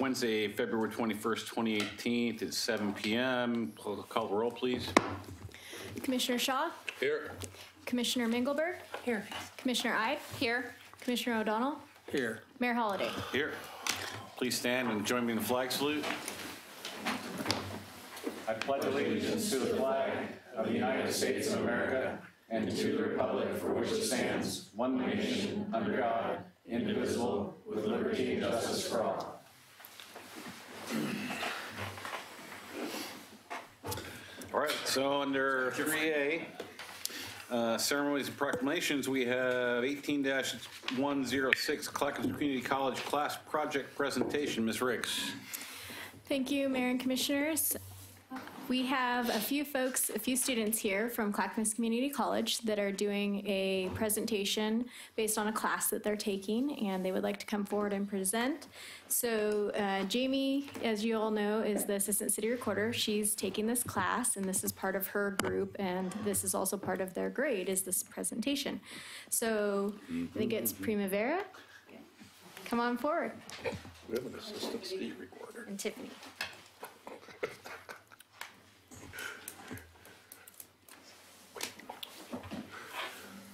Wednesday, February 21st, 2018, at 7 p.m. Call the roll, please. Commissioner Shaw? Here. Commissioner Mingelberg? Here. Commissioner Ide? Here. Commissioner O'Donnell? Here. Mayor Holliday? Here. Please stand and join me in the flag salute. I pledge allegiance to the flag of the United States of America and to the republic for which it stands, one nation, under God, indivisible, with liberty and justice for all. All right, so under 3A, ceremonies and proclamations, we have 18-106, Clackamas Community College class project presentation. Ms. Riggs. Thank you, Mayor and Commissioners. We have a few students here from Clackamas Community College that are doing a presentation based on a class that they're taking, and they would like to come forward and present. So Jamie, as you all know, is the Assistant City Recorder. She's taking this class, and this is part of her group, and this is also part of their grade, is this presentation. So I think it's Primavera. Come on forward. We have an Assistant City Recorder. And Tiffany.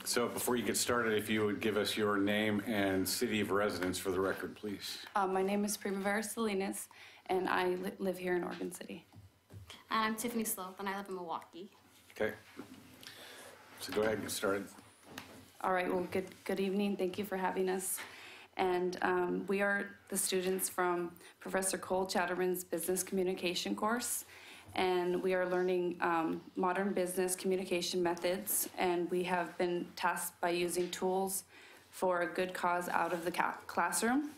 So before you get started, if you would give us your name and city of residence for the record, please. My name is Primavera Salinas, and I live here in Oregon City. And I'm Tiffany Sloth, and I live in Milwaukee. Okay. So go ahead and get started. All right, well, good evening. Thank you for having us. And we are the students from Professor Cole Chatterman's Business Communication course. And we are learning modern business communication methods, and we have been tasked by using tools for a good cause out of the classroom.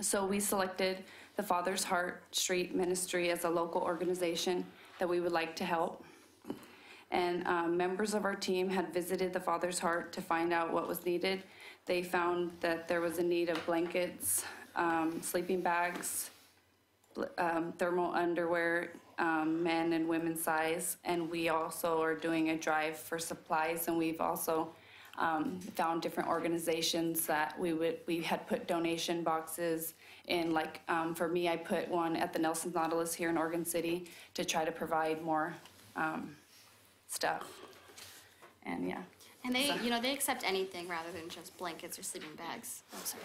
So we selected the Father's Heart Street Ministry as a local organization that we would like to help. And members of our team had visited the Father's Heart to find out what was needed. They found that there was a need of blankets, sleeping bags, thermal underwear, men and women's size, and we also are doing a drive for supplies, and we've also found different organizations that we had put donation boxes in. Like for me, I put one at the Nelson's Nautilus here in Oregon City to try to provide more stuff. And yeah. And they, they accept anything rather than just blankets or sleeping bags. Oh, sorry.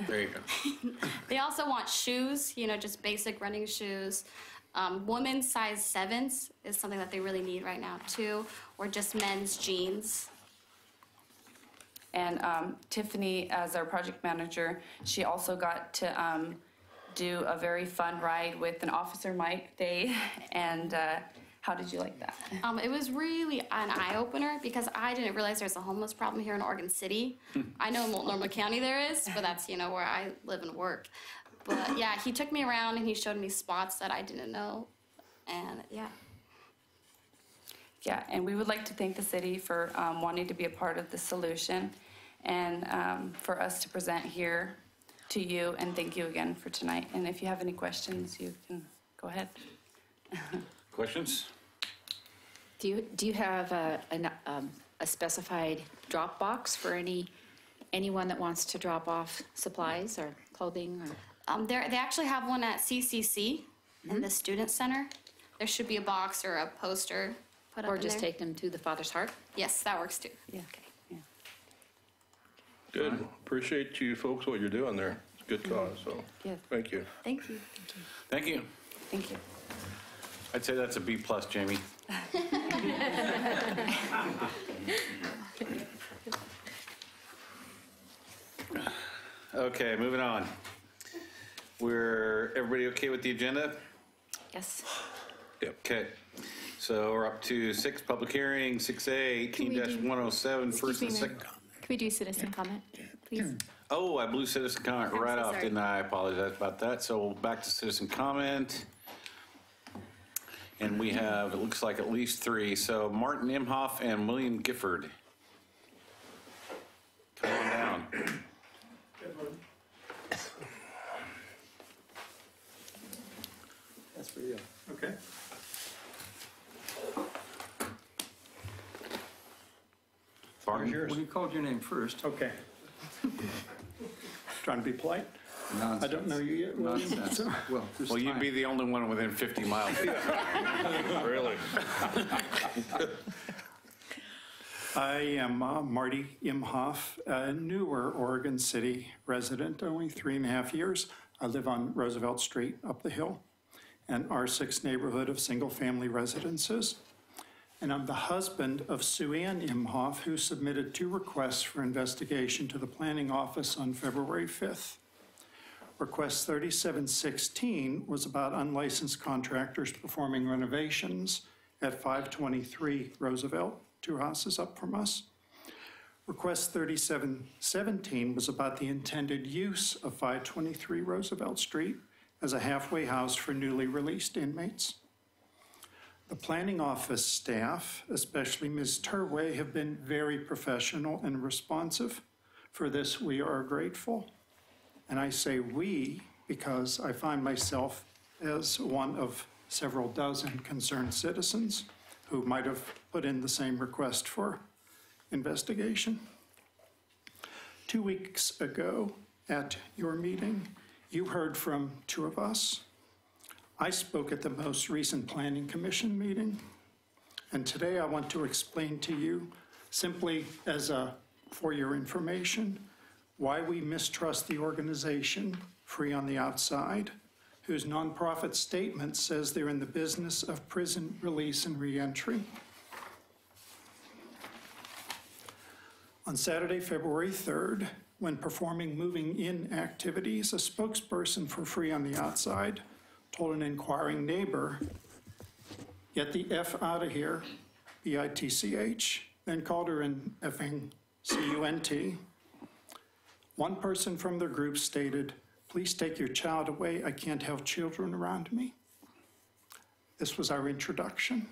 There you go. They also want shoes, just basic running shoes. Women's size 7s is something that they really need right now too, or just men's jeans. And Tiffany, as our project manager, she also got to do a very fun ride with an Officer Mike Day. And how did you like that? It was really an eye-opener because I didn't realize there's a homeless problem here in Oregon City. I know in Multnomah County there is, but that's, where I live and work. But yeah, he took me around and he showed me spots that I didn't know, and yeah. Yeah, and we would like to thank the city for wanting to be a part of the solution and for us to present here to you, and thank you again for tonight. And if you have any questions, you can go ahead. Questions? Do you have a specified drop box for anyone that wants to drop off supplies or clothing? Or? They actually have one at CCC in the Student Center. There should be a box or a poster put up Or in just there. take them to the Father's Heart? Yes, that works too. Yeah. Okay. Yeah. Good. Appreciate you folks, what you're doing there. It's a good cause, so Yes. thank you. Thank you. Thank you. Thank you. I'd say that's a B+, Jamie. Okay, moving on. Everybody okay with the agenda? Yes. Yep. Okay. So we're up to 6, public hearing, 6A, Can we do- 18-107, first and Excuse me, second. Can we do citizen comment, please? Oh, I blew citizen comment I'm right so off, sorry. didn't I? I apologize about that. So back to citizen comment. And we have, it looks like at least 3. So Martin Imhoff and William Gifford. Come on down. That's for you. Okay. Farm yours. Well, you called your name first. Okay. Trying to be polite? I don't know you yet, William. Nonsense. so- Well, you'd be the only one within 50 miles. Really? I am Marty Imhoff, a newer Oregon City resident, only 3.5 years. I live on Roosevelt Street up the hill, an R6 neighborhood of single-family residences. And I'm the husband of Sue Ann Imhoff, who submitted 2 requests for investigation to the planning office on February 5th. Request 3716 was about unlicensed contractors performing renovations at 523 Roosevelt, 2 houses up from us. Request 3717 was about the intended use of 523 Roosevelt Street as a halfway house for newly released inmates. The planning office staff, especially Ms. Turway, have been very professional and responsive. For this, we are grateful. And I say we because I find myself as one of several dozen concerned citizens who might have put in the same request for investigation. 2 weeks ago at your meeting, you heard from 2 of us. I spoke at the most recent Planning Commission meeting, and today I want to explain to you, simply for your information, why we mistrust the organization Free on the Outside, whose nonprofit statement says they're in the business of prison release and reentry. On Saturday, February 3rd, when performing moving in activities, a spokesperson for Free on the Outside told an inquiring neighbor, "Get the F out of here," B-I-T-C-H, then called her an effing C-U-N-T. One person from their group stated, "Please take your child away. I can't have children around me." This was our introduction.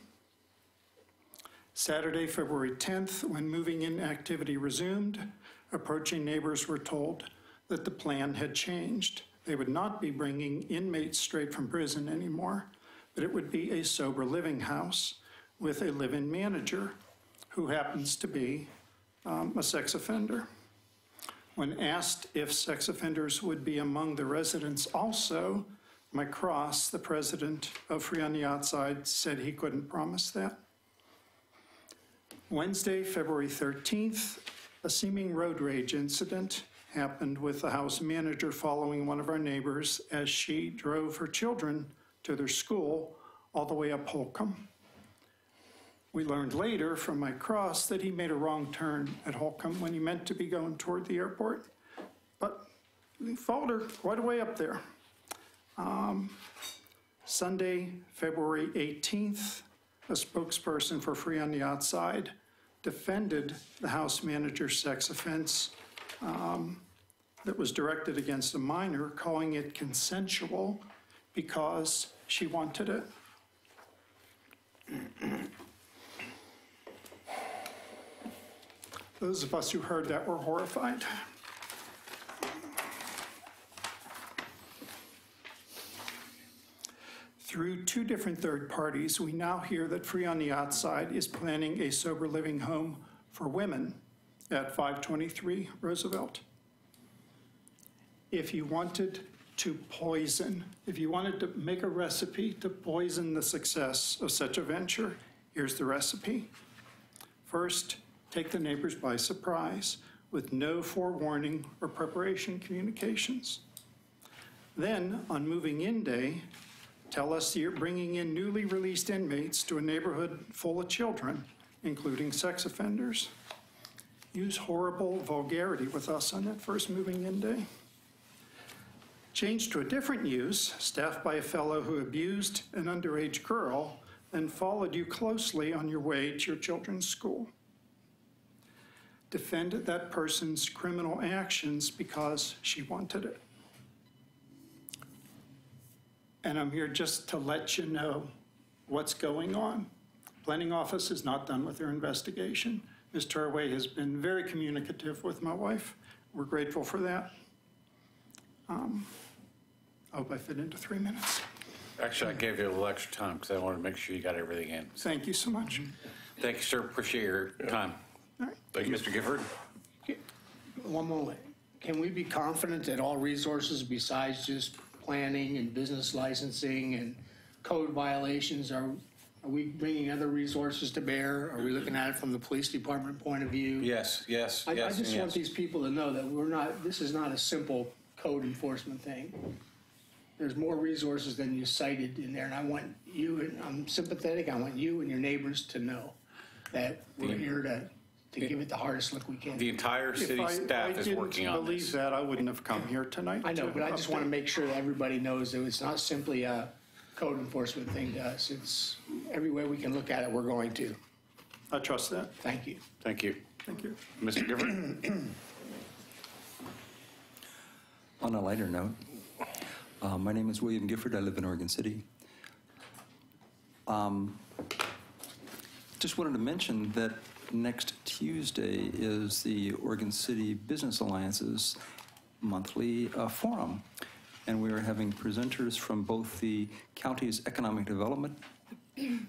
Saturday, February 10th, when moving in activity resumed, approaching neighbors were told that the plan had changed. They would not be bringing inmates straight from prison anymore, but it would be a sober living house with a live-in manager who happens to be a sex offender. When asked if sex offenders would be among the residents also, Mike Cross, the president of Free on the Outside, said he couldn't promise that. Wednesday, February 13th, a seeming road rage incident happened with the house manager following one of our neighbors as she drove her children to their school all the way up Holcomb. We learned later from Mike Cross that he made a wrong turn at Holcomb when he meant to be going toward the airport, but he followed her quite a way up there. Sunday, February 18th, a spokesperson for Free on the Outside defended the house manager's sex offense that was directed against a minor, calling it consensual because she wanted it. Those of us who heard that were horrified. Through 2 different third parties, we now hear that Free on the Outside is planning a sober living home for women at 523 Roosevelt. If you wanted to make a recipe to poison the success of such a venture, here's the recipe. First, take the neighbors by surprise with no forewarning or preparation communications. Then, on moving in day, tell us you're bringing in newly released inmates to a neighborhood full of children, including sex offenders. Use horrible vulgarity with us on that first moving in day. Change to a different use, staffed by a fellow who abused an underage girl, then followed you closely on your way to your children's school. Defend that person's criminal actions because she wanted it. And I'm here just to let you know what's going on. Planning office is not done with their investigation. Ms. Turway has been very communicative with my wife. We're grateful for that. I hope I fit into 3 minutes. Actually, I gave you a little extra time because I wanted to make sure you got everything in. Thank you so much. Thank you, sir. Appreciate your time. All right. Thank you, Mr. Gifford. One more. can we be confident that all resources besides just planning and business licensing and code violations, are we bringing other resources to bear? Are we looking at it from the police department point of view? Yes, yes, I yes, just and want yes. these people to know that this is not a simple code enforcement thing. There's more resources than you cited in there, and I want you, and I'm sympathetic, I want you and your neighbors to know that we're here to give it the hardest look we can. The entire city staff is working on If I didn't believe this. that, I wouldn't have come here tonight. I know, to but I just want to update. make sure that everybody knows that it's not simply a code enforcement thing to us. It's every way we can look at it, we're going to. I trust that. Thank you. Thank you. Thank you. Mr. Gifford? On a lighter note, my name is William Gifford. I live in Oregon City. Just wanted to mention that next Tuesday is the Oregon City Business Alliance's monthly forum. And we are having presenters from both the county's economic development. I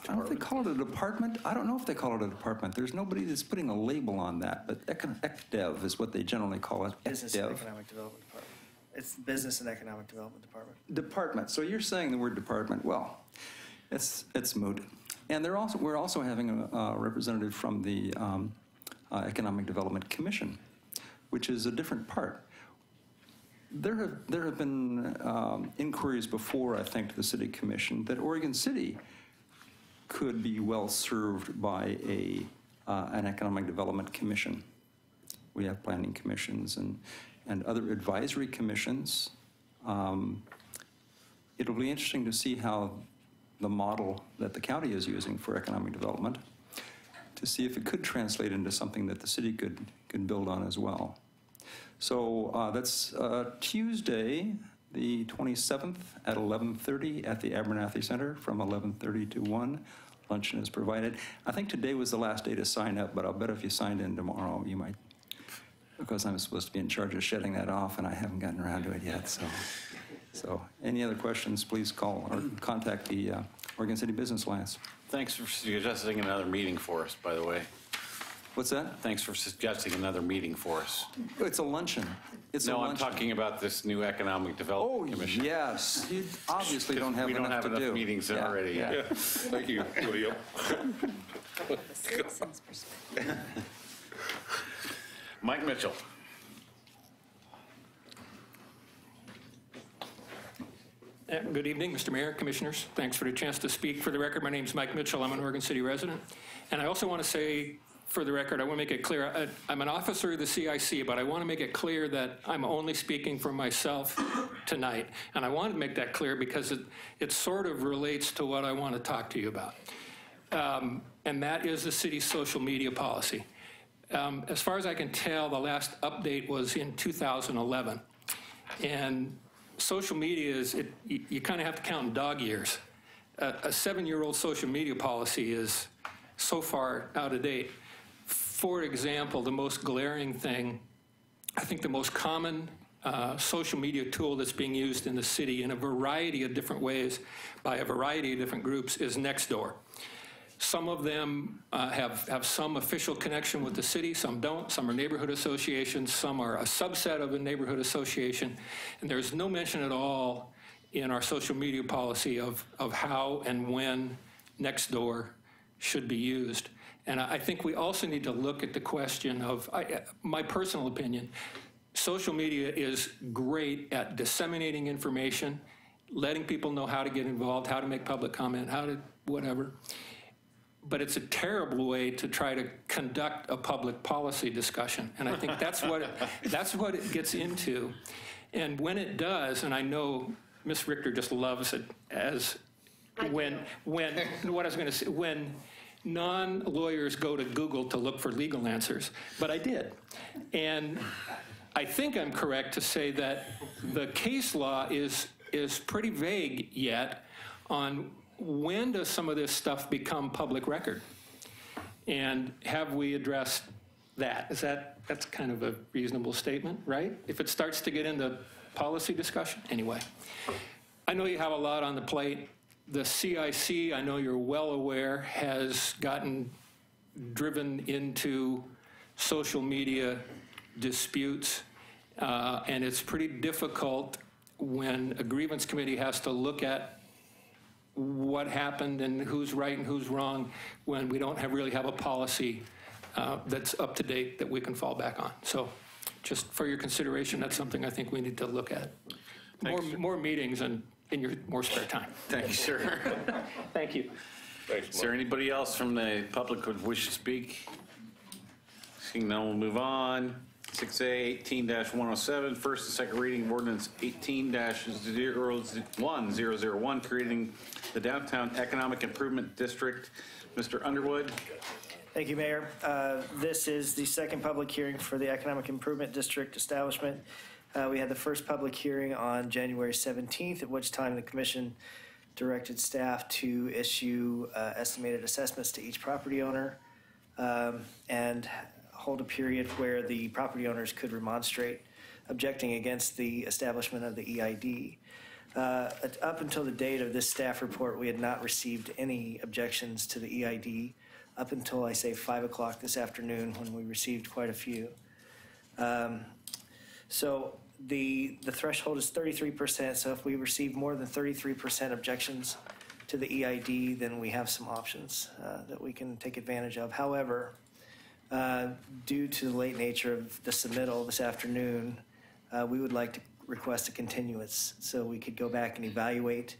don't know if they call it a department. I don't know if they call it a department. There's nobody that's putting a label on that, but ECDEV is what they generally call it. Business and ECDEV. Economic Development Department. It's Business and Economic Development Department. Department. So you're saying the word department. Well, it's moot. And we're also having a representative from the Economic Development Commission, which is a different part. There have been inquiries before, I think, to the City Commission that Oregon City could be well served by an Economic Development Commission. We have planning commissions and other advisory commissions. It'll be interesting to see how the model that the county is using for economic development, to see if it could translate into something that the city could build on as well. So that's Tuesday, the 27th at 11:30 at the Abernathy Center from 11:30 to 1. Luncheon is provided. I think today was the last day to sign up, but I'll bet if you signed in tomorrow, you might, because I'm supposed to be in charge of shutting that off, and I haven't gotten around to it yet. So any other questions, please call or contact the Oregon City Business Alliance. Thanks for suggesting another meeting for us, by the way. What's that? Thanks for suggesting another meeting for us. It's a luncheon. It's No, a I'm luncheon. talking about this new Economic Oh, Development Commission. yes. You obviously don't have We don't enough have to do. enough meetings Yeah, already. yeah. Thank you, William. The citizens' perspective. Mike Mitchell. Good evening, Mr. Mayor, Commissioners. Thanks for the chance to speak. For the record, my name is Mike Mitchell. I'm an Oregon City resident. And I also want to say, for the record, I want to make it clear, I'm an officer of the CIC, but I want to make it clear that I'm only speaking for myself tonight. And I want to make that clear because it sort of relates to what I want to talk to you about. And that is the city's social media policy. As far as I can tell, the last update was in 2011. And social media is, you kind of have to count in dog years. A 7-year-old social media policy is so far out of date. For example, the most glaring thing, I think the most common social media tool that's being used in the city in a variety of different ways by a variety of different groups is Nextdoor. Some of them have some official connection with the city, some don't. Some are neighborhood associations, some are a subset of a neighborhood association. And there's no mention at all in our social media policy of how and when Nextdoor should be used. And I think we also need to look at the question of, my personal opinion, social media is great at disseminating information, letting people know how to get involved, how to make public comment, how to whatever. But it's a terrible way to try to conduct a public policy discussion. And I think that's what it gets into. And when it does, and I know Ms. Richter just loves it, as when what I was going to say, when non-lawyers go to Google to look for legal answers, but I did. And I think I'm correct to say that the case law is pretty vague yet on when does some of this stuff become public record? And have we addressed that? That's kind of a reasonable statement, right? If it starts to get into policy discussion, anyway. I know you have a lot on the plate. The CIC, I know you're well aware, has gotten driven into social media disputes, and it's pretty difficult when a grievance committee has to look at what happened and who's right and who's wrong when we don't really have a policy that's up to date that we can fall back on. So just for your consideration, that's something I think we need to look at. More meetings and in your more spare time. Thank you, sir. Thank you. Thanks, Is there anybody else from the public who would wish to speak? Seeing none, we'll move on. 6A, 18-107, first and second reading of ordinance 18-1001, creating the Downtown Economic Improvement District. Mr. Underwood. Thank you, Mayor. This is the second public hearing for the Economic Improvement District establishment. We had the first public hearing on January 17th, at which time the commission directed staff to issue estimated assessments to each property owner and hold a period where the property owners could remonstrate, objecting against the establishment of the EID. Up until the date of this staff report, we had not received any objections to the EID up until, I say, 5 o'clock this afternoon, when we received quite a few. So the threshold is 33%, so if we receive more than 33% objections to the EID, then we have some options that we can take advantage of. However, due to the late nature of the submittal this afternoon, we would like to request a continuance so we could go back and evaluate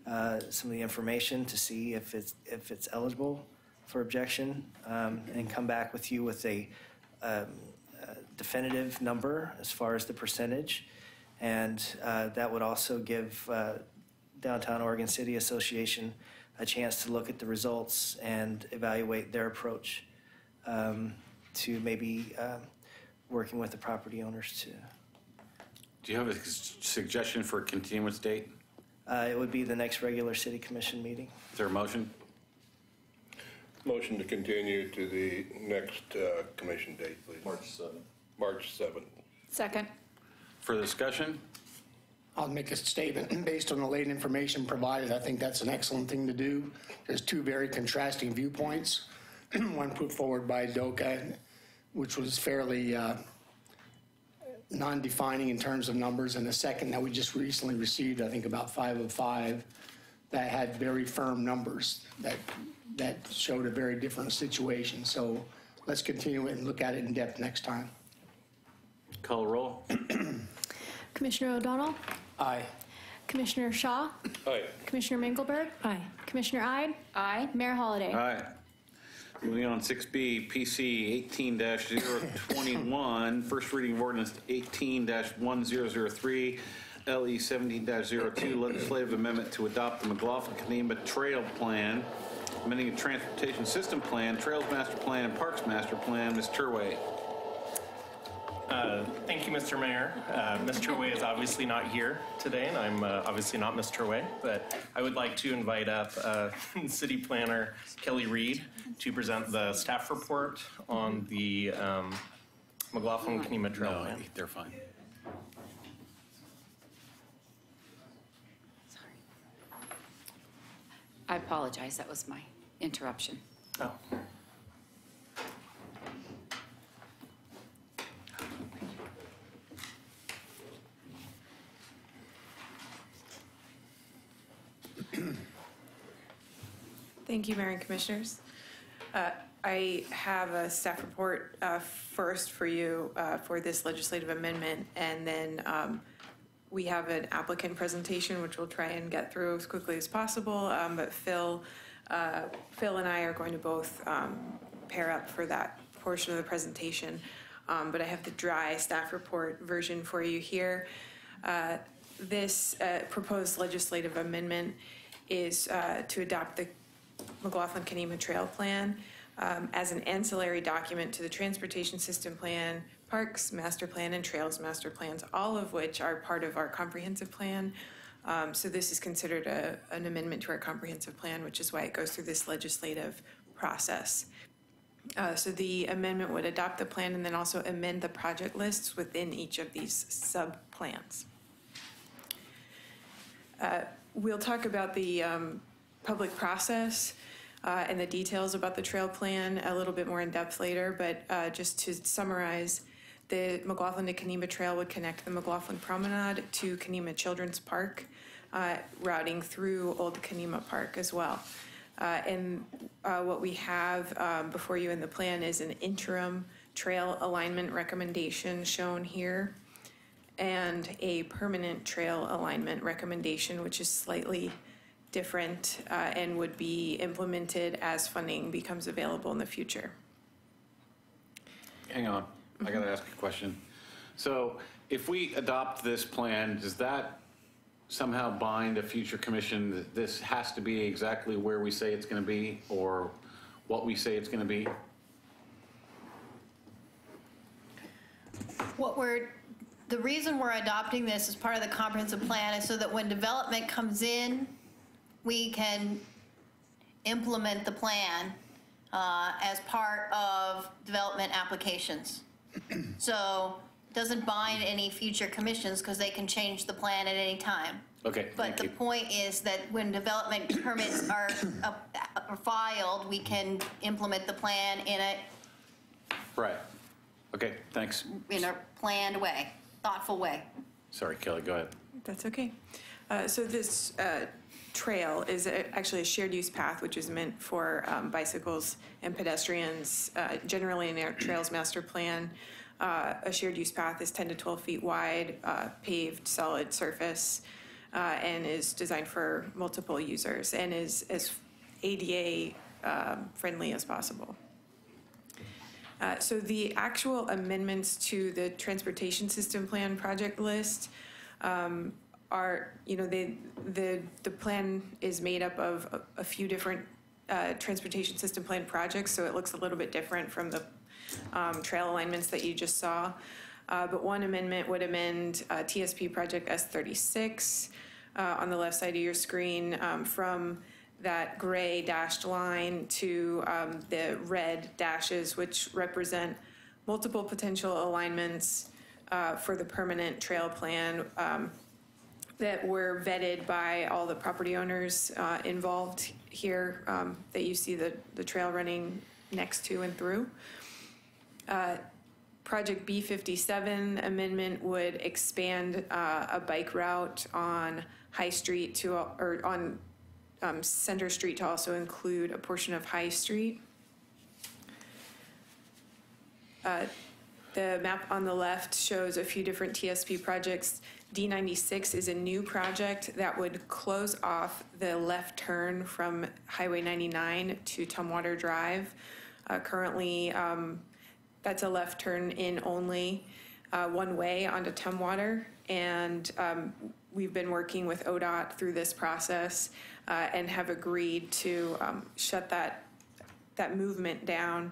some of the information to see if it's eligible for objection, and come back with you with a definitive number as far as the percentage. And that would also give Downtown Oregon City Association a chance to look at the results and evaluate their approach to maybe working with the property owners to. Do you have a suggestion for a continuance date? It would be the next regular city commission meeting. Is there a motion? Motion to continue to the next commission date, please. March 7th. March 7th. Second. Further discussion? I'll make a statement based on the late information provided. I think that's an excellent thing to do. There's two very contrasting viewpoints. One put forward by DOCA, which was fairly non-defining in terms of numbers, and the second that we just recently received, I think about 5 of 5, that had very firm numbers that showed a very different situation. So let's continue it and look at it in depth next time. Call roll. Commissioner O'Donnell? Aye. Commissioner Shaw? Aye. Commissioner Mengelberg? Aye. Commissioner Ide? Aye. Mayor Holliday? Aye. Moving on, 6B, PC 18-021, first reading of ordinance 18-1003, LE 17-02, legislative amendment to adopt the McLaughlin-Kanema Trail Plan, amending a transportation system plan, Trails Master Plan, and Parks Master Plan. Ms. Turway. Thank you, Mr. Mayor. Ms. Turway is obviously not here today, and I'm obviously not Ms. Turway, but I would like to invite up City Planner Kelly Reed to present the staff report on the McLaughlin-Kanema Trail Plan. No, they're fine. Sorry. I apologize. That was my interruption. Oh. Thank you, Mayor and Commissioners. I have a staff report first for you for this legislative amendment, and then we have an applicant presentation, which we'll try and get through as quickly as possible. But Phil and I are going to both pair up for that portion of the presentation. But I have the dry staff report version for you here. This proposed legislative amendment is to adopt the McLaughlin-Kanema Trail Plan as an ancillary document to the Transportation System Plan, Parks Master Plan, and Trails Master Plans, all of which are part of our comprehensive plan. So this is considered an amendment to our comprehensive plan, which is why it goes through this legislative process. So the amendment would adopt the plan and then also amend the project lists within each of these sub-plans. We'll talk about the public process and the details about the trail plan a little bit more in depth later, but just to summarize, The McLaughlin to Kenema Trail would connect the McLaughlin Promenade to Kenema Children's Park, routing through Old Kenema Park as well. And what we have before you in the plan is an interim trail alignment recommendation shown here, and a permanent trail alignment recommendation, which is slightly different and would be implemented as funding becomes available in the future. Hang on, I gotta ask a question. So if we adopt this plan, does that somehow bind a future commission that this has to be exactly where we say it's gonna be or what we say it's gonna be? The reason we're adopting this as part of the comprehensive plan is so that when development comes in, we can implement the plan as part of development applications. So it doesn't bind any future commissions because they can change the plan at any time. Okay, But the point is that when development permits are filed, we can implement the plan in Right. Okay, thanks. a planned way, thoughtful way. Sorry, Kelly, go ahead. That's okay. So this trail is actually a shared use path, which is meant for bicycles and pedestrians. Generally in our Trails Master Plan, a shared use path is 10 to 12 feet wide, paved, solid surface, and is designed for multiple users and is as ADA friendly as possible. So the actual amendments to the transportation system plan project list are, the plan is made up of a few different transportation system plan projects, so it looks a little bit different from the trail alignments that you just saw. But one amendment would amend TSP project S36 on the left side of your screen from that gray dashed line to the red dashes, which represent multiple potential alignments for the permanent trail plan that were vetted by all the property owners involved here that you see the trail running next to and through. Project B57 amendment would expand a bike route on High Street to, or on Center Street to also include a portion of High Street. The map on the left shows a few different TSP projects. D96 is a new project that would close off the left turn from Highway 99 to Tumwater Drive. Currently, that's a left turn in only one way onto Tumwater, and we've been working with ODOT through this process and have agreed to shut that movement down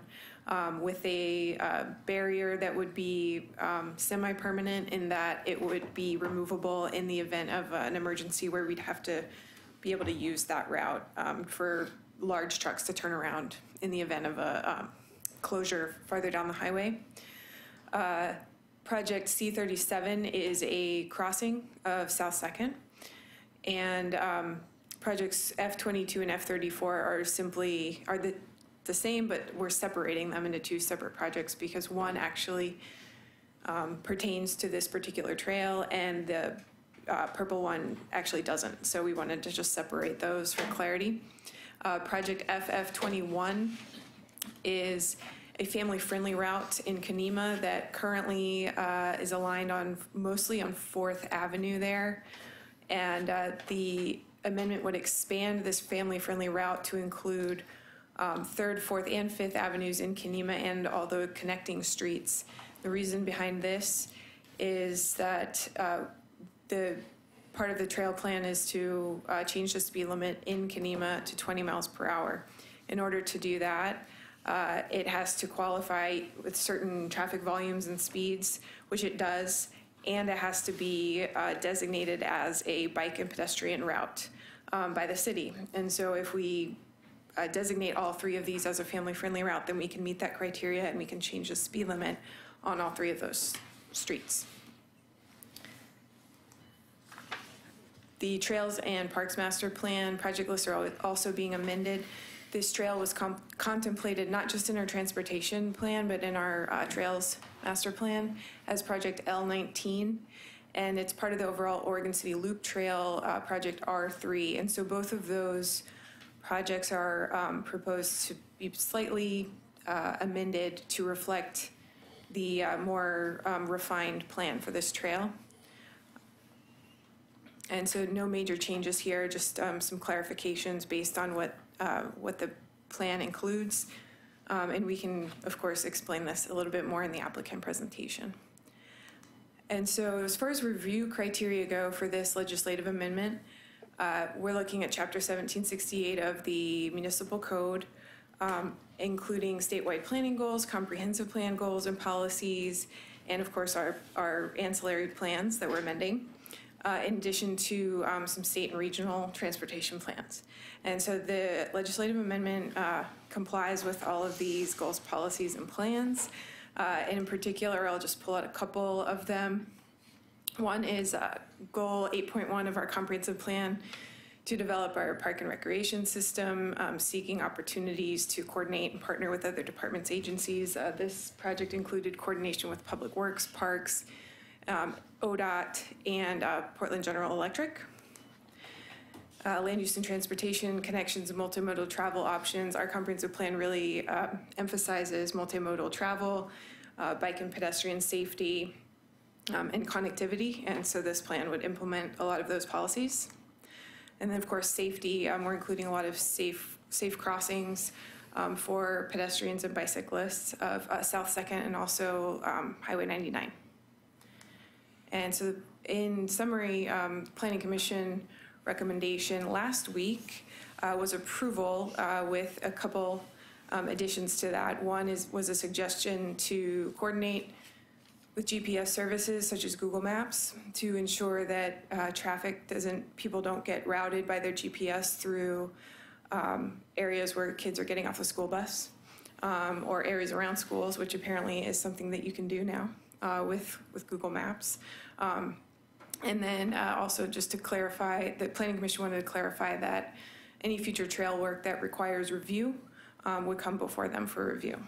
with a barrier that would be semi-permanent in that it would be removable in the event of an emergency where we'd have to be able to use that route for large trucks to turn around in the event of a closure farther down the highway. Project C37 is a crossing of South 2nd, and projects F22 and F34 are the same, but we're separating them into two separate projects because one actually pertains to this particular trail and the purple one actually doesn't. So we wanted to just separate those for clarity. Project FF21 is a family-friendly route in Kenema that currently is aligned on mostly on 4th Avenue there. And the amendment would expand this family-friendly route to include 3rd, 4th, and 5th Avenues in Kenema and all the connecting streets. The reason behind this is that the part of the trail plan is to change the speed limit in Kenema to 20 miles per hour. In order to do that, it has to qualify with certain traffic volumes and speeds, which it does, and it has to be designated as a bike and pedestrian route by the city. And so if we designate all three of these as a family-friendly route, then we can meet that criteria and we can change the speed limit on all three of those streets. The Trails and Parks Master Plan project lists are also being amended. This trail was contemplated not just in our transportation plan, but in our Trails master plan as Project L19, and it's part of the overall Oregon City Loop Trail, Project R3. And so both of those projects are proposed to be slightly amended to reflect the more refined plan for this trail. And so no major changes here, just some clarifications based on what the plan includes. And we can, of course, explain this a little bit more in the applicant presentation. And so as far as review criteria go for this legislative amendment, we're looking at Chapter 1768 of the Municipal Code, including statewide planning goals, comprehensive plan goals and policies, and of course our ancillary plans that we're amending, in addition to some state and regional transportation plans. And so the legislative amendment complies with all of these goals, policies, and plans. And in particular, I'll just pull out a couple of them. One is goal 8.1 of our comprehensive plan to develop our park and recreation system, seeking opportunities to coordinate and partner with other departments, agencies. This project included coordination with Public Works, Parks, ODOT, and Portland General Electric. Land use and transportation, connections and multimodal travel options. Our comprehensive plan really emphasizes multimodal travel, bike and pedestrian safety, and connectivity. And so this plan would implement a lot of those policies. And then of course, safety, we're including a lot of safe crossings for pedestrians and bicyclists of South 2nd and also Highway 99. And so in summary, Planning Commission recommendation last week was approval with a couple additions to that. One was a suggestion to coordinate with GPS services such as Google Maps to ensure that people don't get routed by their GPS through areas where kids are getting off the school bus or areas around schools, which apparently is something that you can do now with Google Maps. And then also just to clarify, the Planning Commission wanted to clarify that any future trail work that requires review would come before them for review.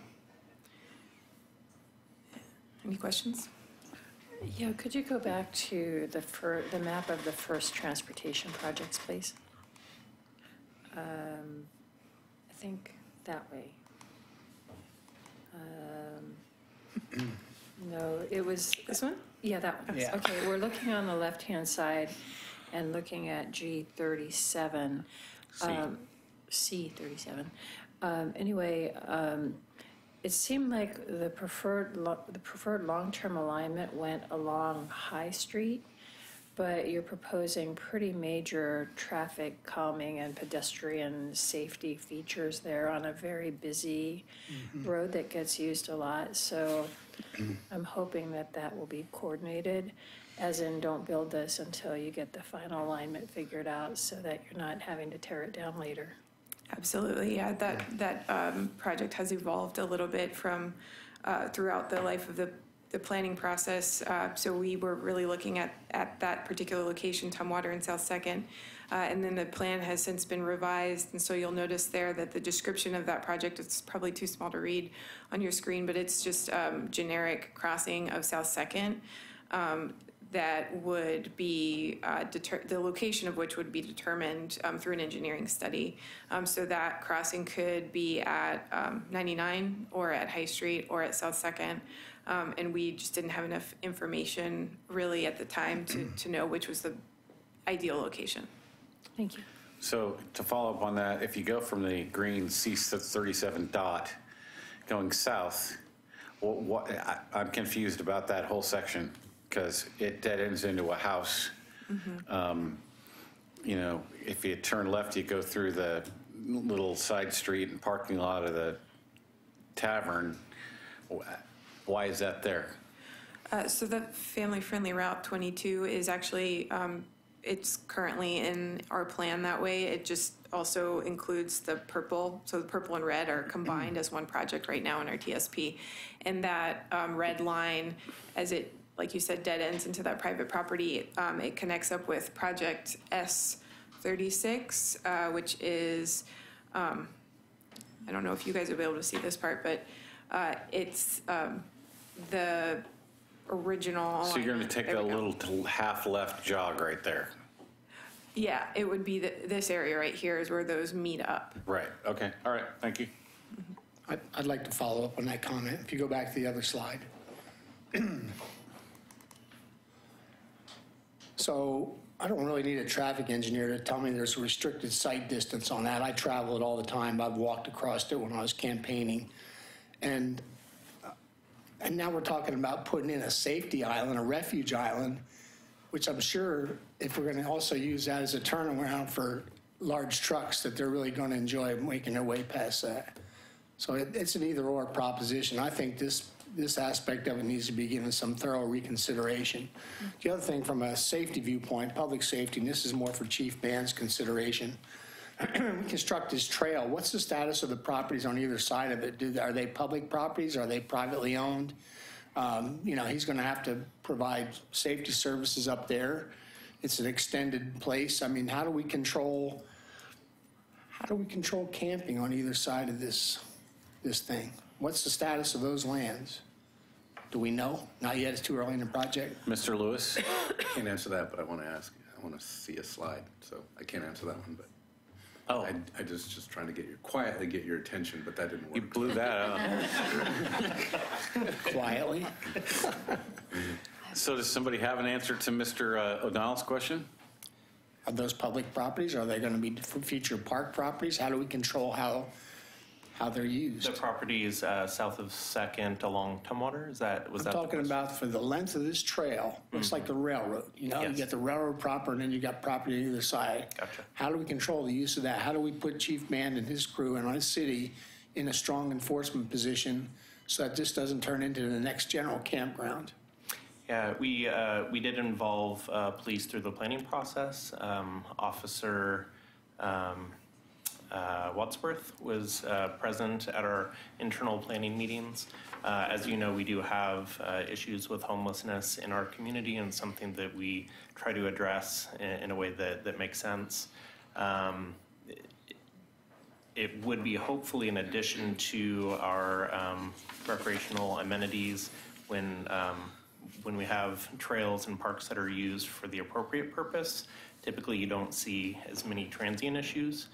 Any questions? Yeah, could you go back to the map of the first transportation projects, please? I think that way. No, it was... This one? Yeah, that one. Yeah. Okay, we're looking on the left-hand side and looking at G37. C37. Anyway, it seemed like the preferred long-term alignment went along High Street, but you're proposing pretty major traffic calming and pedestrian safety features there on a very busy road that gets used a lot. So I'm hoping that will be coordinated, as in don't build this until you get the final alignment figured out so that you're not having to tear it down later. Absolutely, yeah. That project has evolved a little bit from throughout the life of the planning process. So we were really looking at that particular location, Tumwater and South 2nd. And then the plan has since been revised. And so you'll notice there that the description of that project, it's probably too small to read on your screen, but it's just generic crossing of South 2nd. That would be, the location of which would be determined through an engineering study. So that crossing could be at 99 or at High Street or at South 2nd. And we just didn't have enough information really at the time to know which was the ideal location. Thank you. So to follow up on that, if you go from the green C37 dot going south, I'm confused about that whole section, because it dead ends into a house. You know, if you turn left, you go through the little side street and parking lot of the tavern. Why is that there? So the family-friendly Route 22 is actually, it's currently in our plan that way. It just also includes the purple. So the purple and red are combined as one project right now in our TSP. And that red line, as it, like you said, dead ends into that private property, it connects up with Project S36, which is, I don't know if you guys will be able to see this part, but it's the original. So you're going to take There that we go. little half left jog right there. Yeah, it would be this area right here is where those meet up. Right, okay, all right, thank you. I'd like to follow up on that comment. If you go back to the other slide. So I don't really need a traffic engineer to tell me there's a restricted sight distance on that. I travel it all the time. I've walked across it when I was campaigning. And now we're talking about putting in a safety island, a refuge island, which I'm sure if we're going to also use that as a turnaround for large trucks, that they're really going to enjoy making their way past that. So it's an either-or proposition. I think this aspect of it needs to be given some thorough reconsideration. The other thing, from a safety viewpoint, public safety, and this is more for Chief Band's consideration, we construct this trail. What's the status of the properties on either side of it? Are they public properties? Are they privately owned? You know, he's going to have to provide safety services up there. It's an extended place. I mean, how do we control camping on either side of this thing? What's the status of those lands? Do we know? Not yet. It's too early in the project. Mr. Lewis? I can't answer that, but I want to ask. I want to see a slide, so I can't answer that one. But I just trying to quietly get your attention, but that didn't work. You blew that out. Quietly. So does somebody have an answer to Mr. O'Donnell's question? Are those public properties? Are they going to be future park properties? How do we control how they're used? The properties south of 2nd along Tumwater, I'm talking about for the length of this trail. Looks like the railroad. You know, you get the railroad proper, and then you got property on either side. Gotcha. How do we control the use of that? How do we put Chief Band and his crew and our city in a strong enforcement position so that this doesn't turn into the next general campground? Yeah, we did involve police through the planning process. Officer Wadsworth was present at our internal planning meetings. As you know, we do have issues with homelessness in our community, and something that we try to address in a way that makes sense. It would be hopefully in addition to our recreational amenities when we have trails and parks that are used for the appropriate purpose. Typically, you don't see as many transient issues.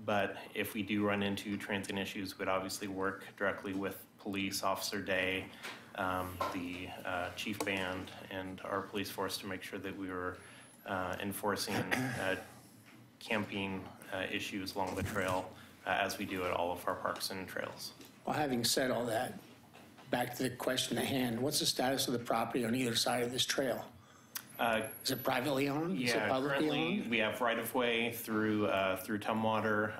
But if we do run into transient issues, we'd obviously work directly with Police Officer Day, the Chief Band, and our police force to make sure that we were enforcing camping issues along the trail as we do at all of our parks and trails. Well, having said all that, back to the question at hand, what's the status of the property on either side of this trail? Is it privately owned? Is it publicly currently owned? we have right-of-way through Tumwater.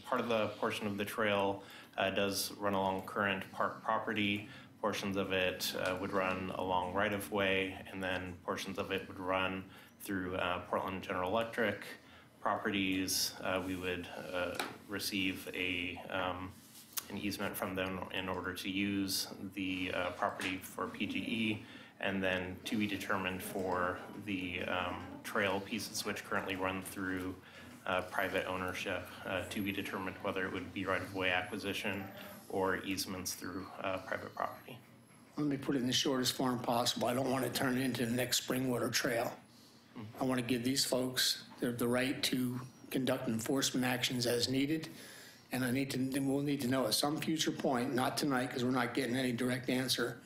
Part of the portion of the trail does run along current park property. Portions of it would run along right-of-way, and then portions of it would run through Portland General Electric properties. We would receive an easement from them in order to use the property for PGE, and then to be determined for the trail pieces which currently run through private ownership, to be determined whether it would be right-of-way acquisition or easements through private property. Let me put it in the shortest form possible. I don't want to turn it into the next Springwater Trail. I want to give these folks the right to conduct enforcement actions as needed. And we'll need to know at some future point, not tonight because we're not getting any direct answer,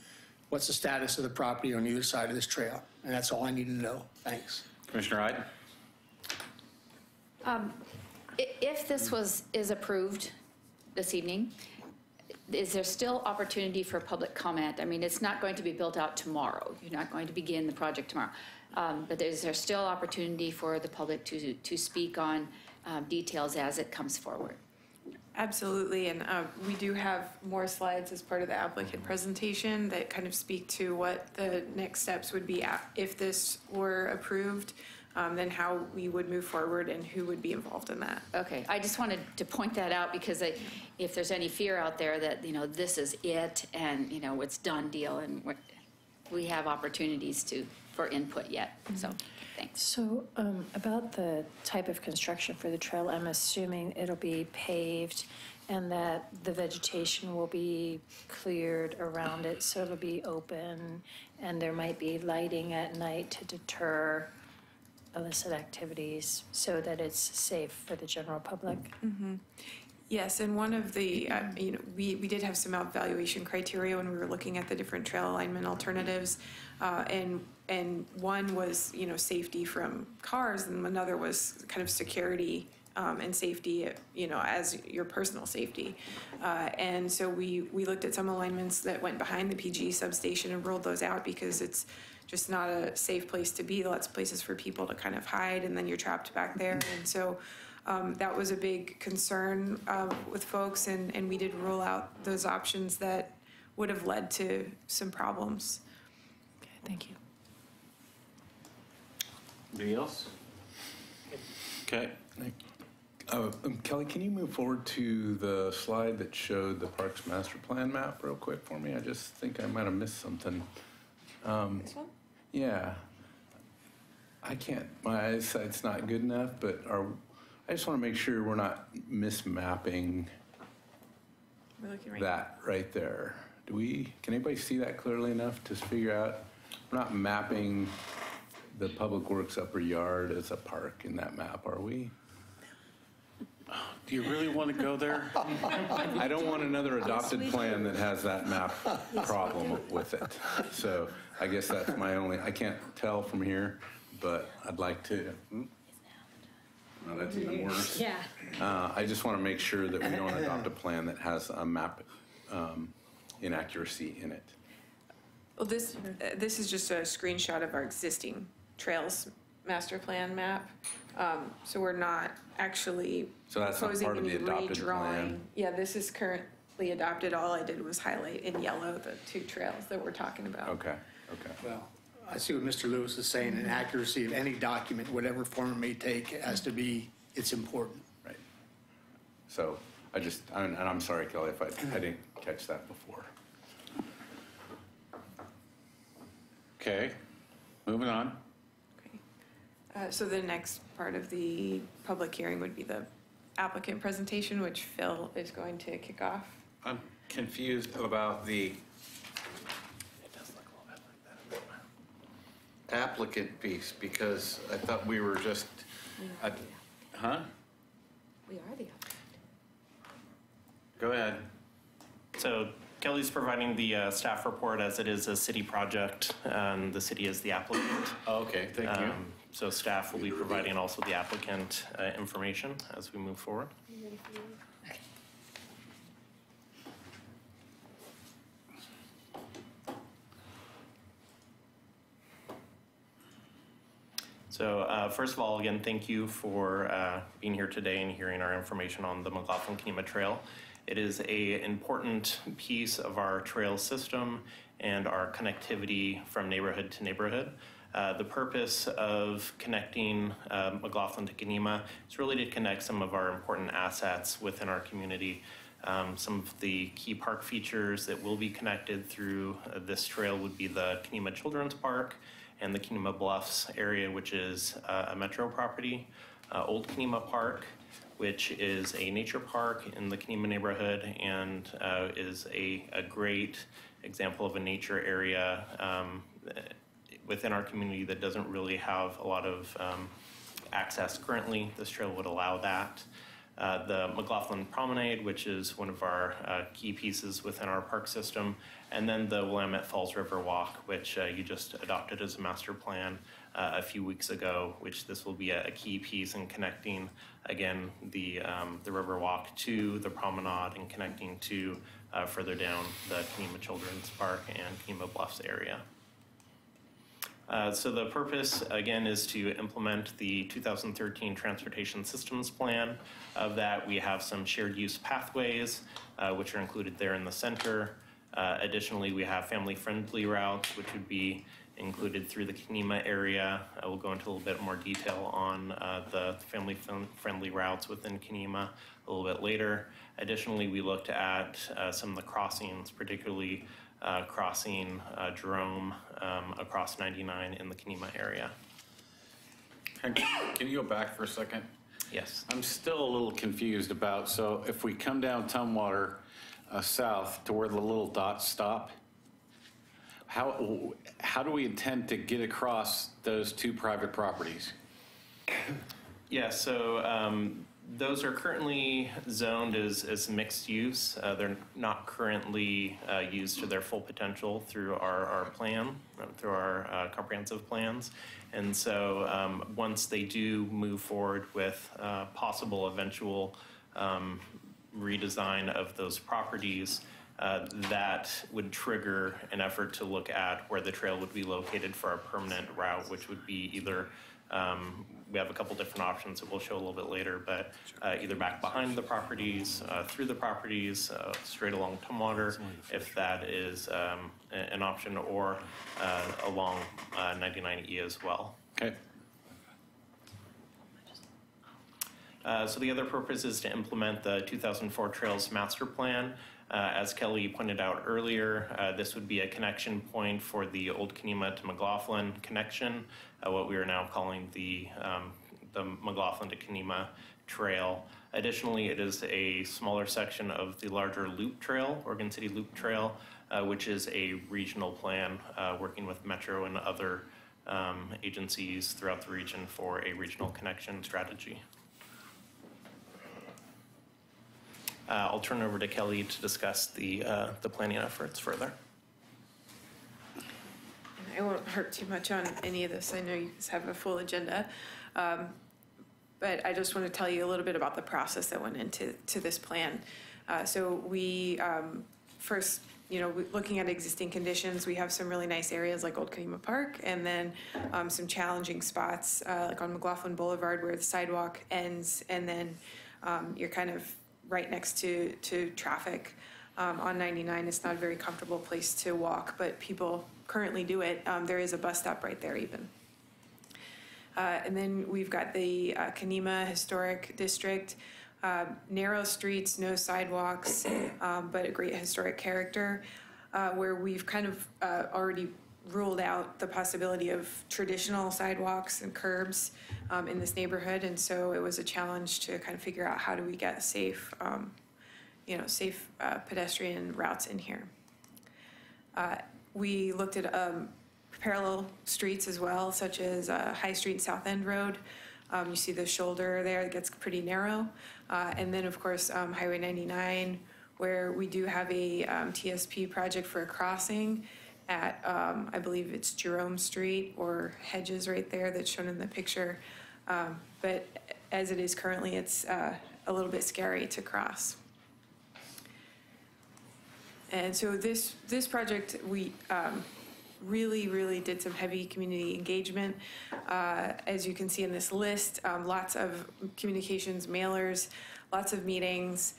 what's the status of the property on either side of this trail? And that's all I need to know. Thanks. Commissioner Ide? If this is approved this evening, is there still opportunity for public comment? I mean, it's not going to be built out tomorrow. You're not going to begin the project tomorrow. But is there still opportunity for the public to speak on details as it comes forward? Absolutely, and we do have more slides as part of the applicant presentation that kind of speak to what the next steps would be if this were approved, then how we would move forward and who would be involved in that. Okay, I just wanted to point that out because if there's any fear out there that, you know, this is it and, you know, it's done deal, and we have opportunities for input yet, so thanks. So about the type of construction for the trail, I'm assuming it'll be paved and that the vegetation will be cleared around it, so it'll be open, and there might be lighting at night to deter illicit activities so that it's safe for the general public. Yes, and one of the, we did have some evaluation criteria when we were looking at the different trail alignment alternatives. And one was, safety from cars, and another was kind of security and safety, as your personal safety. And so we looked at some alignments that went behind the PG substation and ruled those out because it's just not a safe place to be. Lots of places for people to kind of hide, and then you're trapped back there. And so that was a big concern with folks, and we did rule out those options that would have led to some problems. Okay, thank you. Anybody else? Okay. Kelly, can you move forward to the slide that showed the Parks Master Plan map real quick for me? I just think I might have missed something. This one? Yeah. I can't, my eyesight's not good enough, but I just want to make sure we're not mismapping We're looking right that right there. Can anybody see that clearly enough to figure out? We're not mapping the Public Works upper yard as a park in that map, are we? Do you really want to go there? I don't want another adopted plan that has that map problem with it. So I guess that's my only, I can't tell from here, but I'd like to. No, that's even worse. Yeah. I just want to make sure that we don't adopt a plan that has a map inaccuracy in it. Well, this is just a screenshot of our existing trails master plan map. So we're not actually So that's not proposing part of the any adopted redrawing. plan? Yeah, this is currently adopted. All I did was highlight in yellow the two trails that we're talking about. Okay. Well, I see what Mr. Lewis is saying, an accuracy of any document, whatever form it may take, it has to be, it's important. Right. So and I'm sorry, Kelly, if I didn't catch that before. Okay, moving on. So the next part of the public hearing would be the applicant presentation, which Phil is going to kick off. I'm confused about the applicant piece because I thought we were just, huh? We are the applicant. Go ahead. So Kelly's providing the staff report as it is a city project, and the city is the applicant. Okay, thank you. So staff will be providing also the applicant information as we move forward. So first of all, again, thank you for being here today and hearing our information on the McLaughlin-Kenema Trail. It is an important piece of our trail system and our connectivity from neighborhood to neighborhood. The purpose of connecting McLaughlin to Kenema is really to connect some of our important assets within our community. Some of the key park features that will be connected through this trail would be the Kenema Children's Park and the Kenema Bluffs area, which is a metro property, Old Kenema Park, which is a nature park in the Kenema neighborhood and is a great example of a nature area within our community that doesn't really have a lot of access currently. This trail would allow that. The McLaughlin Promenade, which is one of our key pieces within our park system, and then the Willamette Falls River Walk, which you just adopted as a master plan a few weeks ago, which this will be a key piece in connecting, again, the river walk to the promenade and connecting to further down the Kenema Children's Park and Kenema Bluffs area. So the purpose, again, is to implement the 2013 Transportation Systems Plan. Of that, we have some shared use pathways, which are included there in the center. Additionally, we have family-friendly routes, which would be included through the Kenema area. We'll go into a little bit more detail on the family-friendly routes within Kenema a little bit later. Additionally, we looked at some of the crossings, particularly crossing Jerome across 99 in the Kenema area. Can you go back for a second? Yes. I'm still a little confused about, so if we come down Tumwater south to where the little dots stop, how do we intend to get across those two private properties? Yeah, so those are currently zoned as mixed use. They're not currently used to their full potential through our plan, through our comprehensive plans. And so once they do move forward with possible eventual redesign of those properties, that would trigger an effort to look at where the trail would be located for our permanent route, which would be either we have a couple different options that we'll show a little bit later, but either back behind the properties, through the properties, straight along Tumwater, if that is an option, or along 99E as well. Okay. So the other purpose is to implement the 2004 Trails Master Plan. As Kelly pointed out earlier, this would be a connection point for the Old Kenema to McLaughlin connection, what we are now calling the McLaughlin to Kenema Trail. Additionally, it is a smaller section of the larger Loop Trail, Oregon City Loop Trail, which is a regional plan working with Metro and other agencies throughout the region for a regional connection strategy. I'll turn it over to Kelly to discuss the planning efforts further. I won't hurt too much on any of this. I know you guys have a full agenda. But I just want to tell you a little bit about the process that went into this plan. So we first, looking at existing conditions, we have some really nice areas like Old Kenema Park, and then some challenging spots like on McLaughlin Boulevard where the sidewalk ends, and then you're kind of right next to traffic on 99. It's not a very comfortable place to walk, but people currently do it. There is a bus stop right there even. And then we've got the Kenema Historic District, narrow streets, no sidewalks, but a great historic character, where we've kind of already ruled out the possibility of traditional sidewalks and curbs in this neighborhood. And so it was a challenge to kind of figure out how do we get safe, safe pedestrian routes in here. We looked at parallel streets as well, such as High Street and South End Road. You see the shoulder there, it gets pretty narrow. And then of course, Highway 99, where we do have a TSP project for a crossing at, I believe it's Jerome Street or Hedges right there that's shown in the picture. But as it is currently, it's a little bit scary to cross. And so this project, we really did some heavy community engagement. As you can see in this list, lots of communications, mailers, lots of meetings.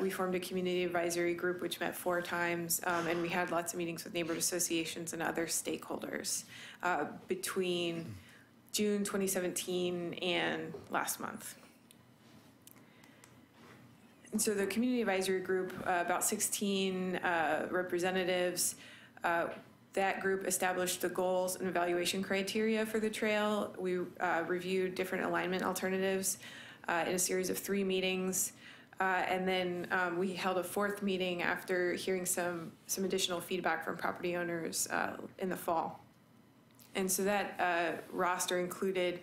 We formed a community advisory group which met 4 times, and we had lots of meetings with neighborhood associations and other stakeholders between June 2017 and last month. And so the community advisory group, about 16 representatives, that group established the goals and evaluation criteria for the trail. We reviewed different alignment alternatives in a series of 3 meetings. And then we held a 4th meeting after hearing some additional feedback from property owners in the fall. And so that roster included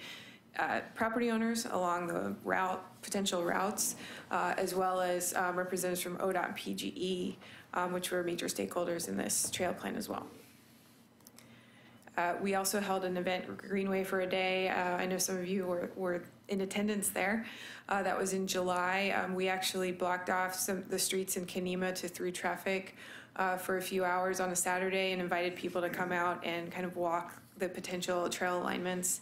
property owners along the potential routes, as well as representatives from ODOT and PGE, which were major stakeholders in this trail plan as well. We also held an event, Greenway for a Day. I know some of you were in attendance there. That was in July. We actually blocked off the streets in Kenema to through traffic for a few hours on a Saturday and invited people to come out and kind of walk the potential trail alignments.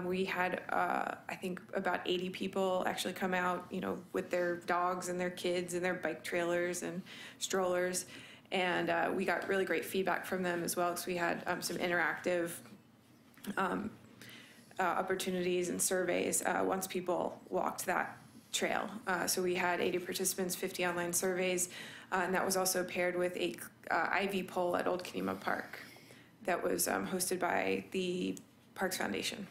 We had, I think, about 80 people actually come out, with their dogs and their kids and their bike trailers and strollers. And we got really great feedback from them as well, because we had some interactive opportunities and surveys once people walked that trail. So we had 80 participants, 50 online surveys, and that was also paired with a Ivy poll at Old Kenema Park that was hosted by the Parks Foundation.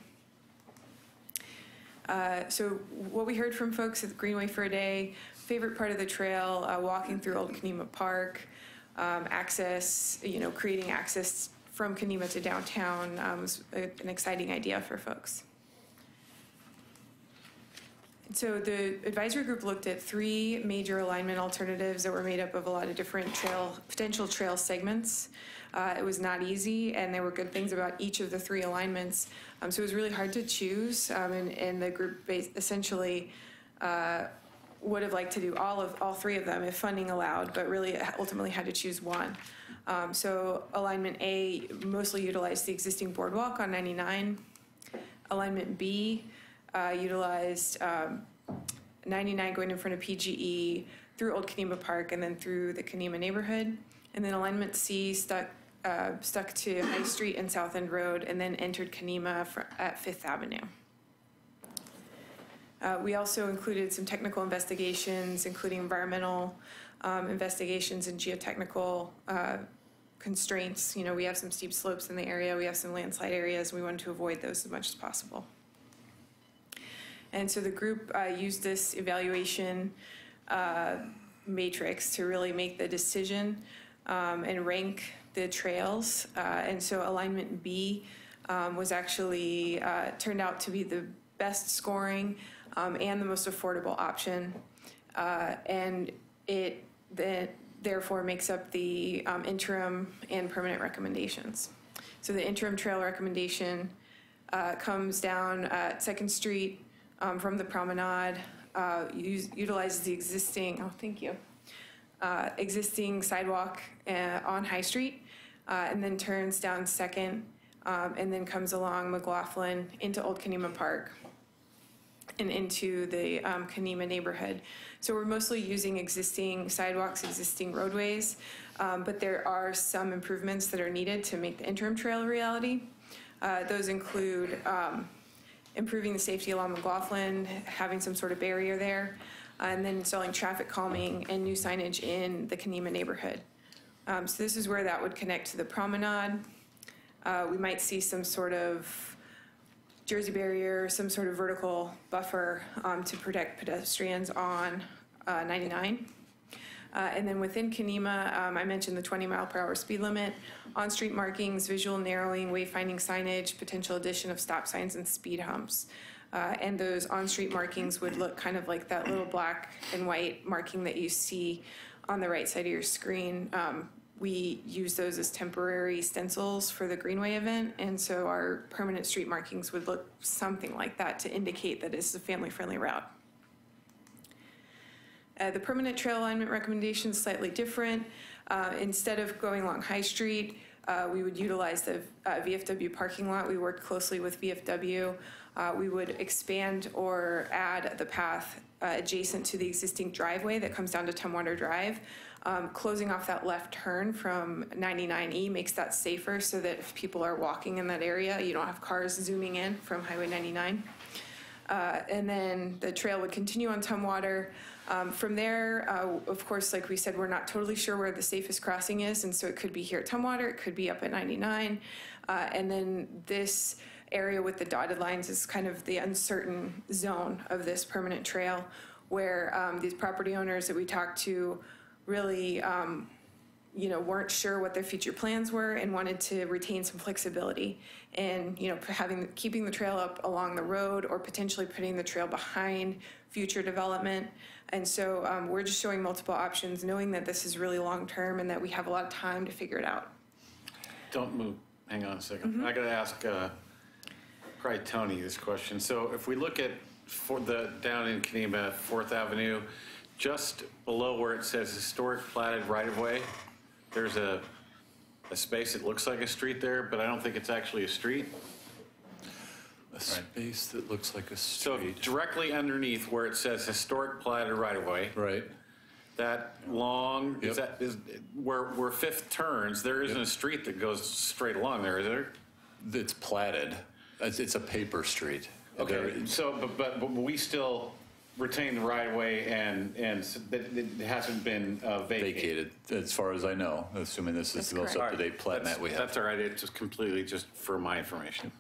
So what we heard from folks at the Greenway for a Day, favorite part of the trail, walking through Old Kenema Park, access, creating access from Kenema to downtown was an exciting idea for folks. So the advisory group looked at 3 major alignment alternatives that were made up of a lot of different potential trail segments. It was not easy, and there were good things about each of the 3 alignments. So it was really hard to choose, and the group essentially would have liked to do all 3 of them if funding allowed, but really ultimately had to choose one. So alignment A mostly utilized the existing boardwalk on 99. Alignment B utilized 99 going in front of PGE through Old Kenema Park and then through the Kenema neighborhood. And then alignment C stuck to High Street and South End Road and then entered Kenema at 5th Avenue. We also included some technical investigations, including environmental investigations and geotechnical constraints. We have some steep slopes in the area. We have some landslide areas. We wanted to avoid those as much as possible. And so the group used this evaluation matrix to really make the decision and rank the trails. And so alignment B was actually turned out to be the best scoring and the most affordable option. And it therefore makes up the interim and permanent recommendations. So the interim trail recommendation comes down at 2nd Street from the promenade, utilizes the existing, existing sidewalk on High Street, and then turns down 2nd, and then comes along McLaughlin into Old Kenema Park and into the Kenema neighborhood. So we're mostly using existing sidewalks, existing roadways, but there are some improvements that are needed to make the interim trail a reality. Those include improving the safety along McLaughlin, having some sort of barrier there, and then installing traffic calming and new signage in the Kenema neighborhood. So this is where that would connect to the promenade. We might see some sort of Jersey barrier, some sort of vertical buffer to protect pedestrians on 99. And then within Kenema, I mentioned the 20-mile-per-hour speed limit, on-street markings, visual narrowing, wayfinding signage, potential addition of stop signs and speed humps. And those on-street markings would look kind of like that little black and white marking that you see on the right side of your screen. We use those as temporary stencils for the Greenway event, and so our permanent street markings would look something like that to indicate that it's a family-friendly route. The permanent trail alignment recommendation is slightly different. Instead of going along High Street, we would utilize the VFW parking lot. We worked closely with VFW. We would expand or add the path adjacent to the existing driveway that comes down to Tumwater Drive. Closing off that left turn from 99E makes that safer so that if people are walking in that area, you don't have cars zooming in from Highway 99. And then the trail would continue on Tumwater. From there, of course, like we said, we're not totally sure where the safest crossing is, and so it could be here at Tumwater, it could be up at 99. And then this area with the dotted lines is kind of the uncertain zone of this permanent trail where these property owners that we talked to really weren't sure what their future plans were and wanted to retain some flexibility and keeping the trail up along the road or potentially putting the trail behind future development. And so we're just showing multiple options, knowing that this is really long-term and that we have a lot of time to figure it out. Don't move. Hang on a second. I got to ask probably Tony this question. So if we look at down in Kenema, 4th Avenue, just below where it says historic platted right-of-way, there's a space that looks like a street there, but I don't think it's actually a street. A space that looks like a So street. directly underneath where it says historic platted right-of-way, Right. that long, Yep. is where 5th turns, there isn't a street that goes straight along there, is there? It's platted. It's a paper street. Okay, so, but we still retain the right-of-way and it hasn't been vacated. As far as I know, assuming this is the most up-to-date plat map we have. That's all right, it's just completely just for my information.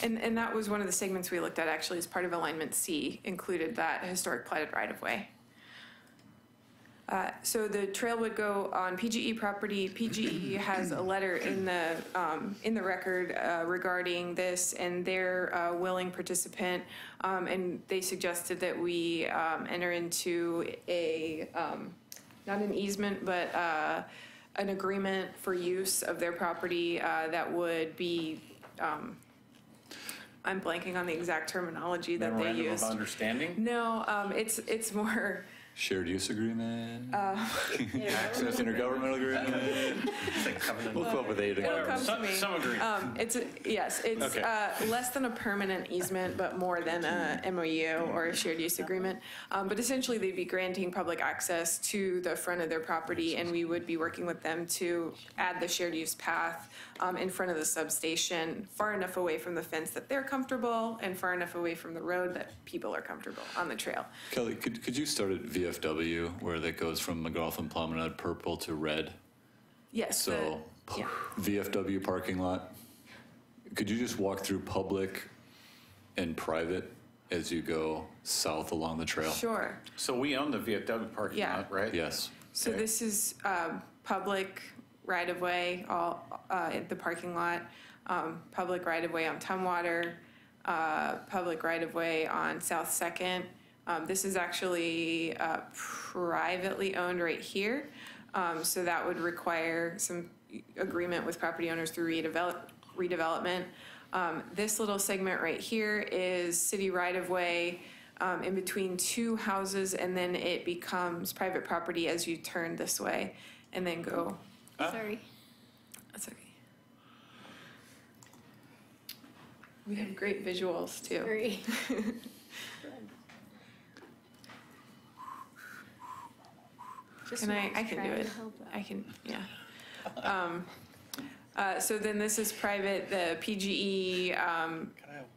And that was one of the segments we looked at actually as part of Alignment C, included that historic platted right-of-way. So the trail would go on PGE property. PGE has a letter in the record regarding this, and they're a willing participant. And they suggested that we enter into a not an easement, but an agreement for use of their property that would be. I'm blanking on the exact terminology that they Memorandum used. of understanding? No, it's more. Shared use agreement? Access intergovernmental agreement? We'll come up with eight. It'll come to me. Some agreement. It's Okay. less than a permanent easement, but more than a MOU or a shared use agreement. But essentially, they'd be granting public access to the front of their property, and we would be working with them to add the shared use path in front of the substation, far enough away from the fence that they're comfortable, and far enough away from the road that people are comfortable on the trail. Kelly, could you start at VFW, where that goes from McLaughlin Promenade purple to red? Yes. So VFW parking lot. Could you just walk through public and private as you go south along the trail? Sure. So we own the VFW parking Yeah. lot, right? Yes. So this is public right-of-way, all at the parking lot, public right-of-way on Tumwater, public right-of-way on South Second. This is actually privately owned right here, so that would require some agreement with property owners through redevelopment. This little segment right here is city right-of-way in between two houses, and then it becomes private property as you turn this way and then go. Sorry. That's okay. We have great visuals too. Sorry. I can do it. I can, yeah. So then this is private, the PGE,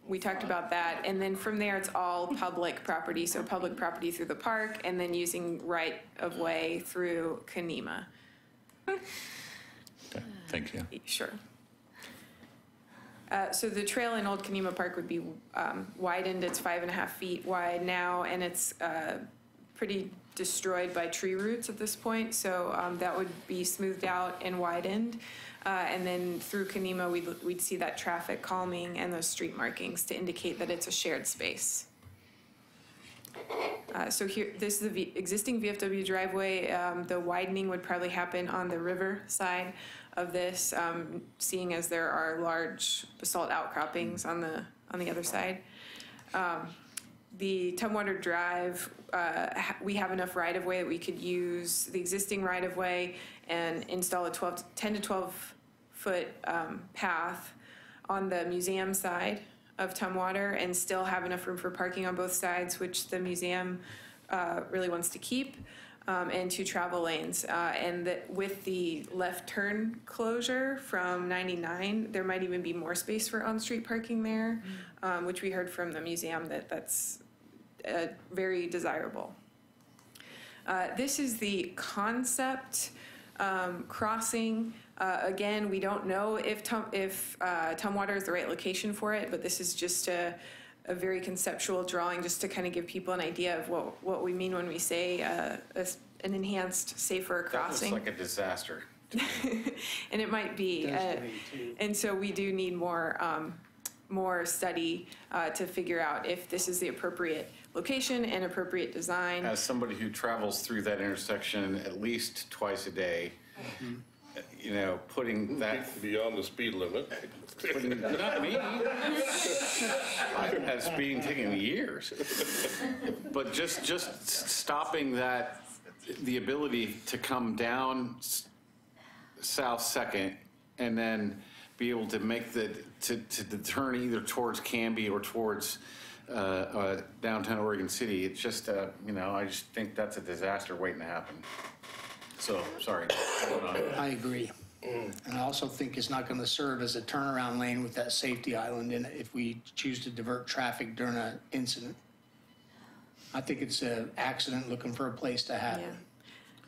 we talked about that. And then from there, it's all public property. So public property through the park, and then using right of way through Kanema. Okay, thank you. Sure. So the trail in Old Kanema Park would be widened. It's 5.5 feet wide now, and it's pretty destroyed by tree roots at this point. So that would be smoothed out and widened. And then through Kanema, we'd see that traffic calming and those street markings to indicate that it's a shared space. So here, this is the existing VFW driveway. The widening would probably happen on the river side of this, seeing as there are large basalt outcroppings on the other side. The Tumwater Drive, we have enough right-of-way that we could use the existing right-of-way and install a 10 to 12 foot path on the museum side of Tumwater and still have enough room for parking on both sides, which the museum really wants to keep, and 2 travel lanes. And with the left turn closure from 99, there might even be more space for on-street parking there, which we heard from the museum that's very desirable. This is the concept crossing. Again, we don't know if Tumwater is the right location for it, but this is just a very conceptual drawing just to kind of give people an idea of what we mean when we say an enhanced, safer crossing. That looks like a disaster. And it might be. And so we do need more study to figure out if this is the appropriate location and appropriate design. As somebody who travels through that intersection at least twice a day, you know, putting that beyond the speed limit. Not me. I've had speeding taken years. But just stopping that, the ability to come down South Second and then be able to make to turn either towards Canby or towards downtown Oregon City. It's just, you know, I just think that's a disaster waiting to happen. So, sorry. I agree. And I also think it's not going to serve as a turnaround lane with that safety island in it if we choose to divert traffic during an incident. I think it's an accident looking for a place to happen.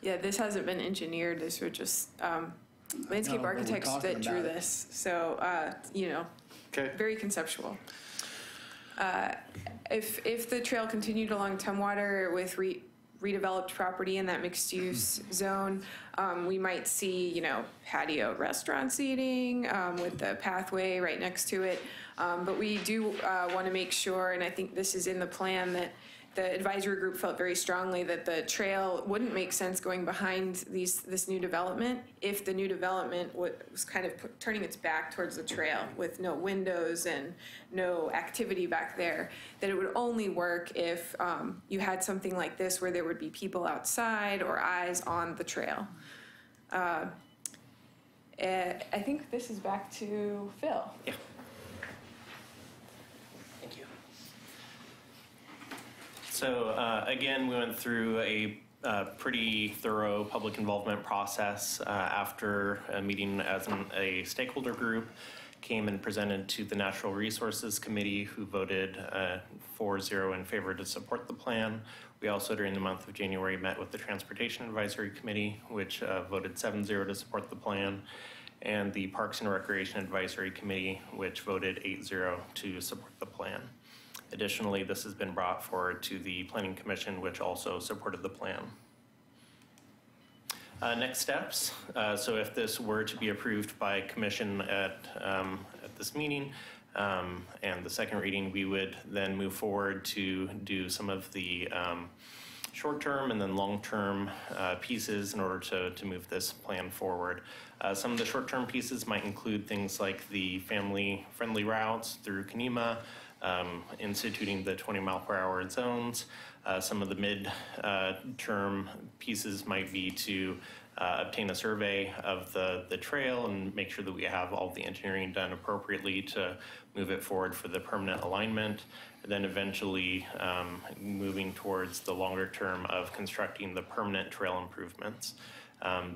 Yeah, this hasn't been engineered. These were just landscape No, but we're architects talking that drew about it. this. So, you know, Okay. very conceptual. If the trail continued along Tumwater with redeveloped property in that mixed-use zone, we might see, you know, patio restaurant seating with the pathway right next to it. But we do want to make sure, and I think this is in the plan, that the advisory group felt very strongly that the trail wouldn't make sense going behind this new development if the new development was kind of turning its back towards the trail with no windows and no activity back there, that it would only work if you had something like this where there would be people outside or eyes on the trail. I think this is back to Phil. Yeah. So again, we went through a pretty thorough public involvement process after a meeting as a stakeholder group, came and presented to the Natural Resources Committee, who voted 4-0 in favor to support the plan. We also, during the month of January, met with the Transportation Advisory Committee, which voted 7-0 to support the plan, and the Parks and Recreation Advisory Committee, which voted 8-0 to support the plan. Additionally, this has been brought forward to the Planning Commission, which also supported the plan. Next steps. So if this were to be approved by commission at this meeting and the second reading, we would then move forward to do some of the short-term and then long-term pieces in order to move this plan forward. Some of the short-term pieces might include things like the family-friendly routes through Kenema, instituting the 20-mile-per-hour zones. Some of the mid-term pieces might be to obtain a survey of the trail and make sure that we have all the engineering done appropriately to move it forward for the permanent alignment. And then eventually moving towards the longer term of constructing the permanent trail improvements.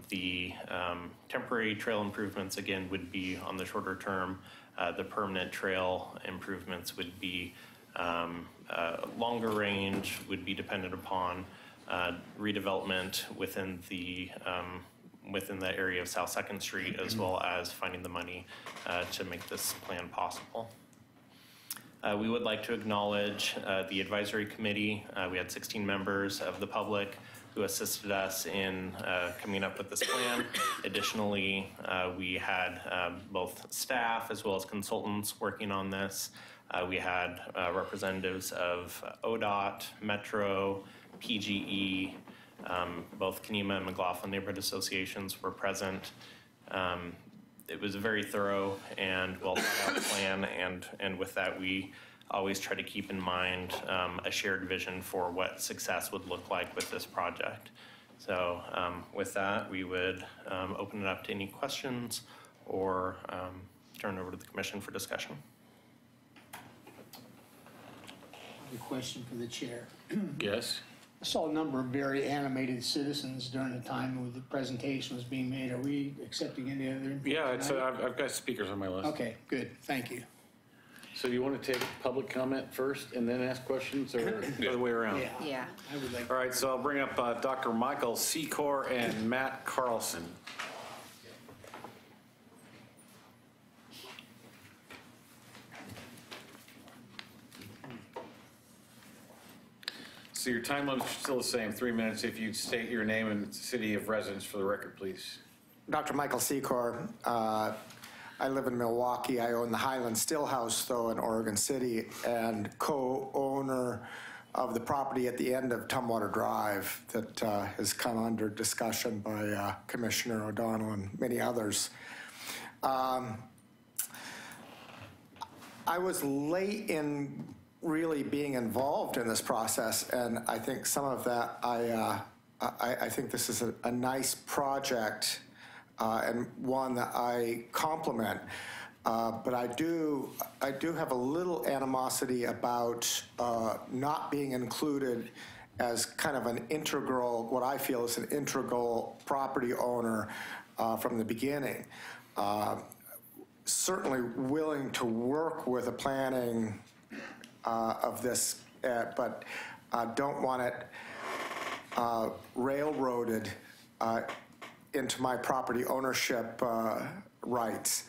The temporary trail improvements, again, would be on the shorter term. The permanent trail improvements would be longer range, would be dependent upon redevelopment within the area of South 2nd Street, as well as finding the money to make this plan possible. We would like to acknowledge the advisory committee. We had 16 members of the public who assisted us in coming up with this plan. Additionally, we had both staff as well as consultants working on this. We had representatives of ODOT, Metro, PGE, both Kenema and McLaughlin neighborhood associations were present. It was a very thorough and well thought out plan, and with that, we always try to keep in mind a shared vision for what success would look like with this project. So with that, we would open it up to any questions or turn it over to the commission for discussion. A question for the chair. Yes. I saw a number of very animated citizens during the time when the presentation was being made. Are we accepting any other input? Yeah, I've got speakers on my list. Okay, good. Thank you. So you want to take public comment first and then ask questions, or the other way around? Yeah. I would like. All right, so I'll bring up Dr. Michael Secor and Matt Carlson. So your time limit is still the same, 3 minutes. If you'd state your name and city of residence for the record, please. Dr. Michael Secor. I live in Milwaukee. I own the Highland Stillhouse, though, in Oregon City, and co-owner of the property at the end of Tumwater Drive that has come under discussion by Commissioner O'Donnell and many others. I was late in really being involved in this process, and I think some of that, I think this is a nice project and one that I compliment. But I do have a little animosity about not being included as kind of an integral, what I feel is an integral property owner from the beginning. Certainly willing to work with the planning of this, but don't want it railroaded into my property ownership rights.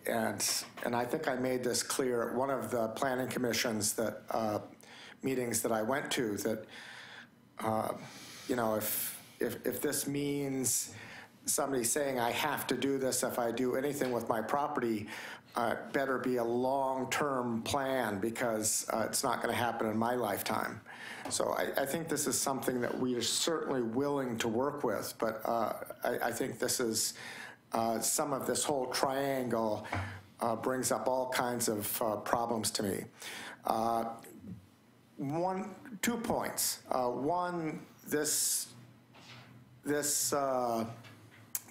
and I think I made this clear at one of the planning commissions that meetings that I went to, that if this means somebody saying I have to do this if I do anything with my property, better be a long-term plan, because it's not going to happen in my lifetime. So I think this is something that we are certainly willing to work with, but I think this is some of this whole triangle brings up all kinds of problems to me. 2 points. One, this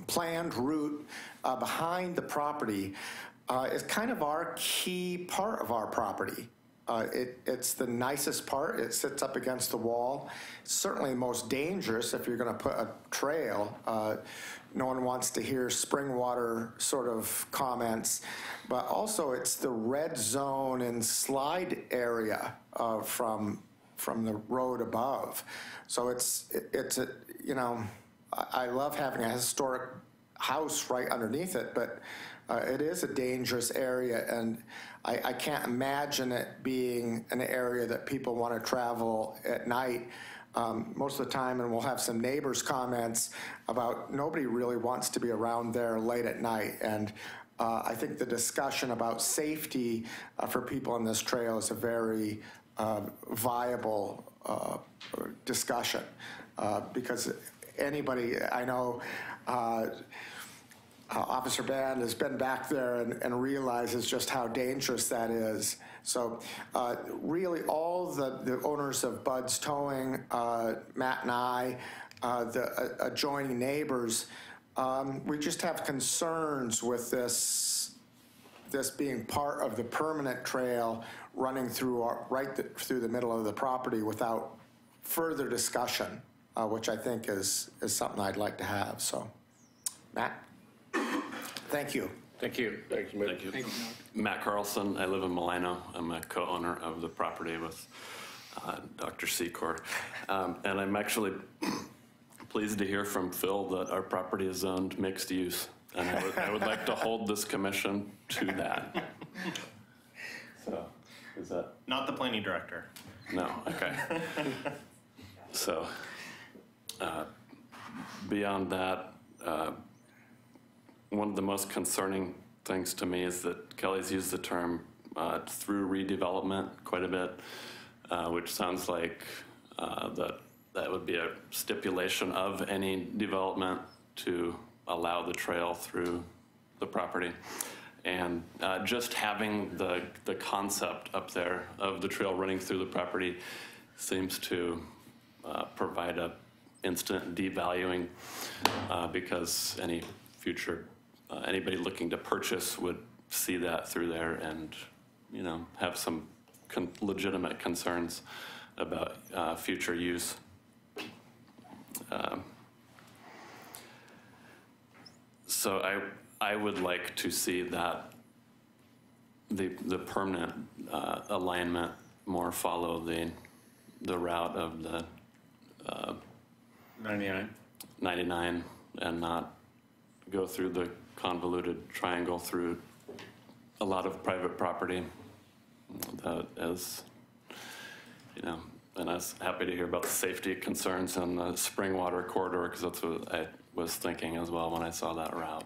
planned route behind the property is kind of our key part of our property. It's the nicest part. It sits up against the wall. It's certainly most dangerous if you're going to put a trail. No one wants to hear spring water sort of comments, but also it's the red zone and slide area from the road above. So I love having a historic house right underneath it, but it is a dangerous area, and I can't imagine it being an area that people want to travel at night. Most of the time, and we'll have some neighbors' comments about nobody really wants to be around there late at night. And I think the discussion about safety for people on this trail is a very viable discussion, because anybody, I know, Officer Band has been back there and realizes just how dangerous that is. So really all the owners of Bud's Towing, Matt and I, the adjoining neighbors, we just have concerns with this being part of the permanent trail running through through the middle of the property without further discussion, which I think is something I'd like to have. So, Matt? Thank you. Thank you. Thanks, Mick. Thank you. Matt Carlson. I live in Milano. I'm a co-owner of the property with Dr. Secor. And I'm actually pleased to hear from Phil that our property is zoned mixed use. And I would like to hold this commission to that. So, is that? Not the planning director. No, okay. So, beyond that, one of the most concerning things to me is that Kelly's used the term through redevelopment quite a bit, which sounds like that would be a stipulation of any development to allow the trail through the property. And just having the concept up there of the trail running through the property seems to provide a instant devaluing, because any future anybody looking to purchase would see that through there and, have some legitimate concerns about future use. So I would like to see that the permanent alignment more follow the route of the 99 and not go through the convoluted triangle through a lot of private property. That is, and I was happy to hear about the safety concerns and the spring water corridor, because that's what I was thinking as well when I saw that route.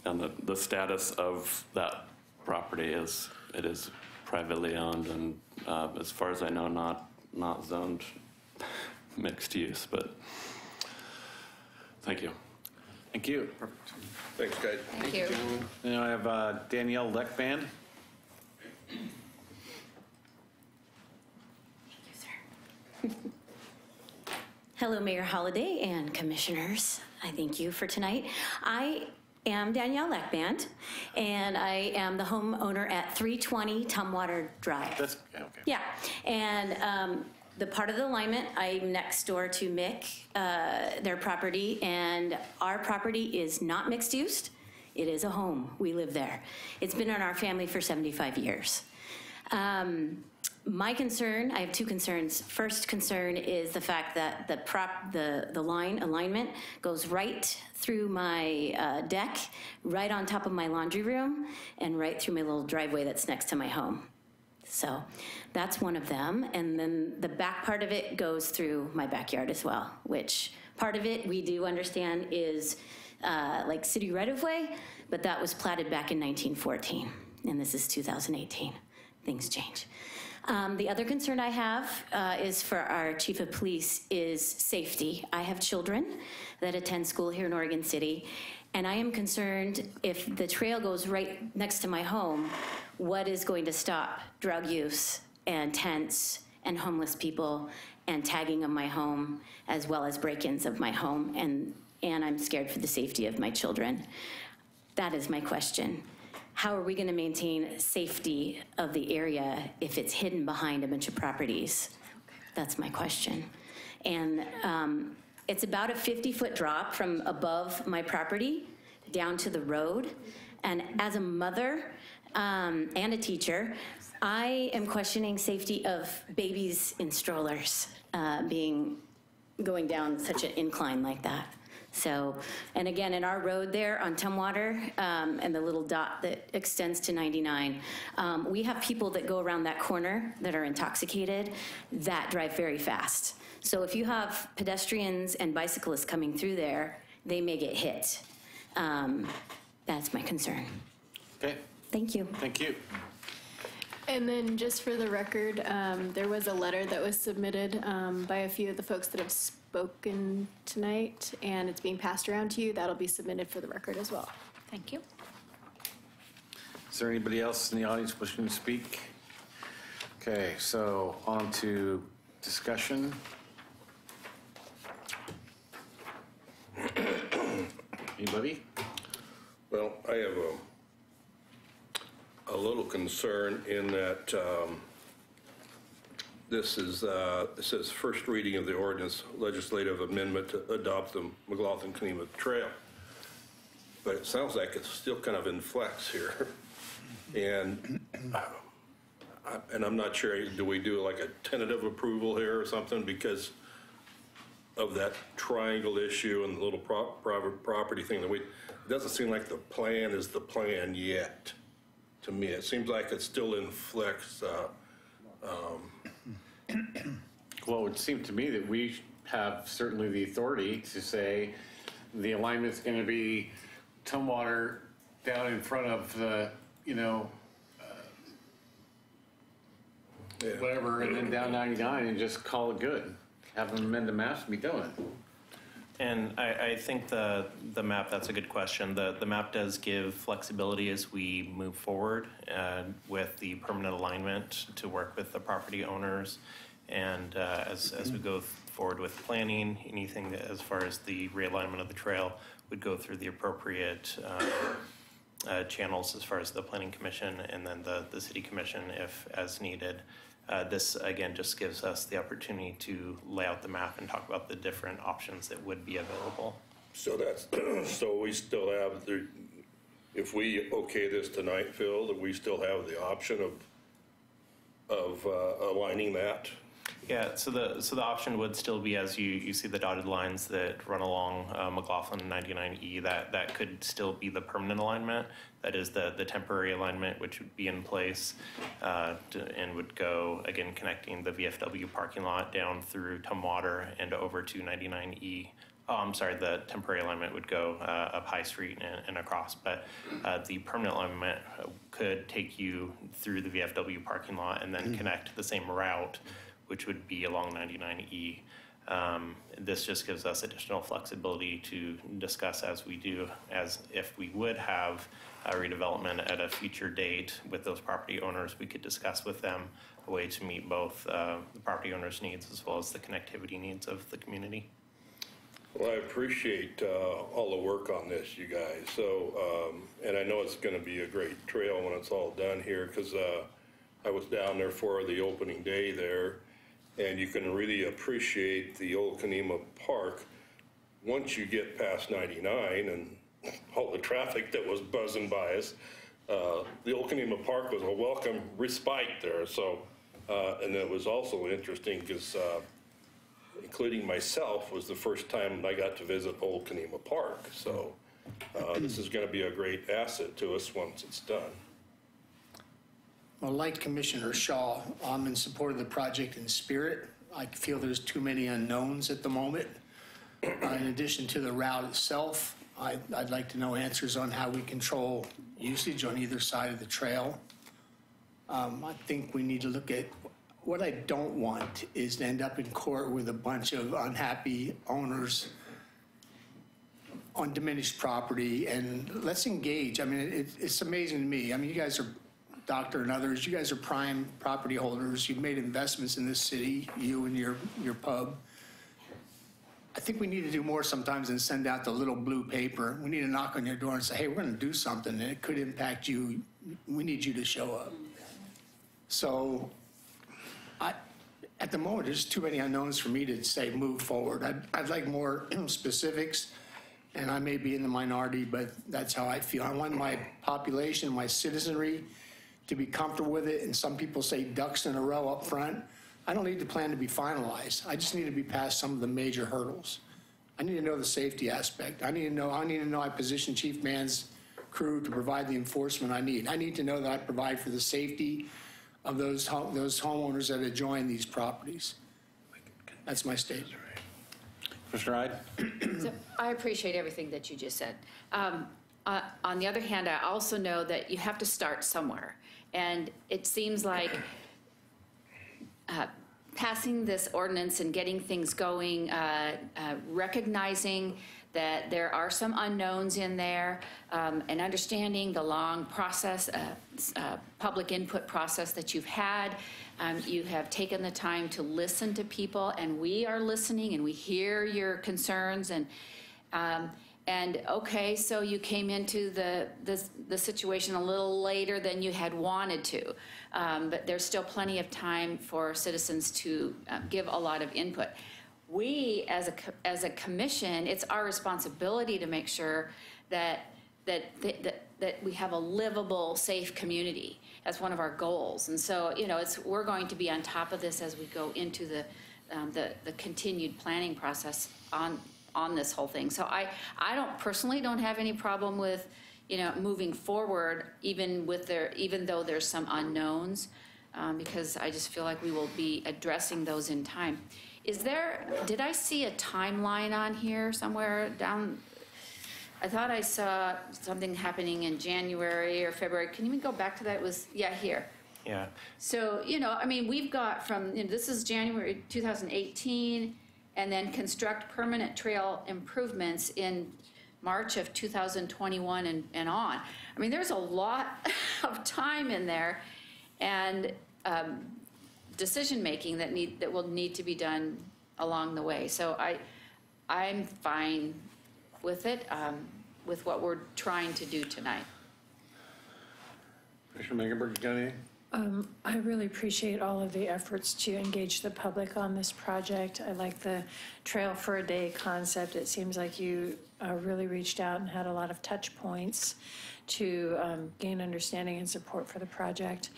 And the status of that property is, it is privately owned, and as far as I know, not zoned mixed use, but thank you. Thank you. Perfect. Thanks, guys. Thank you. Now I have Danielle Leckband. Hello, Mayor Holliday and commissioners. I thank you for tonight. I am Danielle Leckband, and I am the homeowner at 320 Tumwater Drive. That's okay. Yeah, and the part of the alignment, I'm next door to Mick, their property, and our property is not mixed use. It is a home. We live there. It's been in our family for 75 years. My concern, I have two concerns. First concern is the fact that the line alignment goes right through my deck, right on top of my laundry room, and right through my little driveway that's next to my home. So that's one of them. And then the back part of it goes through my backyard as well, which part of it we do understand is like city right-of-way, but that was platted back in 1914, and this is 2018. Things change. The other concern I have is for our chief of police is safety. I have children that attend school here in Oregon City, and I am concerned if the trail goes right next to my home, what is going to stop drug use and tents and homeless people and tagging of my home, as well as break-ins of my home, and I'm scared for the safety of my children. That is my question. How are we going to maintain safety of the area if it's hidden behind a bunch of properties? That's my question. And it's about a 50-foot drop from above my property down to the road. And as a mother and a teacher, I am questioning safety of babies in strollers going down such an incline like that. So, and again, in our road there on Tumwater, and the little dot that extends to 99, we have people that go around that corner that are intoxicated that drive very fast. So if you have pedestrians and bicyclists coming through there, they may get hit. That's my concern. Okay. Thank you. Thank you. And then just for the record, there was a letter that was submitted by a few of the folks that have spoken tonight, and it's being passed around to you. That'll be submitted for the record as well. Thank you. Is there anybody else in the audience wishing to speak? Okay, so on to discussion. Anybody? Well, I have a little concern in that this is, it says first reading of the ordinance legislative amendment to adopt the McLaughlin-Kenema Trail. But it sounds like it's still kind of in flex here. And I'm not sure, do we do like a tentative approval here or something because of that triangle issue and the little private property thing that it doesn't seem like the plan is the plan yet. To me, it seems like it's still in flex. Well, it would seem to me that we have certainly the authority to say the alignment's going to be Tumwater down in front of the, whatever, and then down 99 and just call it good. Have them amend the maps and be done. And I think the map, that's a good question. The map does give flexibility as we move forward with the permanent alignment to work with the property owners. And as we go forward with planning, anything that, as far as the realignment of the trail would go through the appropriate channels as far as the Planning Commission and then the City Commission if as needed. This, again, just gives us the opportunity to lay out the map and talk about the different options that would be available. So that's, so we still have, if we okay this tonight, Phil, that we still have the option of aligning that? Yeah, so the option would still be, as you see the dotted lines that run along McLaughlin and 99E, that could still be the permanent alignment. That is the temporary alignment, which would be in place and would go, again, connecting the VFW parking lot down through Tumwater and over to 99E. Oh, I'm sorry, the temporary alignment would go up High Street and across, but the permanent alignment could take you through the VFW parking lot and then connect the same route, which would be along 99E. This just gives us additional flexibility to discuss as we do, as if we would have a redevelopment at a future date with those property owners, we could discuss with them a way to meet both the property owners' needs as well as the connectivity needs of the community. Well, I appreciate all the work on this, you guys. So, and I know it's going to be a great trail when it's all done here because I was down there for the opening day there, and you can really appreciate the old Kenema Park once you get past 99 and all the traffic that was buzzing by us. The old Kenema Park was a welcome respite there. So And it was also interesting because, including myself, was the first time I got to visit Old Kenema Park. So this is going to be a great asset to us once it's done. Well, like Commissioner Shaw, I'm in support of the project in spirit. I feel there's too many unknowns at the moment. In addition to the route itself, I'd like to know answers on how we control usage on either side of the trail. I think we need to look at, what I don't want is to end up in court with a bunch of unhappy owners on diminished property, and let's engage. I mean, it's amazing to me. I mean, you guys are, Doctor and others, you guys are prime property holders. You've made investments in this city, you and your pub. I think we need to do more sometimes than send out the little blue paper. We need to knock on your door and say, hey, we're going to do something, and it could impact you. We need you to show up. So at the moment, there's too many unknowns for me to say move forward. I'd like more specifics, and I may be in the minority, but that's how I feel. I want my population, my citizenry, to be comfortable with it. And some people say ducks in a row up front. I don't need the plan to be finalized. I just need to be past some of the major hurdles. I need to know the safety aspect. I need to know I position Chief Mann's crew to provide the enforcement I need. I need to know that I provide for the safety of those homeowners that adjoin these properties. That's my statement. Commissioner Hyde? So I appreciate everything that you just said. On the other hand, I also know that you have to start somewhere. And it seems like passing this ordinance and getting things going, recognizing that there are some unknowns in there, and understanding the long process, public input process that you've had. You have taken the time to listen to people, and we are listening, and we hear your concerns. And okay, so you came into the situation a little later than you had wanted to, but there's still plenty of time for citizens to give a lot of input. We, as a commission, it's our responsibility to make sure that we have a livable, safe community. That's one of our goals. And so, we're going to be on top of this as we go into the continued planning process on this whole thing. So I personally don't have any problem with, moving forward, even though there's some unknowns, because I just feel like we will be addressing those in time. Did I see a timeline on here somewhere down? I thought I saw something happening in January or February. Can you go back to that? It was, here. Yeah. So, we've got from, this is January 2018, and then construct permanent trail improvements in March of 2021 and on. I mean, there's a lot of time in there, and decision-making that will need to be done along the way. So I'm fine with it, with what we're trying to do tonight. Commissioner Megenberg, you got anything? I really appreciate all of the efforts to engage the public on this project. I like the Trail for a Day concept. It seems like you really reached out and had a lot of touch points to gain understanding and support for the project.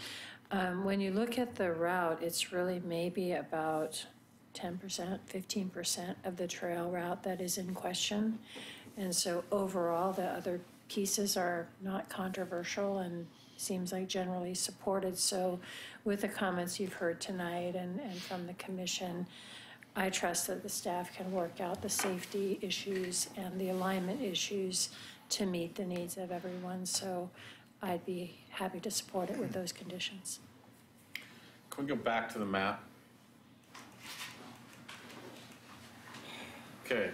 When you look at the route, it's really maybe about 10%, 15% of the trail route that is in question. And so overall, the other pieces are not controversial and seems like generally supported. So with the comments you've heard tonight and from the commission, I trust that the staff can work out the safety issues and the alignment issues to meet the needs of everyone. So I'd be happy to support it with those conditions. Can we go back to the map? Okay,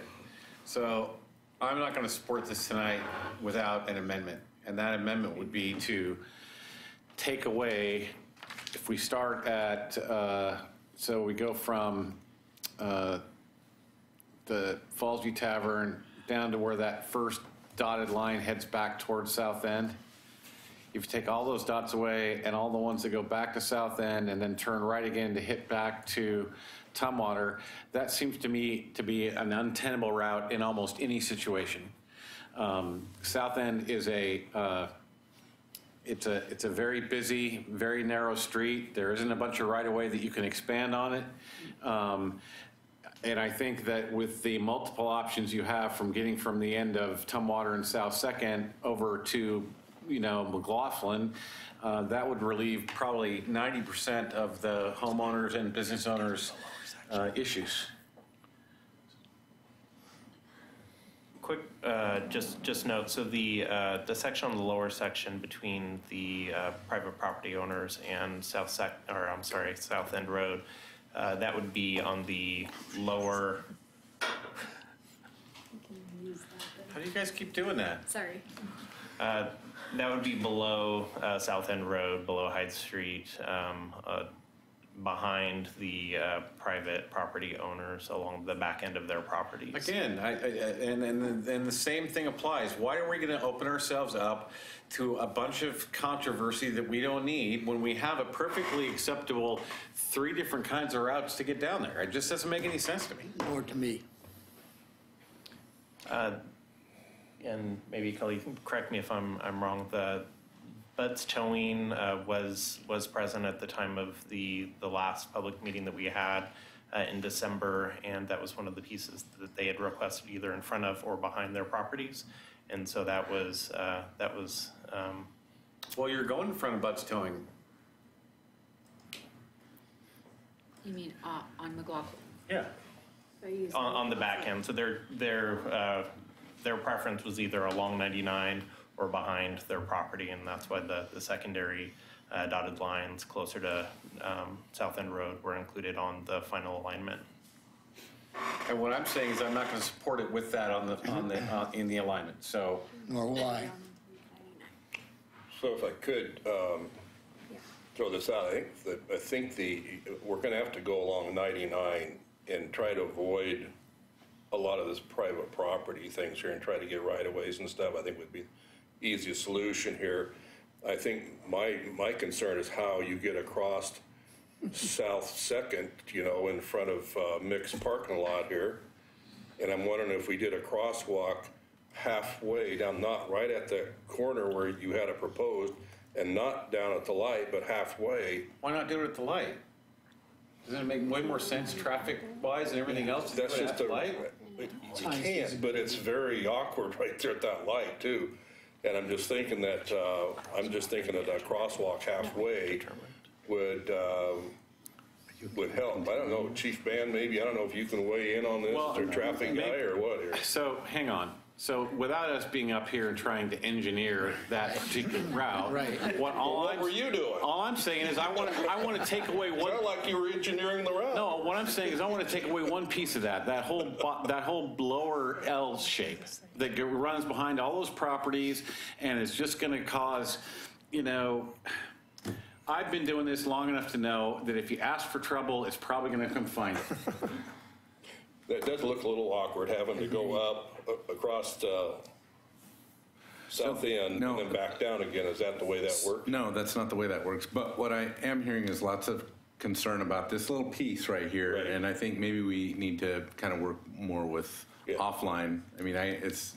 so I'm not going to support this tonight without an amendment. And that amendment would be to take away, if we start at, so we go from the Fallsview Tavern down to where that first dotted line heads back towards South End. If you take all those dots away and all the ones that go back to South End and then turn right again to hit back to Tumwater, that seems to me to be an untenable route in almost any situation. South End is it's a very busy, very narrow street. There isn't a bunch of right-of-way that you can expand on it. And I think that with the multiple options you have from getting from the end of Tumwater and South Second over to, McLaughlin, that would relieve probably 90% of the homeowners and business owners' issues. Quick, just note, so the section on the lower section between the private property owners and South End Road, that would be on the lower. How do you guys keep doing that? Sorry. That would be below South End Road, below Hyde Street, behind the private property owners along the back end of their properties. Again, and the same thing applies. Why are we going to open ourselves up to a bunch of controversy that we don't need when we have a perfectly acceptable 3 different kinds of routes to get down there? It just doesn't make any sense to me. Nor to me. And maybe Kelly, you can correct me if I'm wrong. The Butts Towing was present at the time of the last public meeting that we had in December, and that was one of the pieces that they had requested either in front of or behind their properties, and so that was. Well, you're going in front of Butts Towing. You mean on McLaughlin? Yeah. On the back end, so their preference was either along 99 or behind their property, and that's why the secondary dotted lines closer to South End Road were included on the final alignment. And what I'm saying is I'm not going to support it with that in the alignment. So. Nor will I. So if I could throw this out, I think we're going to have to go along 99 and try to avoid a lot of this private property things here and try to get right-of-ways and stuff. I think would be the easiest solution here. I think my concern is how you get across South Second, in front of Mick's parking lot here. And I'm wondering if we did a crosswalk halfway down, not right at the corner where you had it proposed, and not down at the light, but halfway. Why not do it at the light? Doesn't it make way more sense traffic-wise and everything else to do it at the light? You can't, but it's very awkward right there at that light too. And I'm just thinking that a crosswalk halfway would help. I don't know, Chief Band, maybe, I don't know if you can weigh in on this, or traffic guy or what here. So, hang on. So, without us being up here and trying to engineer that particular route, right. What were you doing? All I'm saying is I want to take away one. Sounded like you were engineering the route. No, what I'm saying is I want to take away one piece of that whole lower L shape that runs behind all those properties, and it's just going to cause, I've been doing this long enough to know that if you ask for trouble, it's probably going to come find it. That does look a little awkward, having to go up across South End and then back down again. Is that the way that works? No, that's not the way that works. But what I am hearing is lots of concern about this little piece right here. Right. And I think maybe we need to kind of work more with offline. I mean, it's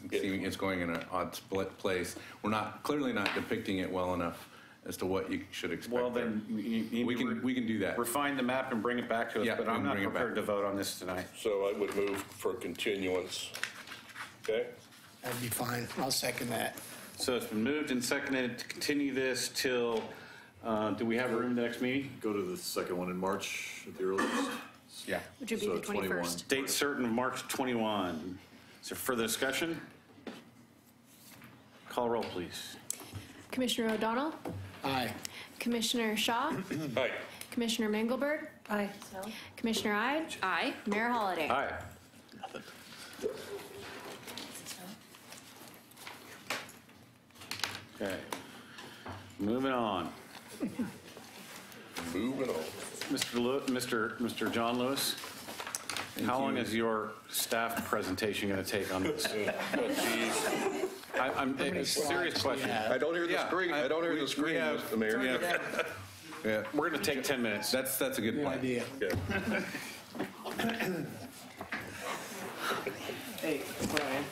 going in an odd split place. We're clearly not depicting it well enough as to what you should expect. Well, then we can do that. Refine the map and bring it back to us, but I'm not prepared to vote on this tonight. So I would move for continuance. Okay? That'd be fine. I'll second that. So it's been moved and seconded to continue this till, do we have room the next meeting? Go to the second one in March at the earliest. Yeah. Which would be the 21st. Date certain of March 21. Is there further discussion? Call roll, please. Commissioner O'Donnell? Aye. Commissioner Shaw? Aye. Commissioner Mengelberg? Aye. Commissioner Ide? Aye. Mayor Holliday? Aye. Okay. Moving on. Moving on. Mr. John Lewis, how long is your staff presentation going to take on this? A serious question. I don't hear the screen. I don't hear the screen, Mr. Mayor. Yeah. We're going to take 10 minutes. That's a good plan. Idea. Yeah. Hey, Brian,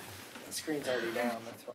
the screen's already down, that's why.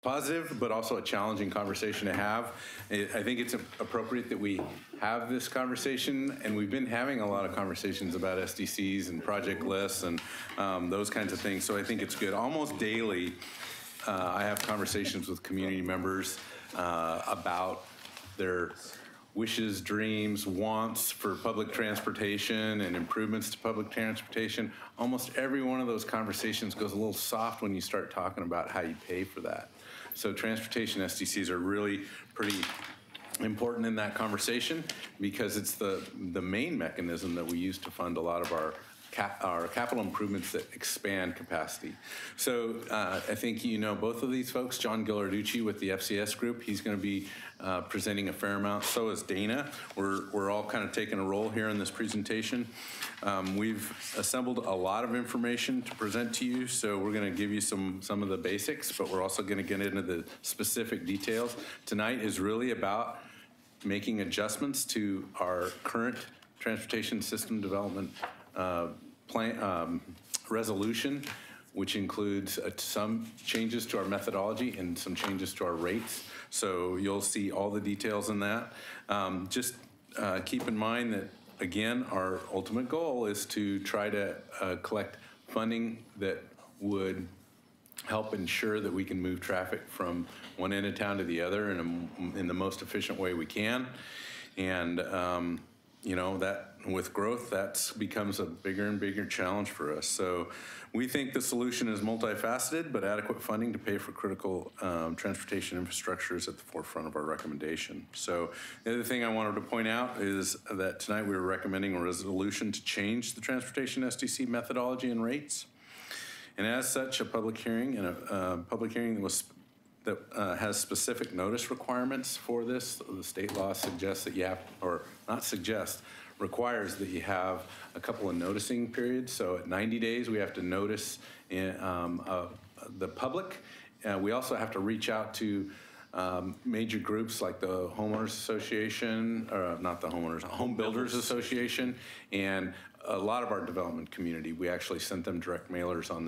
positive, but also a challenging conversation to have. I think it's appropriate that we have this conversation, and we've been having a lot of conversations about SDCs and project lists and those kinds of things, so I think it's good. Almost daily, I have conversations with community members about their wishes, dreams, wants for public transportation and improvements to public transportation. Almost every one of those conversations goes a little soft when you start talking about how you pay for that. So transportation SDCs are really pretty important in that conversation because it's the main mechanism that we use to fund a lot of our capital improvements that expand capacity. So I think you know both of these folks, John Ghilarducci with the FCS group, he's going to be presenting a fair amount. So is Dana. We're all kind of taking a role here in this presentation. We've assembled a lot of information to present to you, so we're going to give you some of the basics, but we're also going to get into the specific details. Tonight is really about making adjustments to our current transportation system development resolution, which includes some changes to our methodology and some changes to our rates. So you'll see all the details in that. Just keep in mind that, again, our ultimate goal is to try to collect funding that would help ensure that we can move traffic from one end of town to the other in the most efficient way we can. And you know, that with growth, that becomes a bigger and bigger challenge for us. So we think the solution is multifaceted, but adequate funding to pay for critical transportation infrastructure is at the forefront of our recommendation. So the other thing I wanted to point out is that tonight we were recommending a resolution to change the transportation SDC methodology and rates. And as such, a public hearing and a public hearing that has specific notice requirements for this. The state law suggests that you have, or not suggest, requires that you have a couple of noticing periods. So at 90 days, we have to notice the public. We also have to reach out to major groups like the Homeowners Association, or not the Homeowners, Home Builders Association, and a lot of our development community. We actually sent them direct mailers on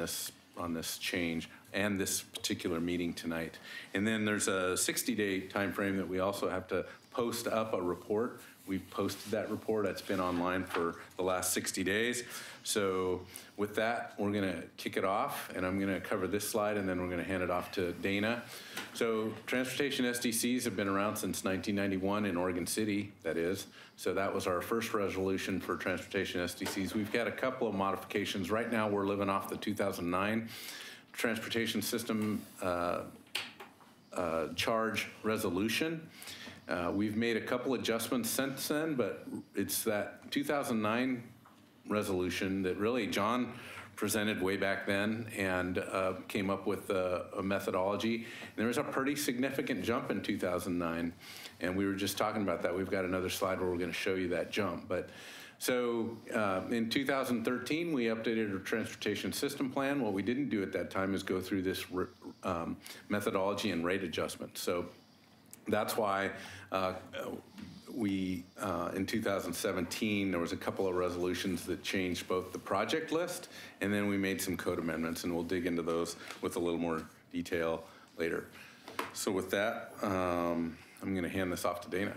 this change and this particular meeting tonight. And then there's a 60-day time frame that we also have to post up a report. We've posted that report. It's been online for the last 60 days. So with that, we're going to kick it off, and I'm going to cover this slide, and then we're going to hand it off to Dana. So transportation SDCs have been around since 1991 in Oregon City, that is. So that was our first resolution for transportation SDCs. We've got a couple of modifications. Right now, we're living off the 2009 transportation system charge resolution. We've made a couple adjustments since then, but it's that 2009 resolution that really John presented way back then and came up with a methodology. And there was a pretty significant jump in 2009, and we were just talking about that. We've got another slide where we're going to show you that jump. But so in 2013, we updated our transportation system plan. What we didn't do at that time is go through this methodology and rate adjustment. So that's why in 2017, there was a couple of resolutions that changed both the project list, and then we made some code amendments, and we'll dig into those with a little more detail later. So with that, I'm going to hand this off to Dana.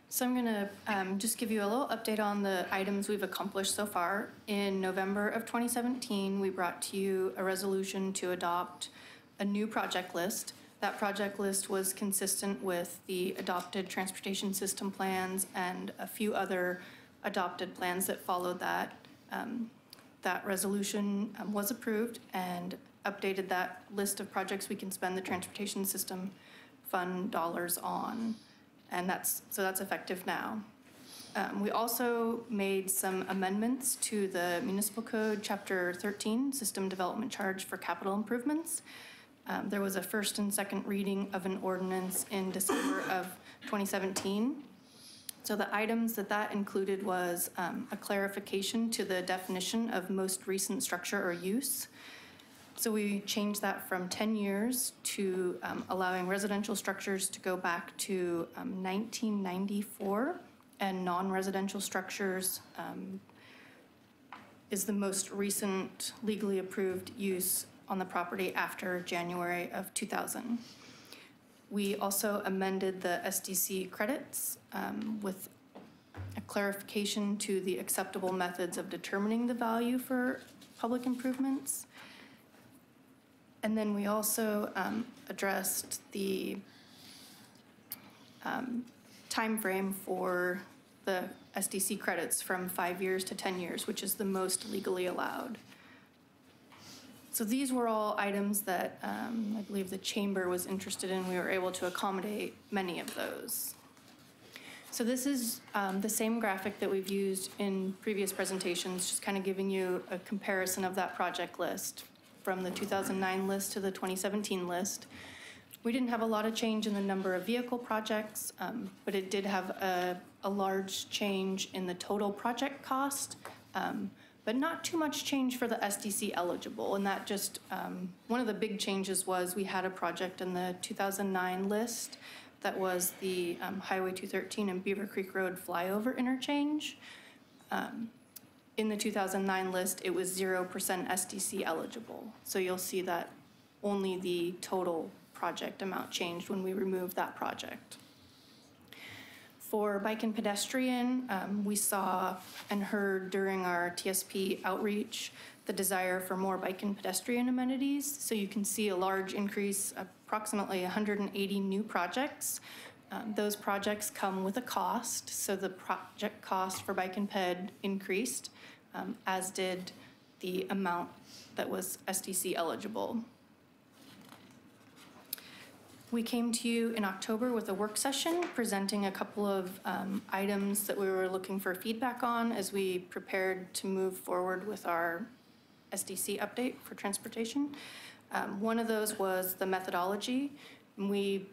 So I'm going to just give you a little update on the items we've accomplished so far. In November of 2017, we brought to you a resolution to adopt a new project list. That project list was consistent with the adopted transportation system plans and a few other adopted plans that followed that. That resolution was approved and updated that list of projects we can spend the transportation system fund dollars on. And that's effective now. We also made some amendments to the Municipal Code Chapter 13, System Development Charge for Capital Improvements. There was a first and second reading of an ordinance in December of 2017. So the items that included was a clarification to the definition of most recent structure or use. So we changed that from 10 years to allowing residential structures to go back to 1994, and non-residential structures is the most recent legally approved use on the property after January of 2000. We also amended the SDC credits with a clarification to the acceptable methods of determining the value for public improvements. And then we also addressed the time frame for the SDC credits from 5 years to 10 years, which is the most legally allowed. So these were all items that I believe the chamber was interested in. We were able to accommodate many of those. So this is the same graphic that we've used in previous presentations, just kind of giving you a comparison of that project list from the 2009 list to the 2017 list. We didn't have a lot of change in the number of vehicle projects, but it did have a large change in the total project cost, but not too much change for the SDC eligible. And that just, one of the big changes was we had a project in the 2009 list that was the Highway 213 and Beaver Creek Road flyover interchange. In the 2009 list, it was 0% SDC eligible. So you'll see that only the total project amount changed when we removed that project. For bike and pedestrian, we saw and heard during our TSP outreach the desire for more bike and pedestrian amenities. So you can see a large increase, approximately 180 new projects. Those projects come with a cost, so the project cost for bike and ped increased, as did the amount that was SDC eligible. We came to you in October with a work session presenting a couple of items that we were looking for feedback on as we prepared to move forward with our SDC update for transportation. One of those was the methodology. We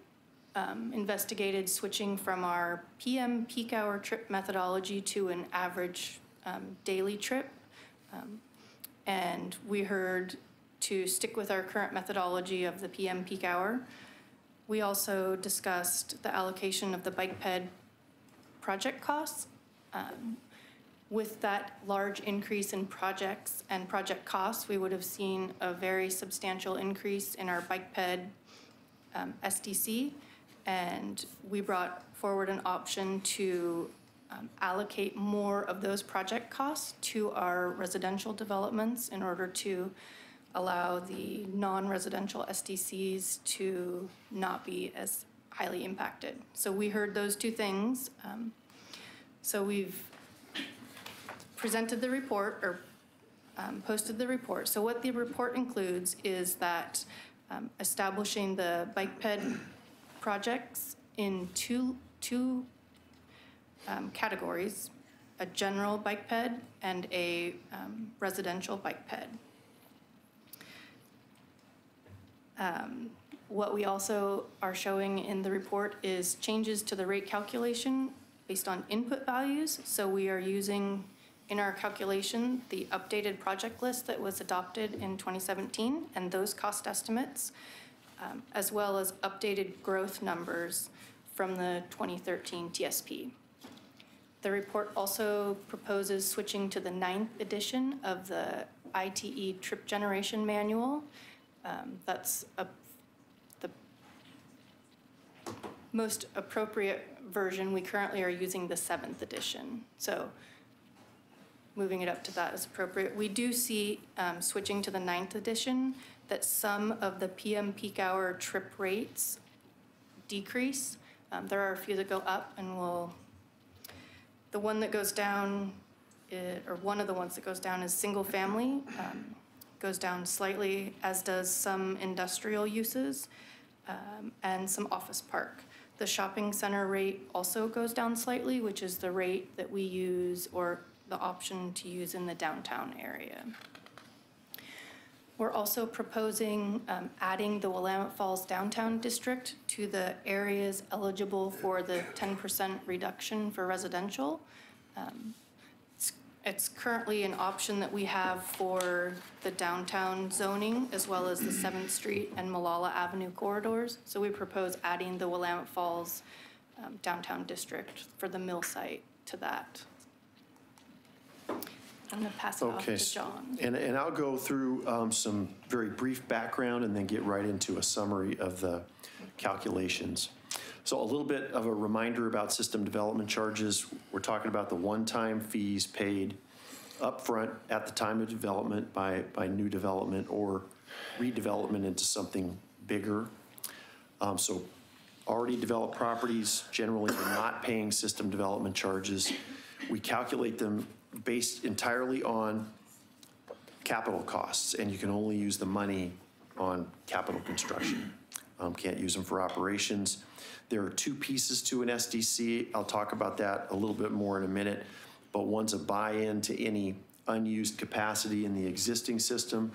investigated switching from our PM peak hour trip methodology to an average daily trip. And we heard to stick with our current methodology of the PM peak hour. We also discussed the allocation of the bike ped project costs. With that large increase in projects and project costs, we would have seen a very substantial increase in our bike ped SDC, and we brought forward an option to allocate more of those project costs to our residential developments in order to allow the non-residential SDCs to not be as highly impacted. So we heard those two things. So we've presented the report, or posted the report. So what the report includes is that establishing the bike ped projects in two categories, a general bike ped and a residential bike ped. What we also are showing in the report is changes to the rate calculation based on input values. So we are using in our calculation the updated project list that was adopted in 2017 and those cost estimates, as well as updated growth numbers from the 2013 TSP. The report also proposes switching to the 9th edition of the ITE Trip Generation Manual. That's the most appropriate version. We currently are using the 7th edition. So moving it up to that is appropriate. We do see, switching to the 9th edition, that some of the PM peak hour trip rates decrease. There are a few that go up, and the one that goes down, or one of the ones that goes down is single family. Goes down slightly, as does some industrial uses and some office park. The shopping center rate also goes down slightly, which is the rate that we use, or the option to use in the downtown area. We're also proposing adding the Willamette Falls Downtown District to the areas eligible for the 10% reduction for residential. It's currently an option that we have for the downtown zoning, as well as the 7th Street and Malala Avenue corridors. So we propose adding the Willamette Falls Downtown District for the mill site to that. I'm going to pass it off Okay, to John. and I'll go through some very brief background and then get right into a summary of the calculations. So a little bit of a reminder about system development charges. We're talking about the one-time fees paid upfront at the time of development by new development or redevelopment into something bigger. So already developed properties generally are not paying system development charges. We calculate them based entirely on capital costs, and you can only use the money on capital construction. Can't use them for operations. There are two pieces to an SDC. I'll talk about that a little bit more in a minute, but one's a buy-in to any unused capacity in the existing system.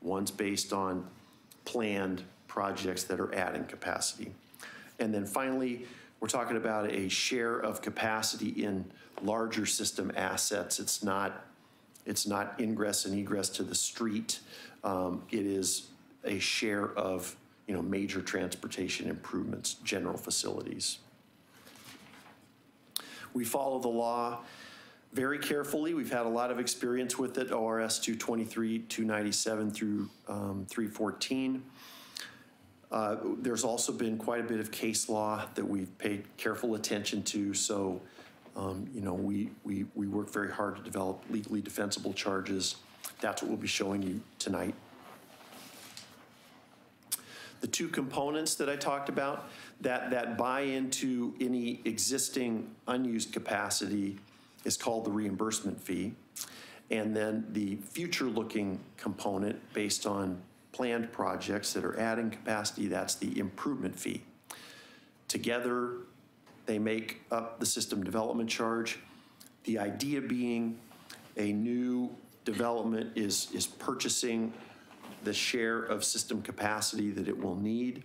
One's based on planned projects that are adding capacity. And then finally, we're talking about a share of capacity in larger system assets. It's not ingress and egress to the street. It is a share of major transportation improvements, general facilities. We follow the law very carefully. We've had a lot of experience with it, ORS 223, 297 through 314. There's also been quite a bit of case law that we've paid careful attention to, so we work very hard to develop legally defensible charges. That's what we'll be showing you tonight. The two components that I talked about, that buy into any existing unused capacity is called the reimbursement fee. And then the future-looking component based on planned projects that are adding capacity, that's the improvement fee. Together, they make up the system development charge. The idea being a new development is purchasing the share of system capacity that it will need.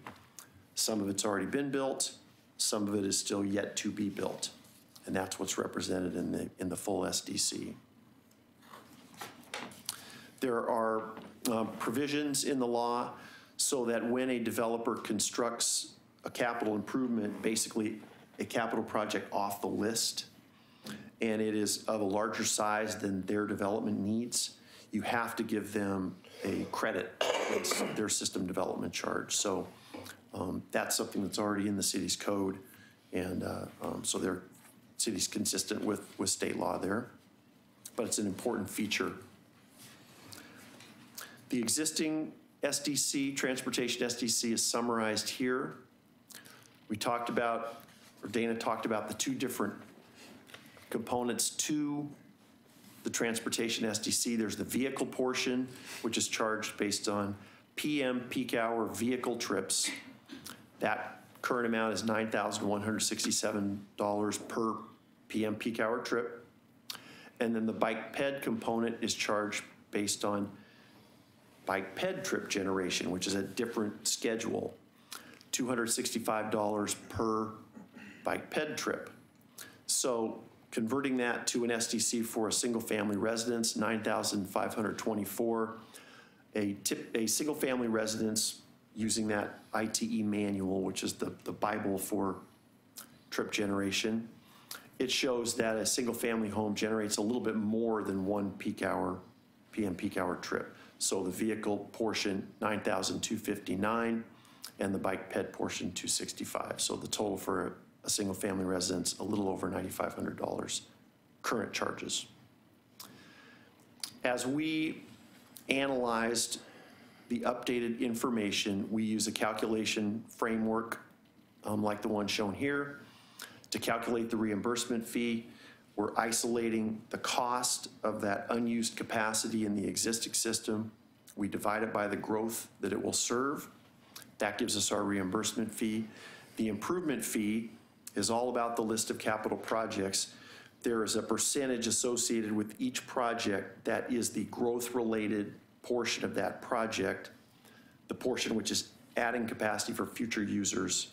Some of it's already been built, some of it is still yet to be built. And that's what's represented in the full SDC. There are provisions in the law so that when a developer constructs a capital improvement, basically a capital project off the list, and it is of a larger size than their development needs, you have to give them a credit against their system development charge. So that's something that's already in the city's code, and so their city's consistent with state law there, but it's an important feature. The existing SDC, transportation SDC, is summarized here. We talked about, or Dana talked about, the two different components to the transportation SDC. There's the vehicle portion, which is charged based on PM peak hour vehicle trips. That current amount is $9,167 per PM peak hour trip. And then the bike ped component is charged based on bike ped trip generation, which is a different schedule, $265 per bike ped trip. So converting that to an SDC for a single family residence, $9,524. A single family residence using that ITE manual, which is the Bible for trip generation, it shows that a single family home generates a little bit more than one PM peak hour trip. So the vehicle portion, $9,259, and the bike ped portion, $265. So the total for a single family residence, a little over $9,500 current charges. As we analyzed the updated information, we use a calculation framework like the one shown here to calculate the reimbursement fee. We're isolating the cost of that unused capacity in the existing system. We divide it by the growth that it will serve. That gives us our reimbursement fee. The improvement fee is all about the list of capital projects. There is a percentage associated with each project that is the growth-related portion of that project, the portion which is adding capacity for future users.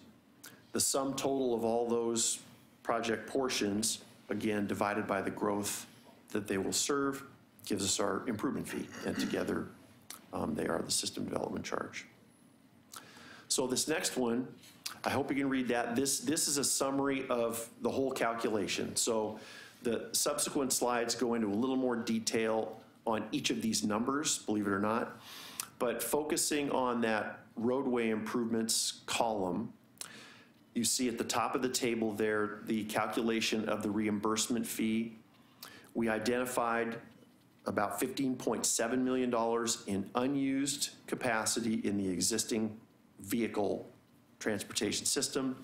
The sum total of all those project portions, again, divided by the growth that they will serve, gives us our improvement fee, and together they are the system development charge. So this next one, I hope you can read that. This is a summary of the whole calculation. So The subsequent slides go into a little more detail on each of these numbers, believe it or not. But focusing on that roadway improvements column, you see at the top of the table there the calculation of the reimbursement fee. We identified about $15.7 million in unused capacity in the existing vehicle transportation system.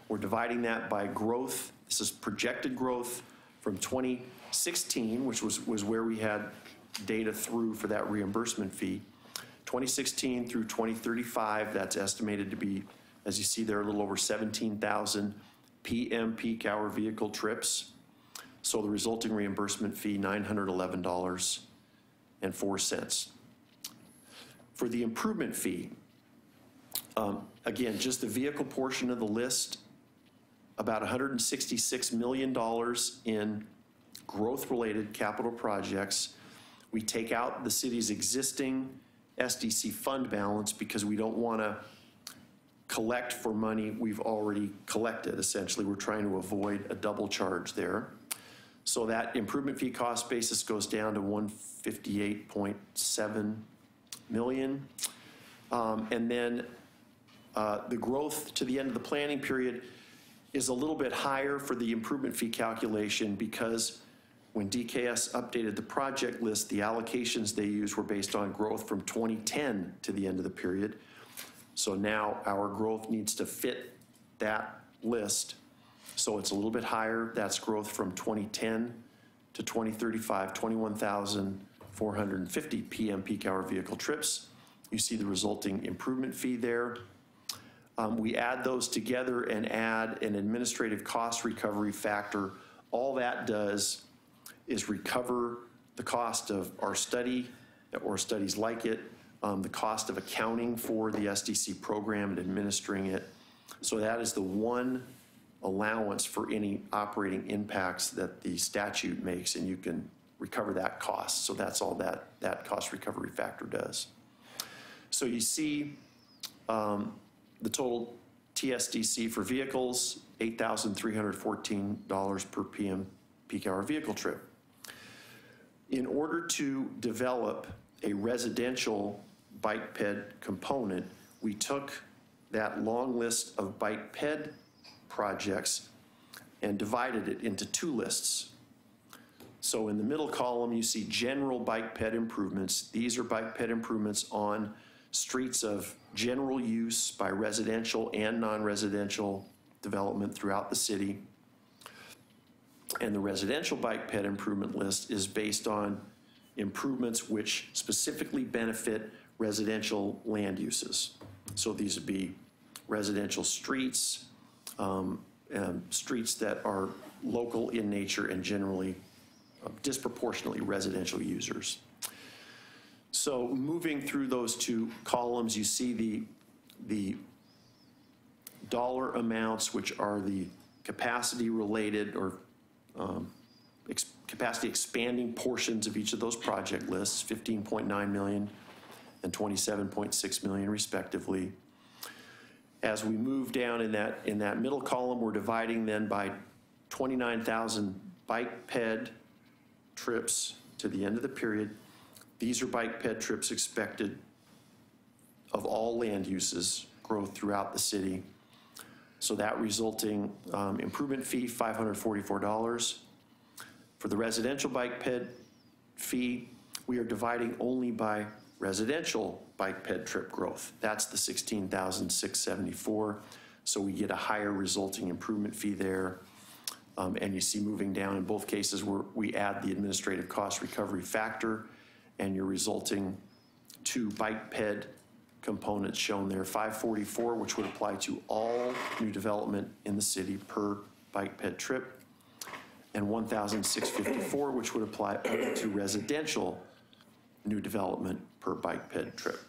We're dividing that by growth. This is projected growth from 2016, which was where we had data through for that reimbursement fee. 2016 through 2035, that's estimated to be, as you see there, a little over 17,000 PM peak hour vehicle trips. So the resulting reimbursement fee, $911.04. For the improvement fee, again, just the vehicle portion of the list, about $166 million in growth-related capital projects. We take out the city's existing SDC fund balance because we don't want to collect for money we've already collected. Essentially, we're trying to avoid a double charge there. So that improvement fee cost basis goes down to $158.7 million. And then the growth to the end of the planning period is a little bit higher for the improvement fee calculation because when DKS updated the project list, the allocations they used were based on growth from 2010 to the end of the period. So now our growth needs to fit that list. So it's a little bit higher. That's growth from 2010 to 2035, 21,450 PM peak hour vehicle trips. You see the resulting improvement fee there. We add those together and add an administrative cost recovery factor. All that does is recover the cost of our study or studies like it, the cost of accounting for the SDC program and administering it. So that is the one allowance for any operating impacts that the statute makes, and you can recover that cost. So that's all that cost recovery factor does. So you see the total TSDC for vehicles, $8,314 per PM peak hour vehicle trip. In order to develop a residential bike ped component, we took that long list of bike ped projects and divided it into two lists. So in the middle column, you see general bike ped improvements. These are bike ped improvements on streets of general use by residential and non-residential development throughout the city. And the residential bike ped improvement list is based on improvements which specifically benefit residential land uses. So these would be residential streets, streets that are local in nature and generally disproportionately residential users. So moving through those two columns, you see the dollar amounts, which are the capacity related or capacity expanding portions of each of those project lists, 15.9 million and 27.6 million respectively. As we move down in that middle column, we're dividing then by 29,000 bike ped trips to the end of the period. These are bike ped trips expected of all land uses, growth throughout the city. So that resulting improvement fee, $544. For the residential bike ped fee, we are dividing only by residential bike ped trip growth. That's the 16,674. So we get a higher resulting improvement fee there. And you see moving down in both cases where we add the administrative cost recovery factor, and you're resulting to bike ped components shown there, 544, which would apply to all new development in the city per bike ped trip, and 1,654, which would apply only to residential new development per bike ped trip.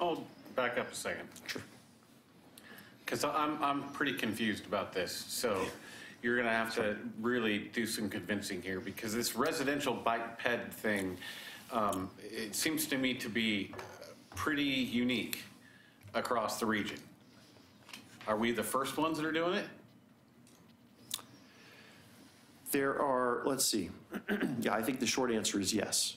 I'll back up a second. Sure. Because I'm pretty confused about this. So you're going to have to really do some convincing here, because this residential bike ped thing, it seems to me to be pretty unique across the region. Are we the first ones that are doing it? There are, let's see. Yeah, I think the short answer is yes.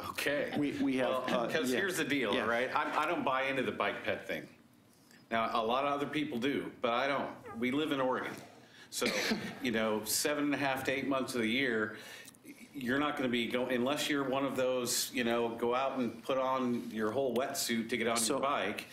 Okay. We have. Because yeah. here's the deal, Yeah. right? I don't buy into the bike ped thing. Now, a lot of other people do, but I don't. We live in Oregon. So, 7.5 to 8 months of the year, you're not going to be going, unless you're one of those, go out and put on your whole wetsuit to get on your bike.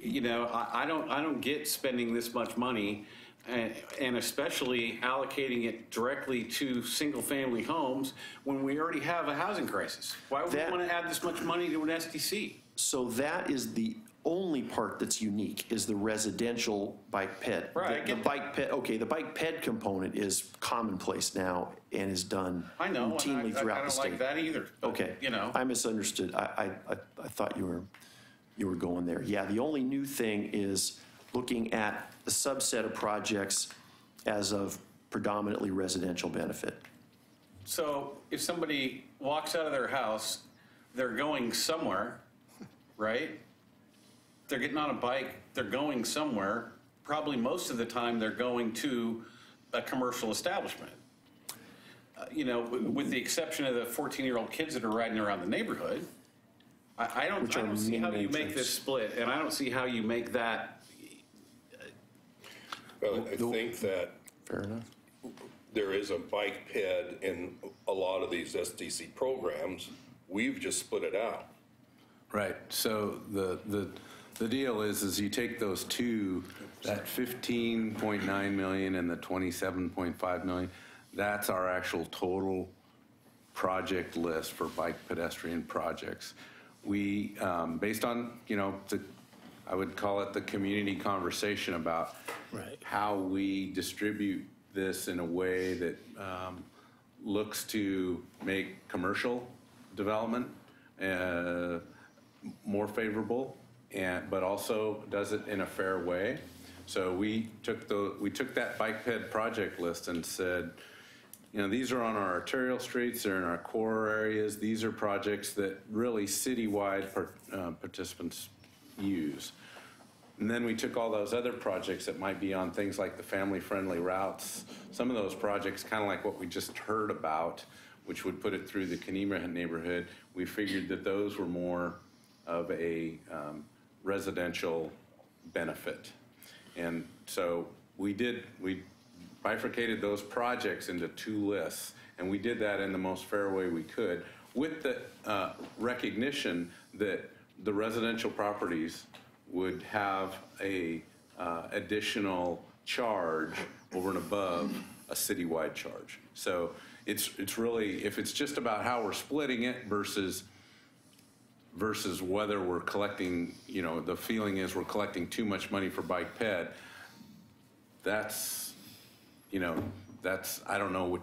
I don't get spending this much money, and especially allocating it directly to single-family homes when we already have a housing crisis. Why would we want to add this much money to an SDC? So that is the only part that's unique, is the residential bike ped. Right, The bike ped, okay, the bike ped component is commonplace now and is done I know, routinely and I throughout the don't state. like that either. But, Okay, I misunderstood. I thought you were going there. Yeah, the only new thing is looking at the subset of projects as of predominantly residential benefit. So if somebody walks out of their house, they're going somewhere, right? They're getting on a bike, they're going somewhere. Probably most of the time they're going to a commercial establishment. With the exception of the 14-year-old kids that are riding around the neighborhood. I don't see how you make this split, and I don't see how you make that. Well, I think that fair enough. There is a bike ped in a lot of these SDC programs. We've just split it out. Right. So the deal is you take those two, that 15.9 million and the 27.5 million, that's our actual total project list for bike pedestrian projects. We, based on, I would call it the community conversation about how we distribute this in a way that looks to make commercial development more favorable, but also does it in a fair way. So we took that bike ped project list and said, these are on our arterial streets, they're in our core areas. These are projects that really citywide participants use. And then we took all those other projects that might be on things like the family-friendly routes. Some of those projects, kind of like what we just heard about, which would put it through the Kenema neighborhood, we figured that those were more of a residential benefit. And so we bifurcated those projects into two lists, and we did that in the most fair way we could, with the recognition that the residential properties would have a additional charge over and above a citywide charge. So it's really, if it's just about how we're splitting it versus whether we're collecting, the feeling is we're collecting too much money for bike ped, I don't know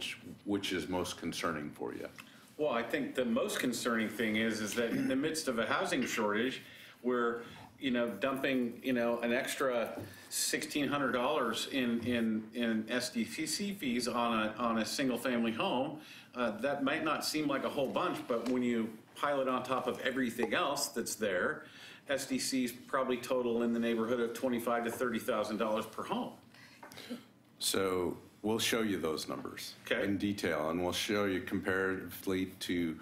which is most concerning for you. Well, I think the most concerning thing is that in the midst of a housing shortage, we're, dumping, an extra $1,600 in SDC fees on a single family home. That might not seem like a whole bunch, but when you pile it on top of everything else that's there, SDC's probably total in the neighborhood of $25,000 to $30,000 per home. So we'll show you those numbers in detail, and we'll show you comparatively to,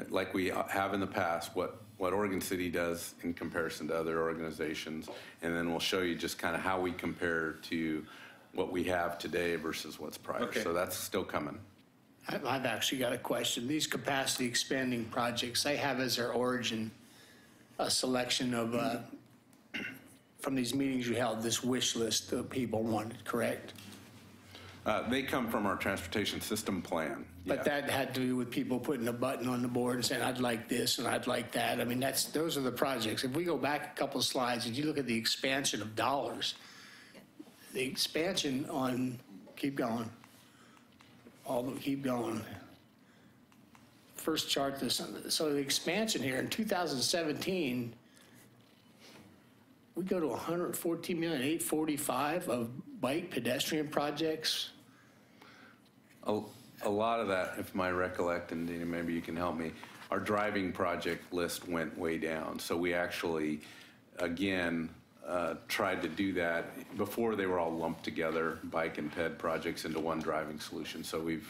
like we have in the past, what Oregon City does in comparison to other organizations, and then we'll show you just kind of how we compare to what we have today versus what's prior. Okay. So that's still coming. I've actually got a question. These capacity expanding projects, they have as their origin a selection of, from these meetings you held, this wish list that people wanted, correct? They come from our transportation system plan. But that had to do with people putting a button on the board and saying, I'd like this and I'd like that. I mean, those are the projects. If we go back a couple of slides and you look at the expansion of dollars, the expansion on, keep going. Keep going. First chart, so the expansion here in 2017, we go to 114,845 of bike pedestrian projects. A lot of that, if I recollect, and Dina, maybe you can help me, our driving project list went way down. So we actually, again, tried to do that. Before, they were all lumped together, bike and ped projects into one driving solution. So we've,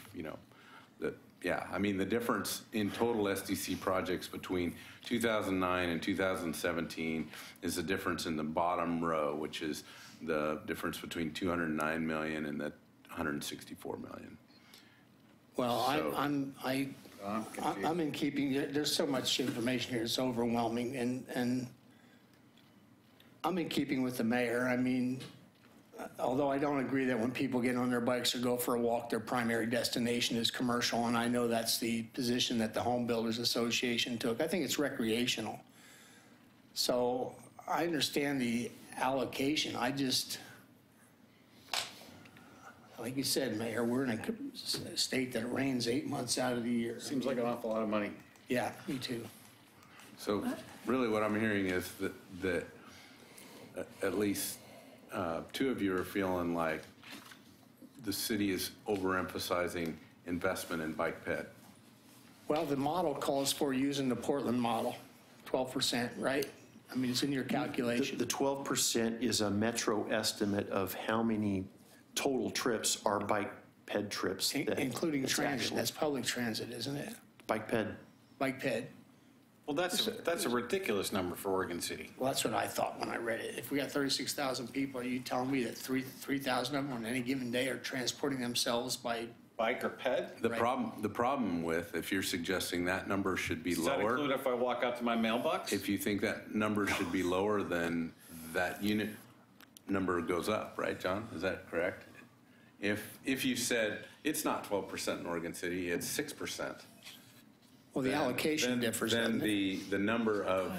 yeah, I mean, the difference in total SDC projects between 2009 and 2017 is the difference in the bottom row, which is the difference between 209 million and the 164 million. Well, So- I'm in keeping, there's so much information here, it's overwhelming, and I'm in keeping with the mayor. I mean, although I don't agree that when people get on their bikes or go for a walk, their primary destination is commercial, and I know that's the position that the Home Builders Association took. I think it's recreational. So I understand the allocation. I just, like you said, Mayor, we're in a state that rains 8 months out of the year. Seems like an awful lot of money. Yeah, me too. So really what I'm hearing is that at least two of you are feeling like the city is overemphasizing investment in bike ped. Well, the model calls for using the Portland model, 12%, right? I mean, it's in your calculation. The 12% is a metro estimate of how many total trips are bike ped trips. Including transit, that's public transit, isn't it? Bike ped. Bike ped. Well, that's a ridiculous number for Oregon City. Well, that's what I thought when I read it. If we got 36,000 people, are you telling me that 3,000 of them on any given day are transporting themselves by bike or ped? The problem with, if you're suggesting that number should be Does lower. that include if I walk out to my mailbox? If you think that number should be lower, then that unit number goes up, right, John? Is that correct? If you said it's not 12% in Oregon City, it's 6%. Well, the allocation differs. Then doesn't it? the number of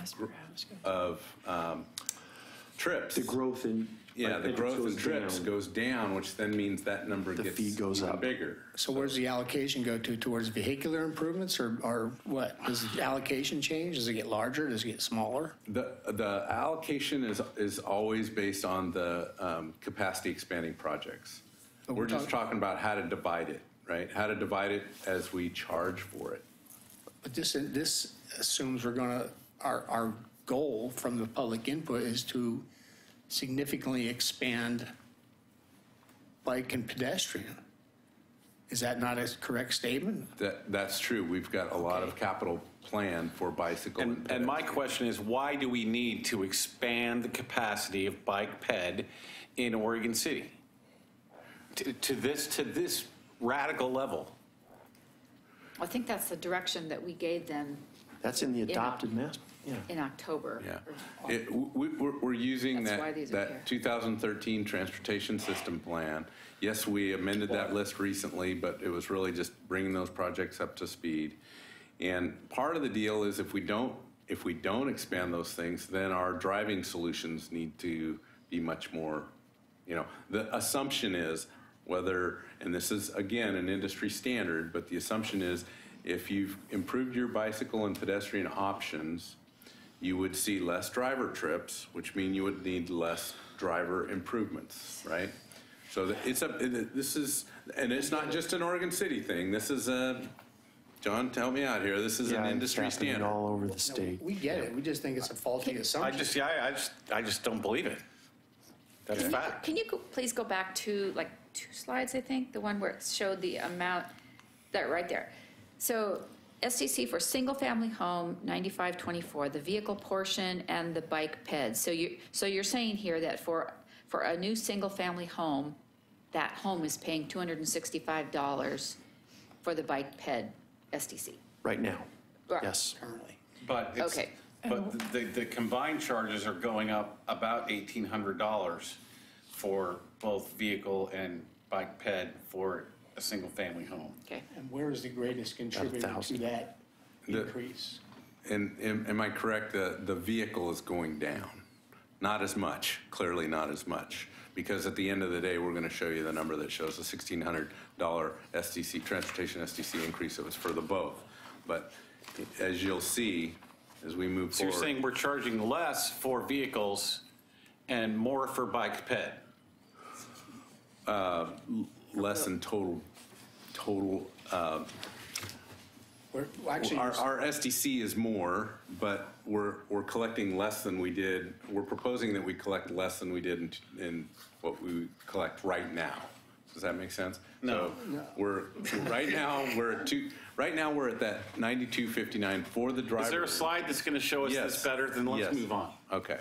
trips. The growth in. Yeah, the it growth goes in trips down. goes down, which then means that number The gets fee goes even up. bigger. So where's the allocation go to? Towards vehicular improvements or what? Does the allocation change? Does it get larger? Does it get smaller? The allocation is always based on the capacity expanding projects. But We're just talking about how to divide it, right? How to divide it as we charge for it. But this assumes we're gonna, our goal from the public input is to significantly expand bike and pedestrian. Is that not a correct statement? That's true. We've got a lot of capital planned for bicycle And my question is, why do we need to expand the capacity of bike ped in Oregon City to this radical level? I think that's the direction that we gave them That's in the adopted master. Yeah. in October. Yeah. We're using That's why these are here. that 2013 Transportation System Plan. Yes, we amended that list recently, but it was really just bringing those projects up to speed. And part of the deal is if we don't expand those things, then our driving solutions need to be much more, the assumption is whether, and this is again an industry standard, but the assumption is if you've improved your bicycle and pedestrian options, you would see less driver trips, which mean you would need less driver improvements, right? So this is, and it's not just an Oregon City thing. This is John, help me out here. This is an industry it's happening standard. all over the state. We get it. We just think it's a faulty assumption. I just don't believe it. That's fact. Can you please go back to like 2 slides, I think, the one where it showed the amount, that right there. So SDC for single family home, 9524, the vehicle portion and the bike ped. So you're saying here that for a new single family home, that home is paying $265 for the bike ped SDC. Right now. Right. Yes. Currently. But it's, Okay. but the combined charges are going up about $1,800 for both vehicle and bike ped for a single family home. Okay. And where is the greatest contributor to 1,000. that The- increase? And am I correct that the vehicle is going down? Not as much, clearly not as much. Because at the end of the day, we're going to show you the number that shows the $1,600 SDC, transportation SDC increase. It was for the both. But as you'll see, as we move So you're forward. saying we're charging less for vehicles and more for bike ped? Less in total Actually, Our SDC is more, but we're collecting less than we did. We're proposing that we collect less than we did in what we collect right now. Does that make sense? No. So right now we're at that 9259 for the driver. Is there a slide that's going to show us this better? Then let's move on. Okay.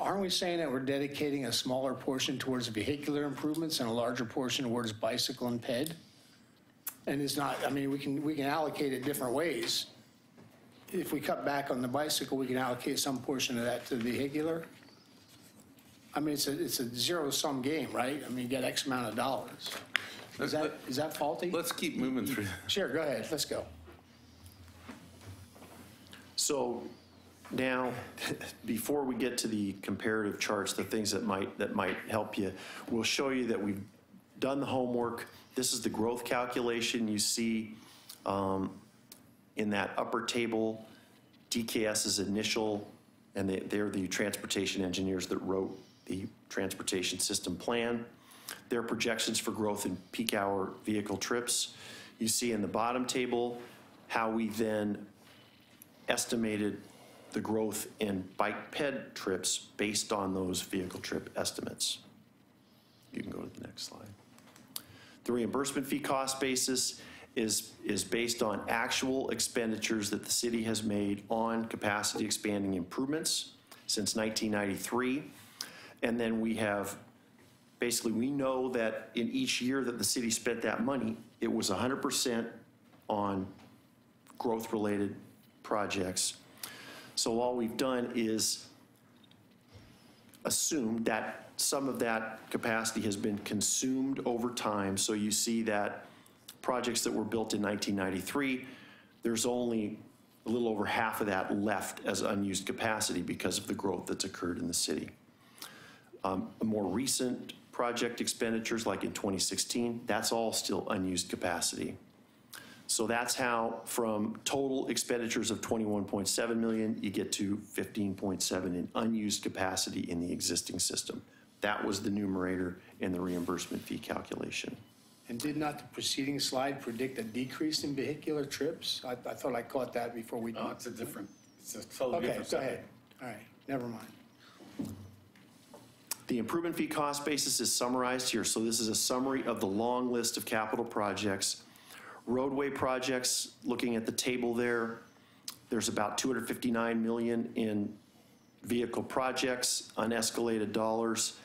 aren't we saying that we're dedicating a smaller portion towards vehicular improvements and a larger portion towards bicycle and ped? And it's not, I mean, we can allocate it different ways. If we cut back on the bicycle, we can allocate some portion of that to vehicular. I mean, it's a zero-sum game, right? I mean, you get X amount of dollars. Is that faulty? Let's keep moving through. Sure, go ahead, let's go. So now, before we get to the comparative charts, the things that might help you, we'll show you that we've done the homework. This is the growth calculation you see in that upper table. DKS's initial, and they're the transportation engineers that wrote the transportation system plan. Their projections for growth in peak hour vehicle trips. You see in the bottom table how we then estimated the growth in bike ped trips based on those vehicle trip estimates. You can go to the next slide. The reimbursement fee cost basis is based on actual expenditures that the city has made on capacity expanding improvements since 1993. And then we have, basically we know that in each year that the city spent that money, it was 100% on growth-related projects. So all we've done is assume that some of that capacity has been consumed over time. So you see that projects that were built in 1993, there's only a little over half of that left as unused capacity because of the growth that's occurred in the city. More recent project expenditures, like in 2016, that's all still unused capacity. So that's how, from total expenditures of 21.7 million, you get to 15.7 in unused capacity in the existing system. That was the numerator in the reimbursement fee calculation. And did not the preceding slide predict a decrease in vehicular trips? I thought I caught that before we. No, it's a totally different. Okay, go ahead. All right, never mind. The improvement fee cost basis is summarized here. So this is a summary of the long list of capital projects. Roadway projects, looking at the table there, there's about 259 million in vehicle projects, unescalated dollars.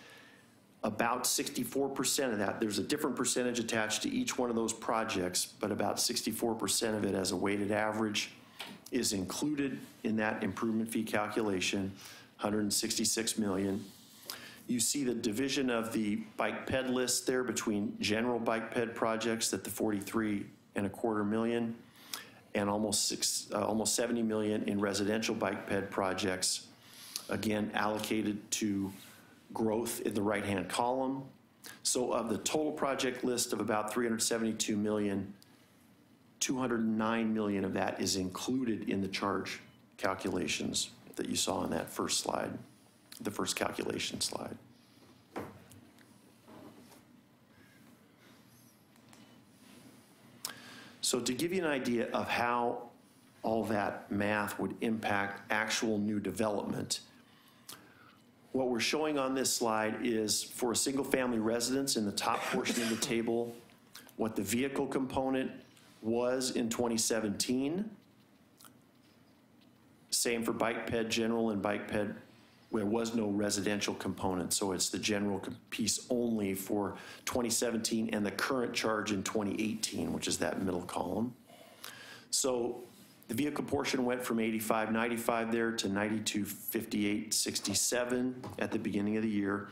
About 64% of that, there's a different percentage attached to each one of those projects, but about 64% of it as a weighted average is included in that improvement fee calculation, 166 million. You see the division of the bike ped list there between general bike ped projects at the 43.25 million and almost 70 million in residential bike ped projects, again allocated to growth in the right-hand column. So of the total project list of about 372 million, 209 million of that is included in the charge calculations that you saw on that first slide, the first calculation slide. So to give you an idea of how all that math would impact actual new development, what we're showing on this slide is for a single family residence in the top portion of the table, what the vehicle component was in 2017. Same for bike ped general and bike ped, there was no residential component, so it's the general piece only for 2017 and the current charge in 2018, which is that middle column. So the vehicle portion went from 85.95 there to 92.58.67 at the beginning of the year.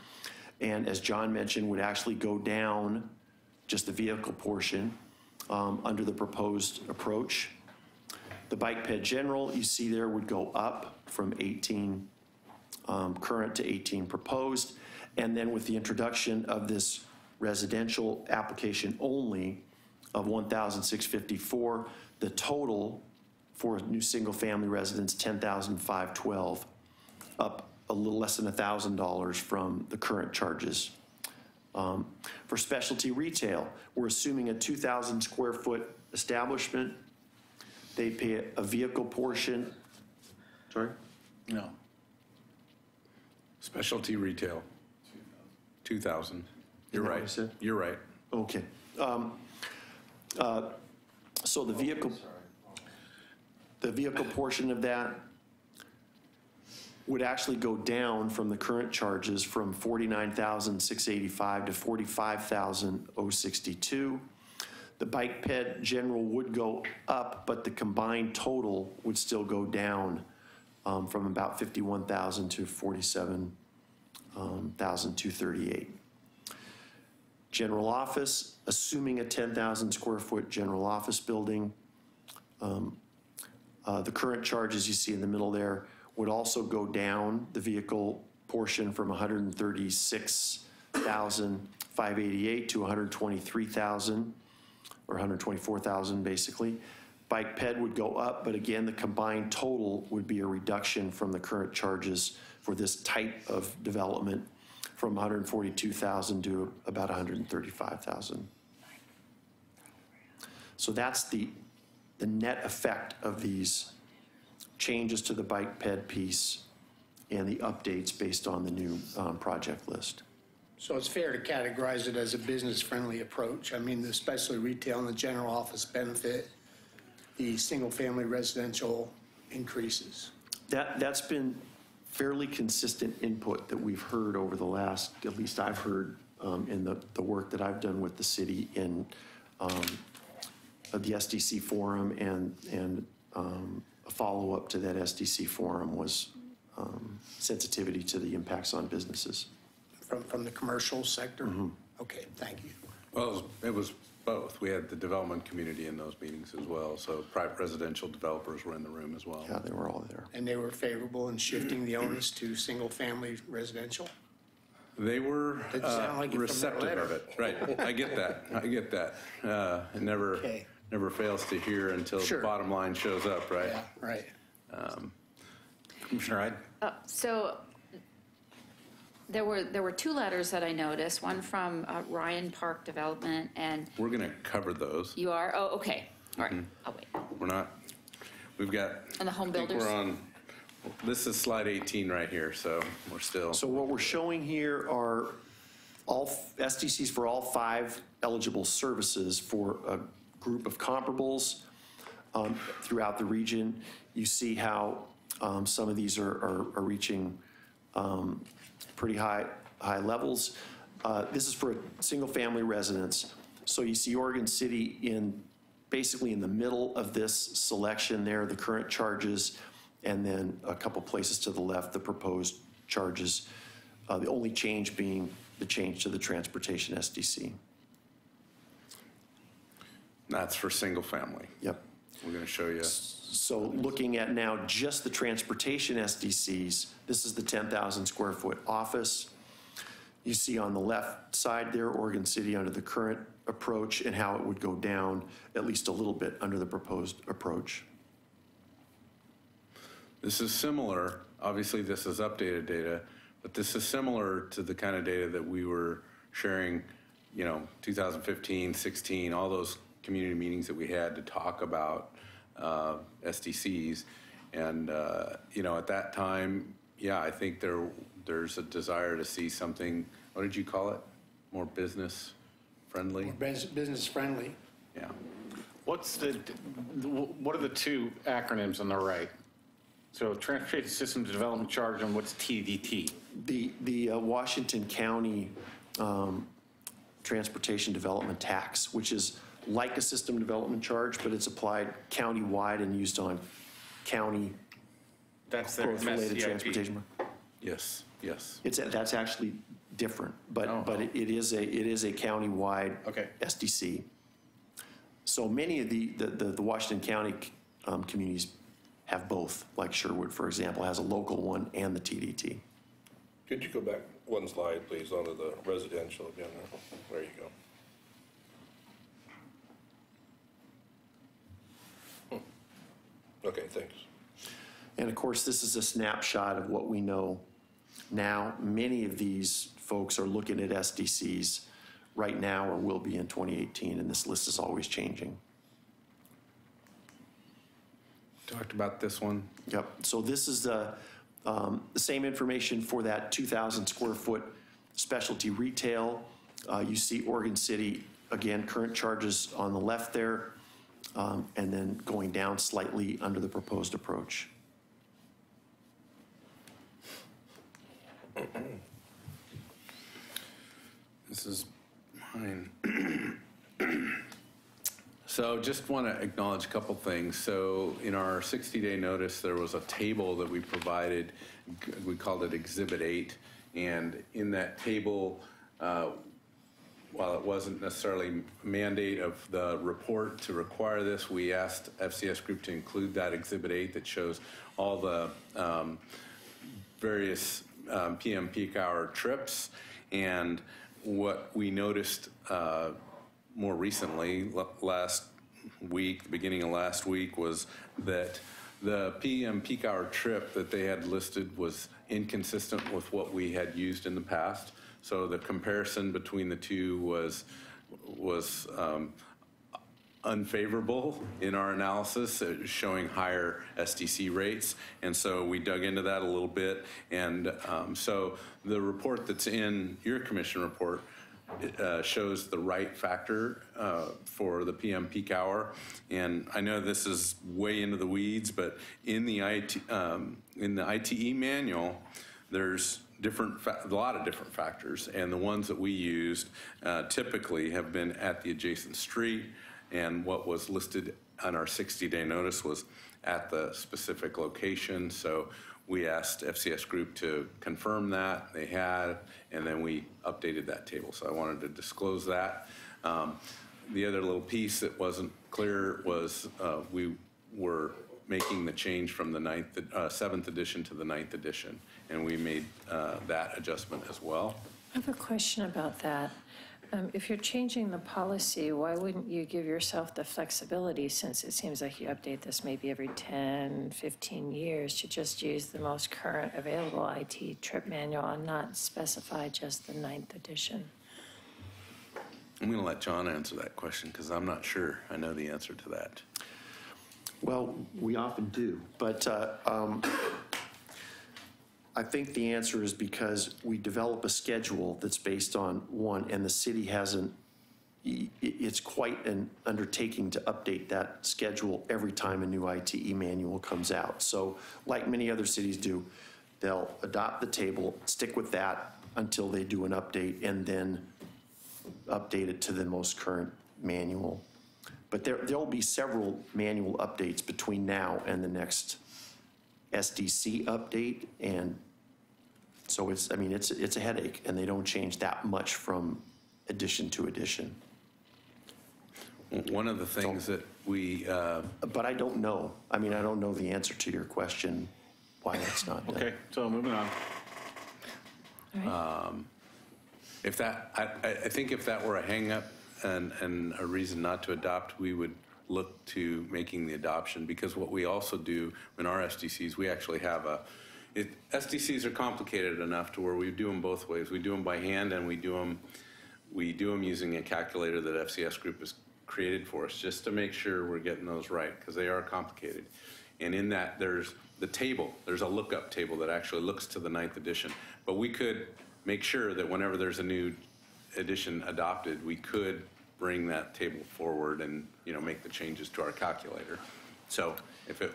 And as John mentioned, would actually go down just the vehicle portion under the proposed approach. The bike ped general, you see there, would go up from 18 current to 18 proposed. And then with the introduction of this residential application only of 1,654, the total for a new single family residence, 10,512, up a little less than $1,000 from the current charges. For specialty retail, we're assuming a 2,000 square foot establishment They pay a vehicle portion. Sorry? No. Specialty retail, 2,000. You're Isn't that what I right. said? You're right. Okay. So the vehicle portion of that would actually go down from the current charges from $49,685 to $45,062. The bike ped general would go up, but the combined total would still go down from about $51,000 to $47,238. General office, assuming a 10,000 square foot general office building, the current charges you see in the middle there would also go down, the vehicle portion from $136,588 to $123,000, or $124,000 basically. Bike ped would go up, but again, the combined total would be a reduction from the current charges for this type of development from $142,000 to about $135,000. So that's the net effect of these changes to the bike ped piece and the updates based on the new project list. So it's fair to categorize it as a business-friendly approach. I mean, the specialty retail and the general office benefit, the single-family residential increases. That's been fairly consistent input that we've heard over the last, at least I've heard in the work that I've done with the city in the SDC forum, and a follow-up to that SDC forum was sensitivity to the impacts on businesses. From the commercial sector? Mm-hmm. Okay, thank you. Well, it was both. We had the development community in those meetings as well, so private residential developers were in the room as well. Yeah, they were all there. And they were favorable in shifting the onus to single-family residential? They were Didn't sound like it from that receptive letter. of it. Right, I get that, I get that. It never fails to hear until the bottom line shows up, right? Yeah, right. Commissioner Hyde? So there were two letters that I noticed, one from Ryan Park Development, and We're going to cover those. you are, oh, okay, all right, I'll wait. We're not, we've got. And the home I think builders? We're on, this is slide 18 right here, so we're still. So what we're showing here are all SDCs for all 5 eligible services for a group of comparables throughout the region. You see how some of these are reaching pretty high levels. This is for a single-family residence. So you see Oregon City basically in the middle of this selection there, the current charges, and then a couple places to the left, the proposed charges. The only change being the change to the transportation SDC. That's for single family. Yep. We're going to show you. So looking at now just the transportation SDCs, this is the 10,000 square foot office. You see on the left side there, Oregon City under the current approach and how it would go down at least a little bit under the proposed approach. This is similar, obviously this is updated data, but this is similar to the kind of data that we were sharing, 2015, 16, all those community meetings that we had to talk about SDCs. And, at that time, yeah, I think there's a desire to see something, what did you call it? More business friendly? Business friendly. Yeah. What are the two acronyms on the right? So Transportation Systems Development Charge, and what's TDT? The Washington County Transportation Development Tax, which is like a system development charge, but it's applied county-wide and used on county growth-related transportation. Yes, yes. That's actually different, but it is a county-wide SDC. So many of the Washington County communities have both, like Sherwood, for example, has a local one and the TDT. Could you go back one slide, please, onto the residential again? There you go. Okay, thanks. And of course, this is a snapshot of what we know now. Many of these folks are looking at SDCs right now or will be in 2018, and this list is always changing. talked about this one. Yep. So this is the same information for that 2,000 square foot specialty retail. You see Oregon City, again, current charges on the left there, and then going down slightly under the proposed approach. This is mine. So just want to acknowledge a couple things. So in our 60-day notice, there was a table that we provided. We called it Exhibit 8. And in that table, while it wasn't necessarily a mandate of the report to require this, we asked FCS Group to include that Exhibit 8 that shows all the various PM peak hour trips. And what we noticed more recently, last week, the beginning of last week, was that the PM peak hour trip that they had listed was inconsistent with what we had used in the past. So the comparison between the two was unfavorable in our analysis, showing higher SDC rates. And so we dug into that a little bit. And so the report that's in your commission report shows the right factor for the PM peak hour. And I know this is way into the weeds, but in the ITE manual, there's a lot of different factors, and the ones that we used typically have been at the adjacent street, and what was listed on our 60-day notice was at the specific location. So we asked FCS Group to confirm that. They had, and then we updated that table. So I wanted to disclose that. The other little piece that wasn't clear was we were making the change from the 7th edition to the 9th edition, and we made that adjustment as well. I have a question about that. If you're changing the policy, why wouldn't you give yourself the flexibility, since it seems like you update this maybe every 10, 15 years, to just use the most current available IT trip manual and not specify just the 9th edition? I'm going to let John answer that question because I'm not sure I know the answer to that. Well, we often do, but I think the answer is because we develop a schedule that's based on one, and the city hasn't, it's quite an undertaking to update that schedule every time a new ITE manual comes out. So like many other cities do, they'll adopt the table, stick with that until they do an update, and then update it to the most current manual. But there'll be several manual updates between now and the next SDC update, and so it's a headache, and they don't change that much from edition to edition. One of the things that we... but I don't know. I don't know the answer to your question, why that's not done. Okay, so moving on. All right. I think if that were a hang-up and a reason not to adopt, we would look to making the adoption, because what we also do in our SDCs, we actually have SDCs are complicated enough to where we do them both ways. We do them by hand, and we do them using a calculator that FCS Group has created for us, just to make sure we're getting those right, because they are complicated. And in that, there's the table. There's a lookup table that actually looks to the 9th edition. But we could make sure that whenever there's a new edition adopted, we could bring that table forward and make the changes to our calculator. So if it,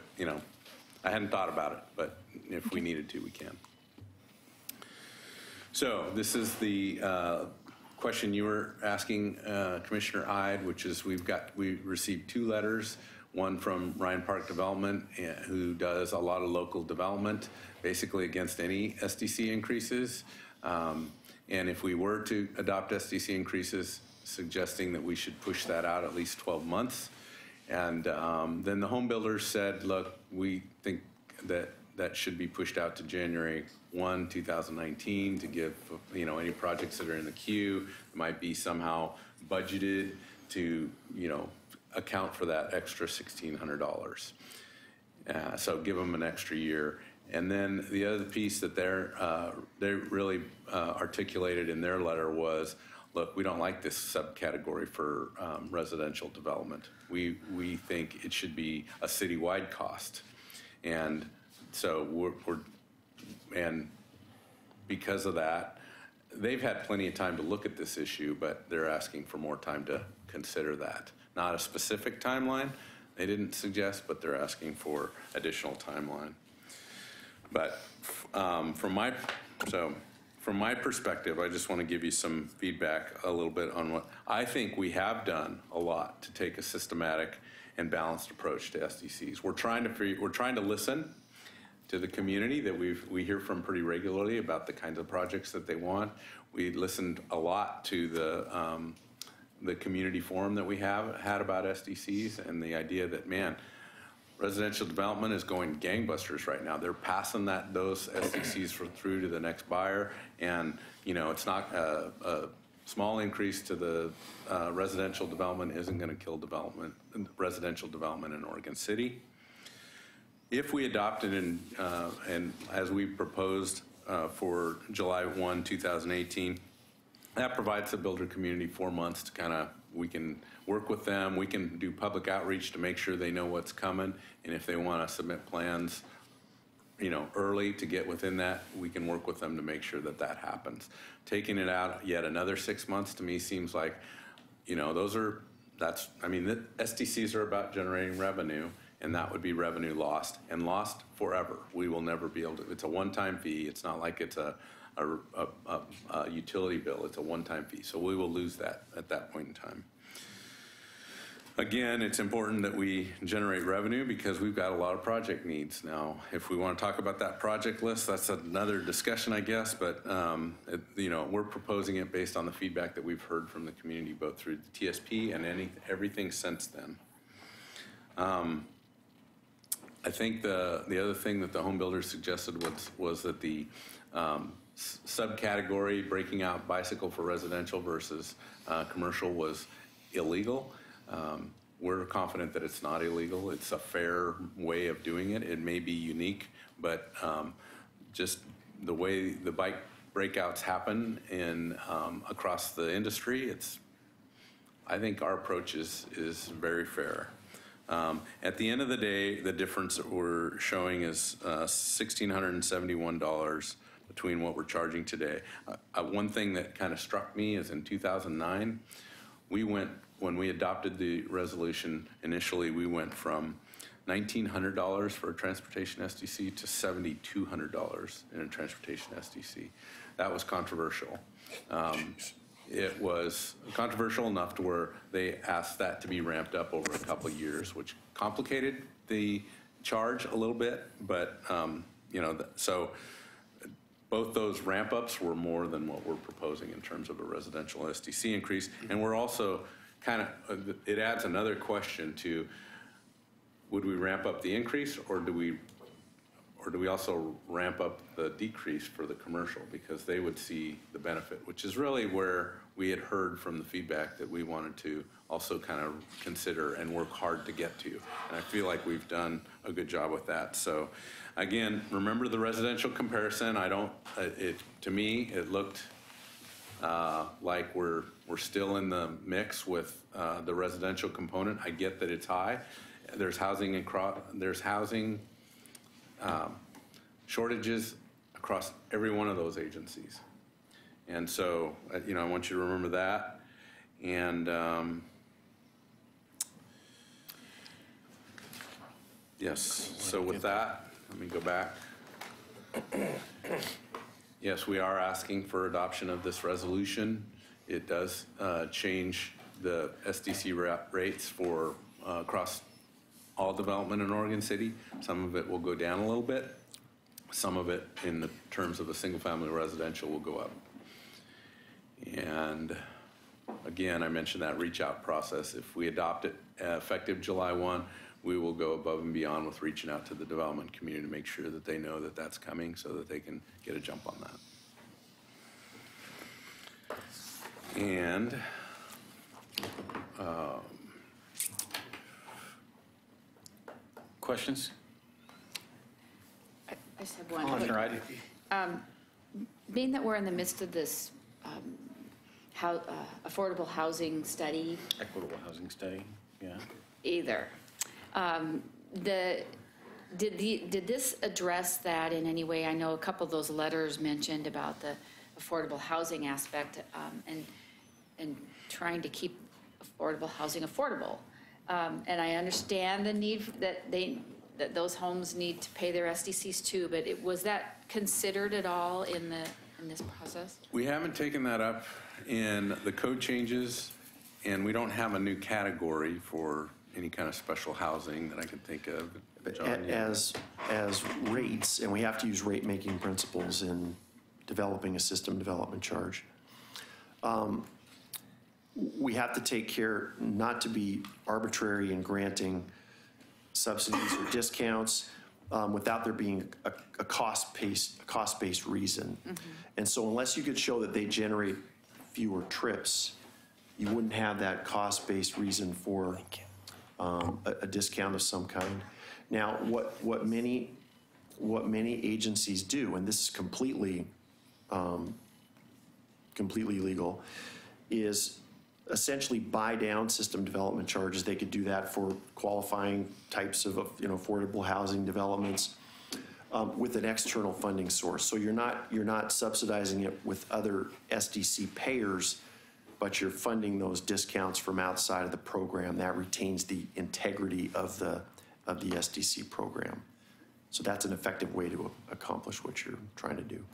I hadn't thought about it, but if we needed to, we can. So this is the question you were asking, Commissioner Ide, which is we received 2 letters, one from Ryan Park Development, who does a lot of local development, basically against any SDC increases. And if we were to adopt SDC increases, suggesting that we should push that out at least 12 months. And then the home builders said, look, we think that should be pushed out to January 1, 2019 to give, any projects that are in the queue might be somehow budgeted to, account for that extra $1,600. So give them an extra year. And then the other piece that they really articulated in their letter was look, we don't like this subcategory for residential development. We think it should be a citywide cost. And so and because of that, they've had plenty of time to look at this issue, but they're asking for more time to consider that. Not a specific timeline, they didn't suggest, but they're asking for additional timeline. But from my perspective, I just want to give you some feedback a little bit on what I think we have done a lot to take a systematic and balanced approach to SDCs. We're trying to listen to the community that we hear from pretty regularly about the kinds of projects that they want. We listened a lot to the community forum that we had about SDCs and the idea that, man, residential development is going gangbusters right now. They're passing those SDCs through to the next buyer, and it's not a small increase to the residential development isn't going to kill residential development in Oregon City. If we adopted and as we proposed for July 1, 2018, that provides the builder community 4 months to we can work with them. We can do public outreach to make sure they know what's coming. And if they want to submit plans, early to get within that, we can work with them to make sure that happens. Taking it out yet another 6 months to me seems like, the SDCs are about generating revenue, and that would be revenue lost forever. We will never be able to, it's a one-time fee. It's not like it's a utility bill. It's a one-time fee. So we will lose that at that point in time. Again, it's important that we generate revenue because we've got a lot of project needs. Now, if we want to talk about that project list, that's another discussion, I guess, but we're proposing it based on the feedback that we've heard from the community, both through the TSP and everything since then. I think the other thing that the home builders suggested was that the subcategory breaking out bicycle for residential versus commercial was illegal. We're confident that it's not illegal. It's a fair way of doing it. It may be unique, but just the way the bike breakouts happen across the industry, I think our approach is very fair. At the end of the day, the difference that we're showing is $1,671 between what we're charging today. One thing that kind of struck me is in 2009, when we adopted the resolution initially, we went from $1,900 for a transportation SDC to $7,200 in a transportation SDC. That was controversial. It was controversial enough to where they asked that to be ramped up over a couple of years, which complicated the charge a little bit, but so both those ramp ups were more than what we're proposing in terms of a residential SDC increase. And we're also it adds another question to, would we ramp up the increase or do we also ramp up the decrease for the commercial, because they would see the benefit, which is really where we had heard from the feedback that we wanted to also kind of consider and work hard to get to. And I feel like we've done a good job with that. So again, remember the residential comparison. To me, it looked like we're still in the mix with the residential component. I get that it's high. There's housing shortages across every one of those agencies. And so, I want you to remember that. And yes, so with that, let me go back. Yes, we are asking for adoption of this resolution. It does change the SDC rates for across all development in Oregon City. Some of it will go down a little bit. Some of it, in the terms of a single-family residential, will go up. And again, I mentioned that reach-out process. If we adopt it effective July 1, we will go above and beyond with reaching out to the development community to make sure that they know that that's coming so that they can get a jump on that. And questions? I just have one. Commissioner Ide. Being that we're in the midst of this affordable housing study Equitable housing study, yeah. either. Did this address that in any way? I know a couple of those letters mentioned about the affordable housing aspect and trying to keep affordable housing affordable. And I understand the need that those homes need to pay their SDCs too, but was that considered at all in this process? We haven't taken that up in the code changes, and we don't have a new category for any kind of special housing that I can think of. John, As rates, and we have to use rate-making principles in developing a system development charge, we have to take care not to be arbitrary in granting subsidies or discounts without there being a cost-based reason. Mm-hmm. And so unless you could show that they generate fewer trips, you wouldn't have that cost-based reason for a discount of some kind. Now, what many agencies do, and this is completely legal, is essentially buy down system development charges. They could do that for qualifying types of affordable housing developments with an external funding source. So you're not subsidizing it with other SDC payers, but you're funding those discounts from outside of the program. That retains the integrity of the SDC program. So that's an effective way to accomplish what you're trying to do.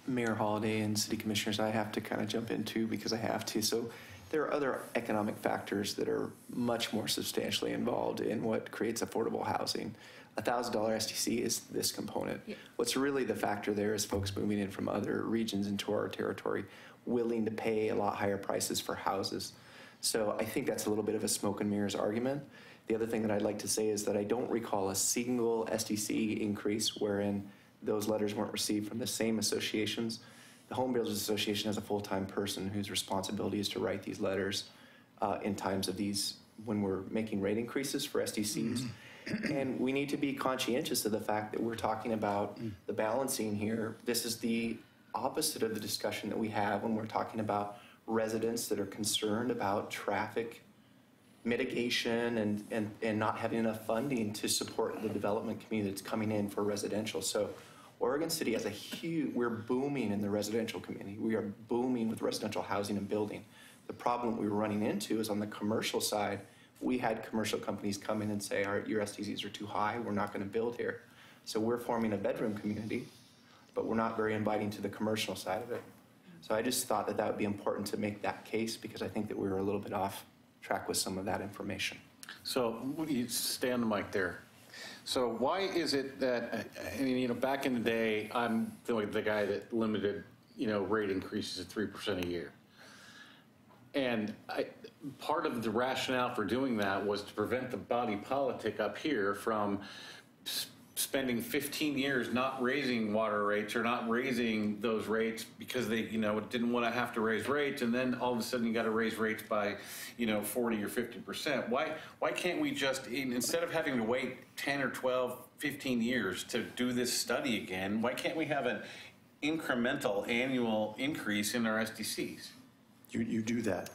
Mayor Holliday and City Commissioners, I have to kind of jump in too because I have to. So there are other economic factors that are much more substantially involved in what creates affordable housing. $1,000 SDC is this component. Yeah. What's really the factor there is folks moving in from other regions into our territory willing to pay a lot higher prices for houses. So I think that's a little bit of a smoke and mirrors argument. The other thing that I'd like to say is that I don't recall a single SDC increase wherein those letters weren't received from the same associations. The Home Builders Association has a full-time person whose responsibility is to write these letters in times of these, when we're making rate increases for SDCs. Mm-hmm. And we need to be conscientious of the fact that we're talking about the balancing here. This is the opposite of the discussion that we have when we're talking about residents that are concerned about traffic mitigation and not having enough funding to support the development community that's coming in for residential. So Oregon City has we're booming in the residential community. We are booming with residential housing and building. The problem we were running into is on the commercial side, we had commercial companies come in and say, your SDCs are too high, we're not gonna build here. So we're forming a bedroom community, but we're not very inviting to the commercial side of it. So I just thought that would be important to make that case because I think that we were a little bit off track with some of that information. So you stay on the mic there. So why is it that, back in the day, I'm feeling like the guy that limited, rate increases at 3% a year. And part of the rationale for doing that was to prevent the body politic up here from spending 15 years not raising water rates or not raising those rates because they, didn't want to have to raise rates, and then all of a sudden you got to raise rates by, 40 or 50%. Why can't we just, instead of having to wait 10 or 12, 15 years to do this study again, why can't we have an incremental annual increase in our SDCs? You do that.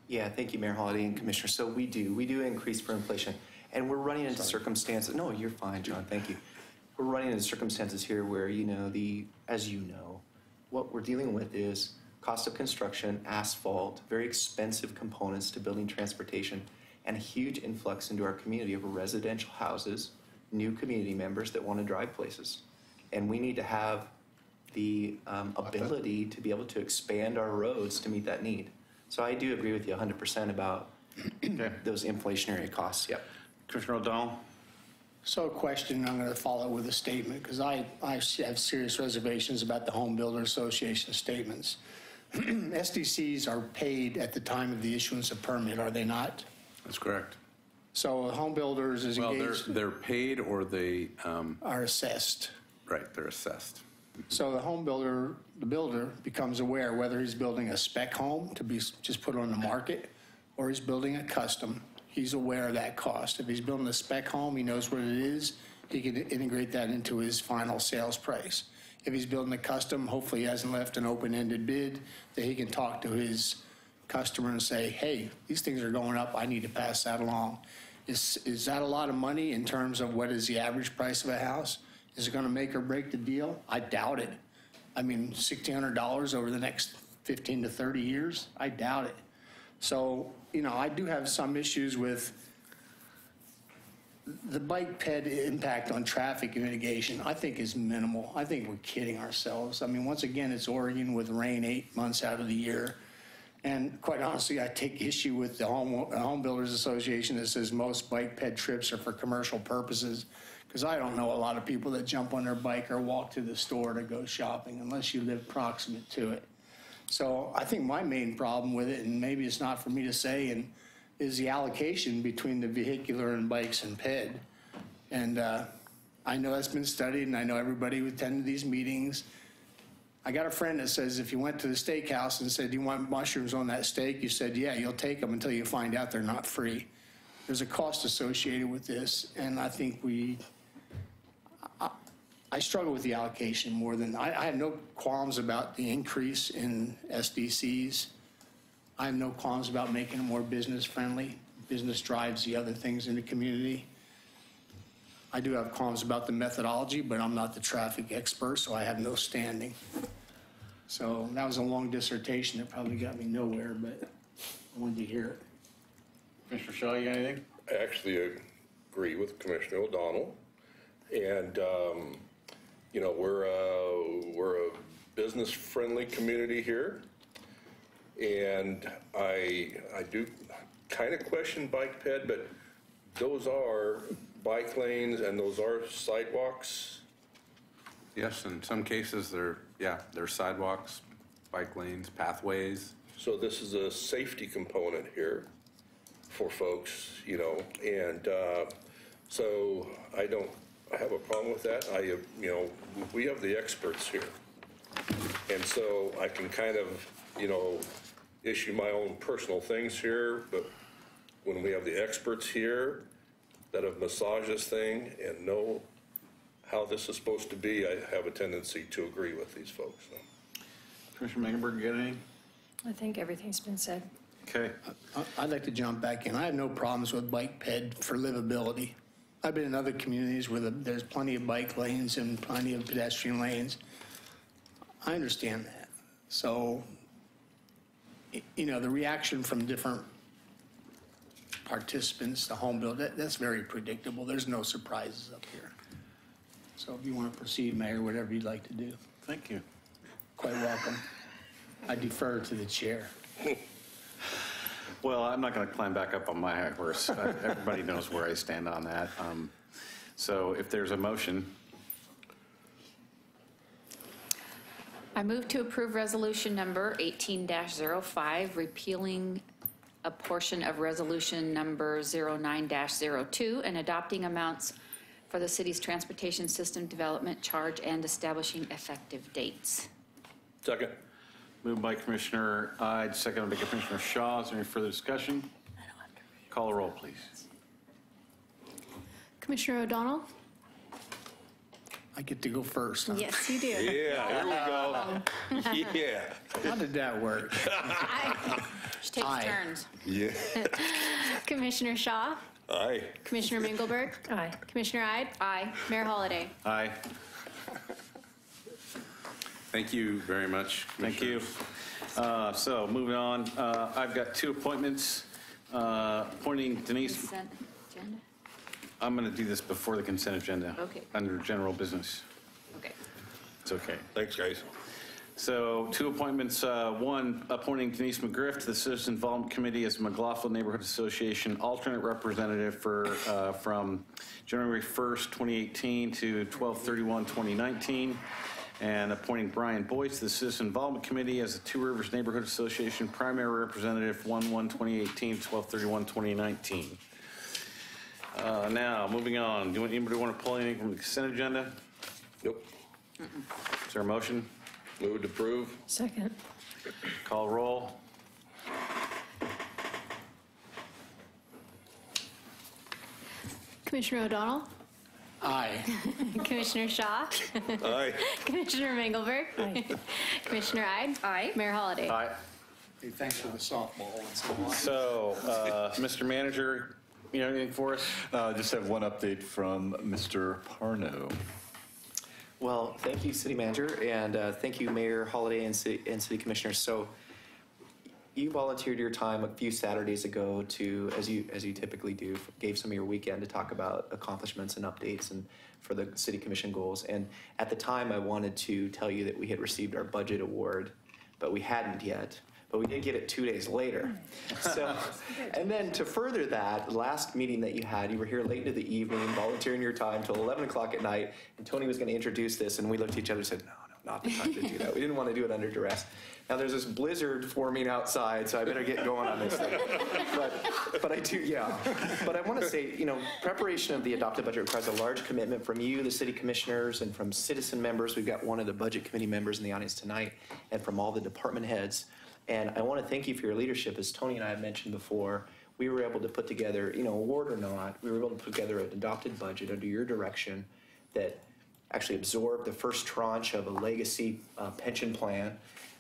Yeah, thank you, Mayor Holliday and Commissioner. So we do increase for inflation. And we're running into circumstances, no, you're fine, John, thank you. We're running into circumstances here where, as you know, what we're dealing with is cost of construction, asphalt, very expensive components to building transportation, and a huge influx into our community of residential houses, new community members that want to drive places. And we need to have the ability to be able to expand our roads to meet that need. So I do agree with you 100% about those inflationary costs, yep. Commissioner O'Donnell? So a question, I'm going to follow with a statement because I have serious reservations about the Home Builder Association statements. SDCs are paid at the time of the issuance of permit, are they not? That's correct. So home builders is engaged. Well, they're paid or they are assessed. Right, they're assessed. So the builder becomes aware whether he's building a spec home to be just put on the market or he's building a custom. He's aware of that cost. If he's building a spec home, he knows what it is. He can integrate that into his final sales price. If he's building a custom, hopefully he hasn't left an open-ended bid, that he can talk to his customer and say, hey, these things are going up, I need to pass that along. Is that a lot of money in terms of what is the average price of a house? Is it going to make or break the deal? I doubt it. I mean, $1,600 over the next 15 to 30 years? I doubt it. So, you know, I do have some issues with the bike ped impact on traffic mitigation. I think is minimal. I think we're kidding ourselves. I mean, once again, it's Oregon with rain 8 months out of the year. And quite honestly, I take issue with the Home Builders Association that says most bike ped trips are for commercial purposes, because I don't know a lot of people that jump on their bike or walk to the store to go shopping unless you live proximate to it. So I think my main problem with it, and maybe it's not for me to say, is the allocation between the vehicular and bikes and ped. And I know that's been studied, and I know everybody who attended these meetings. I got a friend that says if you went to the steakhouse and said, do you want mushrooms on that steak? You said, yeah, you'll take them until you find out they're not free. There's a cost associated with this, and I think I struggle with the allocation more than, I have no qualms about the increase in SDCs. I have no qualms about making it more business friendly. Business drives the other things in the community. I do have qualms about the methodology, but I'm not the traffic expert, so I have no standing. So that was a long dissertation that probably got me nowhere, but I wanted to hear it. Commissioner Shaw, you got anything? I actually agree with Commissioner O'Donnell. And, you know, we're a business-friendly community here. And I do kind of question bike ped, but those are bike lanes and those are sidewalks. Yes, in some cases, they're sidewalks, bike lanes, pathways. So this is a safety component here for folks, you know, and so I don't have a problem with that. You know, we have the experts here. And so I can kind of, you know, issue my own personal things here, but when we have the experts here that have massaged this thing and know how this is supposed to be, I have a tendency to agree with these folks. So. Commissioner Megenberg, you got anything? I think everything's been said. Okay. I'd like to jump back in. I have no problems with bike ped for livability. I've been in other communities where there's plenty of bike lanes and plenty of pedestrian lanes. I understand that. So, you know, the reaction from different participants to home build, that's very predictable. There's no surprises up here. So if you want to proceed, Mayor, whatever you'd like to do. Thank you. Quite welcome. I defer to the chair. Well, I'm not going to climb back up on my high horse. Everybody knows where I stand on that. So if there's a motion. I move to approve resolution number 18-05, repealing a portion of resolution number 09-02 and adopting amounts for the city's transportation system development charge and establishing effective dates. Second. Moved by Commissioner Ide, seconded by Commissioner Shaw. Is there any further discussion? Call a roll, please. Commissioner O'Donnell? I get to go first, huh? Yes, you do. Yeah, here we go. Yeah. How did that work? She takes turns. Yeah. Commissioner Shaw? Aye. Commissioner Mengelberg? Aye. Commissioner Ide? Aye. Mayor Holliday? Aye. Thank you very much. Thank you. So moving on, I've got two appointments. Appointing Denise. Consent agenda? I'm going to do this before the consent agenda. Okay. Under general business. Okay. It's okay. Thanks, guys. So two appointments. One, appointing Denise McGriff to the Citizen Involvement Committee as McLaughlin Neighborhood Association alternate representative from January 1st, 2018 to 12/31/2019. And appointing Brian Boyce to the Citizen Involvement Committee as the Two Rivers Neighborhood Association primary representative 1/1/2018 to 12/31/2019. Now, moving on. Anybody want to pull anything from the consent agenda? Nope. Is there a motion? Move to approve. Second. Call roll. Commissioner O'Donnell? Aye. Commissioner Shaw? Aye. Commissioner Mengelberg? Aye. Commissioner Ide? Aye. Mayor Holliday? Aye. Hey, thanks for the softball and so on. So, Mr. Manager, you have anything for us? Just have one update from Mr. Parno. Well, thank you, City Manager, and thank you, Mayor Holliday and City Commissioners. So you volunteered your time a few Saturdays ago to, as you typically do, gave some of your weekend to talk about accomplishments and updates and for the City Commission goals. And at the time, I wanted to tell you that we had received our budget award, but we hadn't yet. But we did get it 2 days later. So, and then to further that, the last meeting that you had, you were here late into the evening, volunteering your time till 11 o'clock at night, and Tony was going to introduce this, and we looked at each other and said, no, not the time to do that. We didn't want to do it under duress. Now there's this blizzard forming outside, so I better get going on this thing. But I do, yeah. But I want to say, preparation of the adopted budget requires a large commitment from you, the city commissioners, and from citizen members. We've got one of the budget committee members in the audience tonight, and from all the department heads. And I want to thank you for your leadership. As Tony and I have mentioned before, we were able to put together, award or not, we were able to put together an adopted budget under your direction that actually absorbed the first tranche of a legacy pension plan.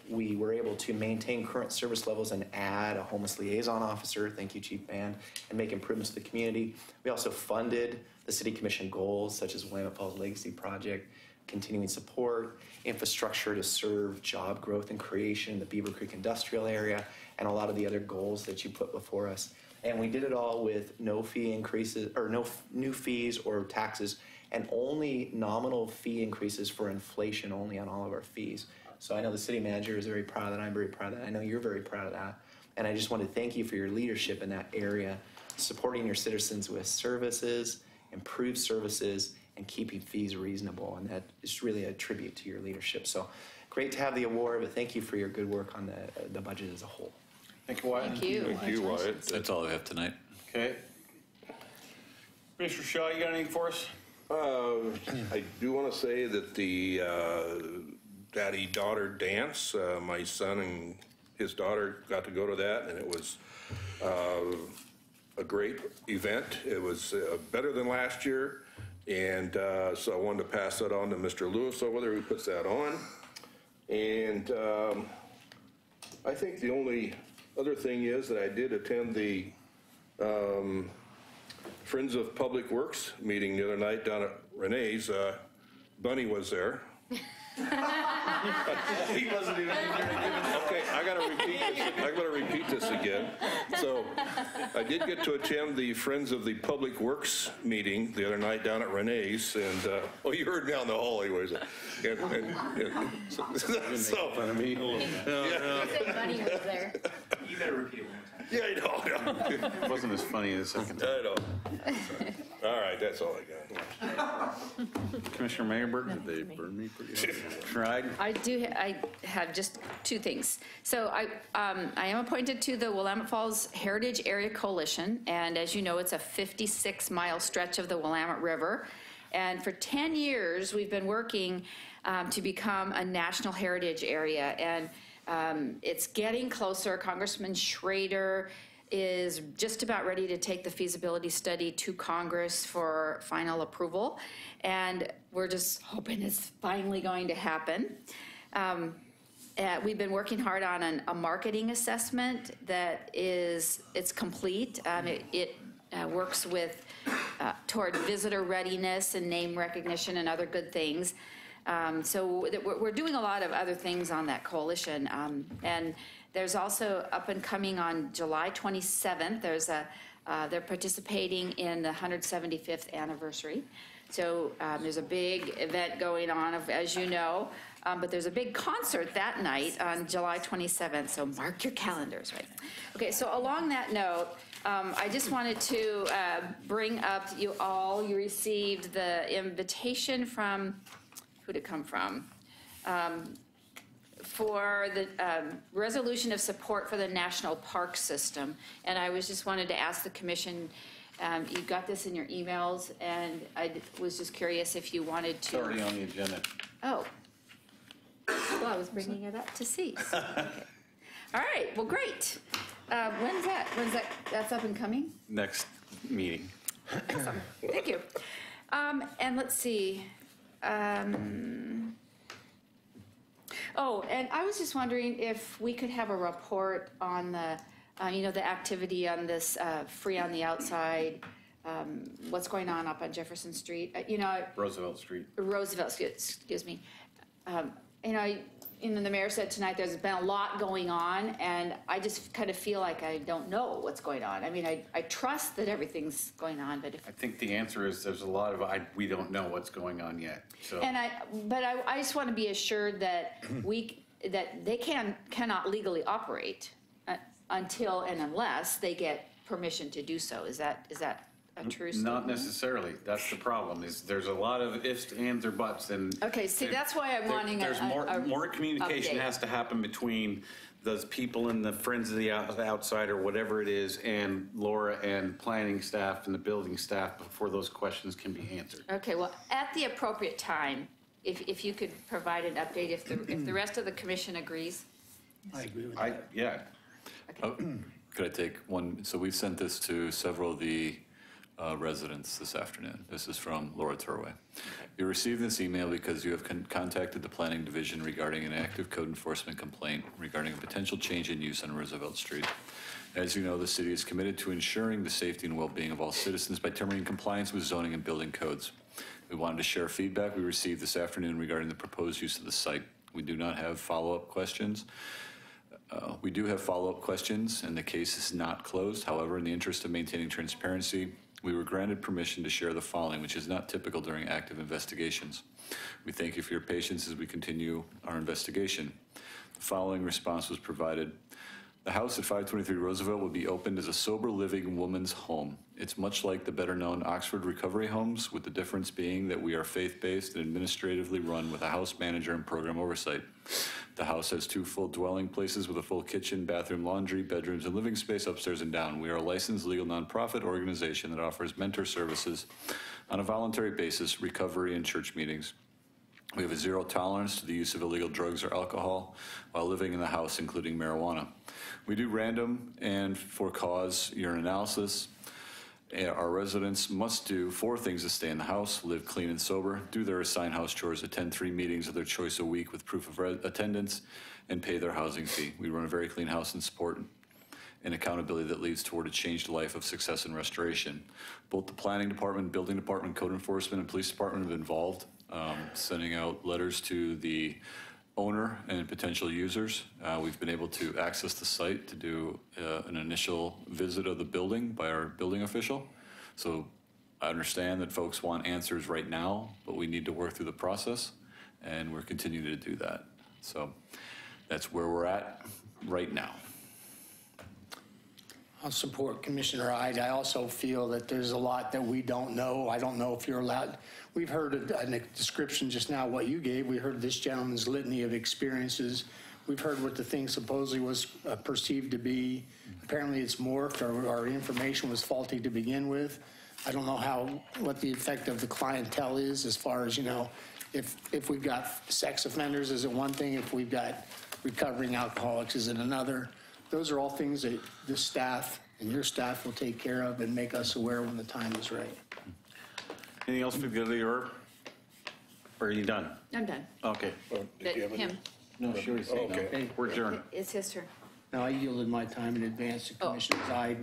We were able to maintain current service levels and add a homeless liaison officer, thank you, Chief Band, and make improvements to the community. We also funded the City Commission goals, such as Willamette Falls Legacy Project, continuing support, infrastructure to serve job growth and creation in the Beaver Creek industrial area, and a lot of the other goals that you put before us. And we did it all with no fee increases, or no new fees or taxes, and only nominal fee increases for inflation only on all of our fees. So I know the city manager is very proud of that. I'm very proud of that. I know you're very proud of that. And I just want to thank you for your leadership in that area, supporting your citizens with services, improved services, and keeping fees reasonable. And that is really a tribute to your leadership. So great to have the award, but thank you for your good work on the budget as a whole. Thank you, Wyatt. Thank you. Thank you, Wyatt. That's all I have tonight. Okay. Mr. Shaw, you got anything for us? I do want to say that the daddy-daughter dance, my son and his daughter got to go to that, and it was a great event. It was better than last year, and so I wanted to pass that on to Mr. Lewis over there, who puts that on. And I think the only other thing is that I did attend the Friends of Public Works meeting the other night down at Renee's. Bunny was there. He wasn't even Okay, I gotta repeat this again. So, I did get to attend the Friends of the Public Works meeting the other night down at Renee's, and you heard me down the hall, anyways. So, fun of me. You said Bunny was there. You better repeat it one time. Yeah, I know. It wasn't as funny the second time. I know. All right, that's all I got. Commissioner Mayerberg? They burned me pretty hard. Tried? I have just two things. So I am appointed to the Willamette Falls Heritage Area Coalition, and as you know, it's a 56-mile stretch of the Willamette River. And for 10 years, we've been working to become a national heritage area, and it's getting closer. Congressman Schrader is just about ready to take the feasibility study to Congress for final approval, and we're just hoping it's finally going to happen. We've been working hard on a marketing assessment that it's complete. It works with toward visitor readiness and name recognition and other good things. So we're doing a lot of other things on that coalition. And there's also up and coming on July 27th, they're participating in the 175th anniversary. So there's a big event going on, as you know, but there's a big concert that night on July 27th, so mark your calendars, right? Okay, so along that note, I just wanted to bring up you all. You received the invitation from, who did it come from? For the resolution of support for the National Park System. And I just wanted to ask the commission, you got this in your emails, and I was just curious if you wanted to. It's already on the agenda. Oh. Well, I was bringing it up to see. So, okay. All right, well, great. When's that? That's up and coming? Next meeting. Excellent. Thank you. And let's see. Oh, and I was just wondering if we could have a report on the, the activity on this free on the outside, what's going on up on Jefferson Street. Roosevelt Street. Roosevelt, excuse me. The mayor said tonight there's been a lot going on, and I just kind of feel like I don't know what's going on. I mean, I trust that everything's going on, but if I think the answer is there's a lot of, we don't know what's going on yet. So. But I just want to be assured that that they cannot legally operate until and unless they get permission to do so. Is that a true statement? Not necessarily. That's the problem. Is there's a lot of ifs, ands, or buts, and okay. See, that's why I'm wanting there's more communication update. has to happen between those people and the Friends of the Outside or whatever it is, and Laura and planning staff and the building staff before those questions can be answered. Okay. Well, at the appropriate time, if you could provide an update, if the rest of the commission agrees. I agree with that. Yeah. Okay. Could I take one? So we've sent this to several of the residents this afternoon. This is from Laura Turway. You received this email because you have contacted the Planning Division regarding an active code enforcement complaint regarding a potential change in use on Roosevelt Street. As you know, the city is committed to ensuring the safety and well-being of all citizens by determining compliance with zoning and building codes. We wanted to share feedback we received this afternoon regarding the proposed use of the site. We do not have follow-up questions. We do have follow-up questions, and the case is not closed. However, in the interest of maintaining transparency, we were granted permission to share the following, which is not typical during active investigations. We thank you for your patience as we continue our investigation. The following response was provided. The house at 523 Roosevelt will be opened as a sober living woman's home. It's much like the better known Oxford Recovery Homes, with the difference being that we are faith-based and administratively run with a house manager and program oversight. The house has 2 full dwelling places with a full kitchen, bathroom, laundry, bedrooms, and living space upstairs and down. We are a licensed legal nonprofit organization that offers mentor services on a voluntary basis, recovery, and church meetings. We have a zero tolerance to the use of illegal drugs or alcohol while living in the house, including marijuana. We do random and for cause urinalysis. Our residents must do 4 things to stay in the house: live clean and sober, do their assigned house chores, attend 3 meetings of their choice a week with proof of attendance, and pay their housing fee. We run a very clean house and support and accountability that leads toward a changed life of success and restoration. Both the planning department, building department, code enforcement, and police department have been involved, sending out letters to the owner and potential users. We've been able to access the site to do an initial visit of the building by our building official. So I understand that folks want answers right now, but we need to work through the process, and we're continuing to do that. So that's where we're at right now. I'll support Commissioner Ide. I also feel that there's a lot that we don't know. I don't know if you're allowed. We've heard a description just now, what you gave. We heard this gentleman's litany of experiences. We've heard what the thing supposedly was perceived to be. Apparently it's morphed, or our information was faulty to begin with. I don't know what the effect of the clientele is as far as, if we've got sex offenders, is it one thing? If we've got recovering alcoholics, is it another? Those are all things that the staff and your staff will take care of and make us aware when the time is right. Anything else for the good of the order? Or are you done? I'm done. Okay. Him. No, she already said no. Okay. We're adjourned. It's his turn. Now, I yielded my time in advance to Commissioner Ide.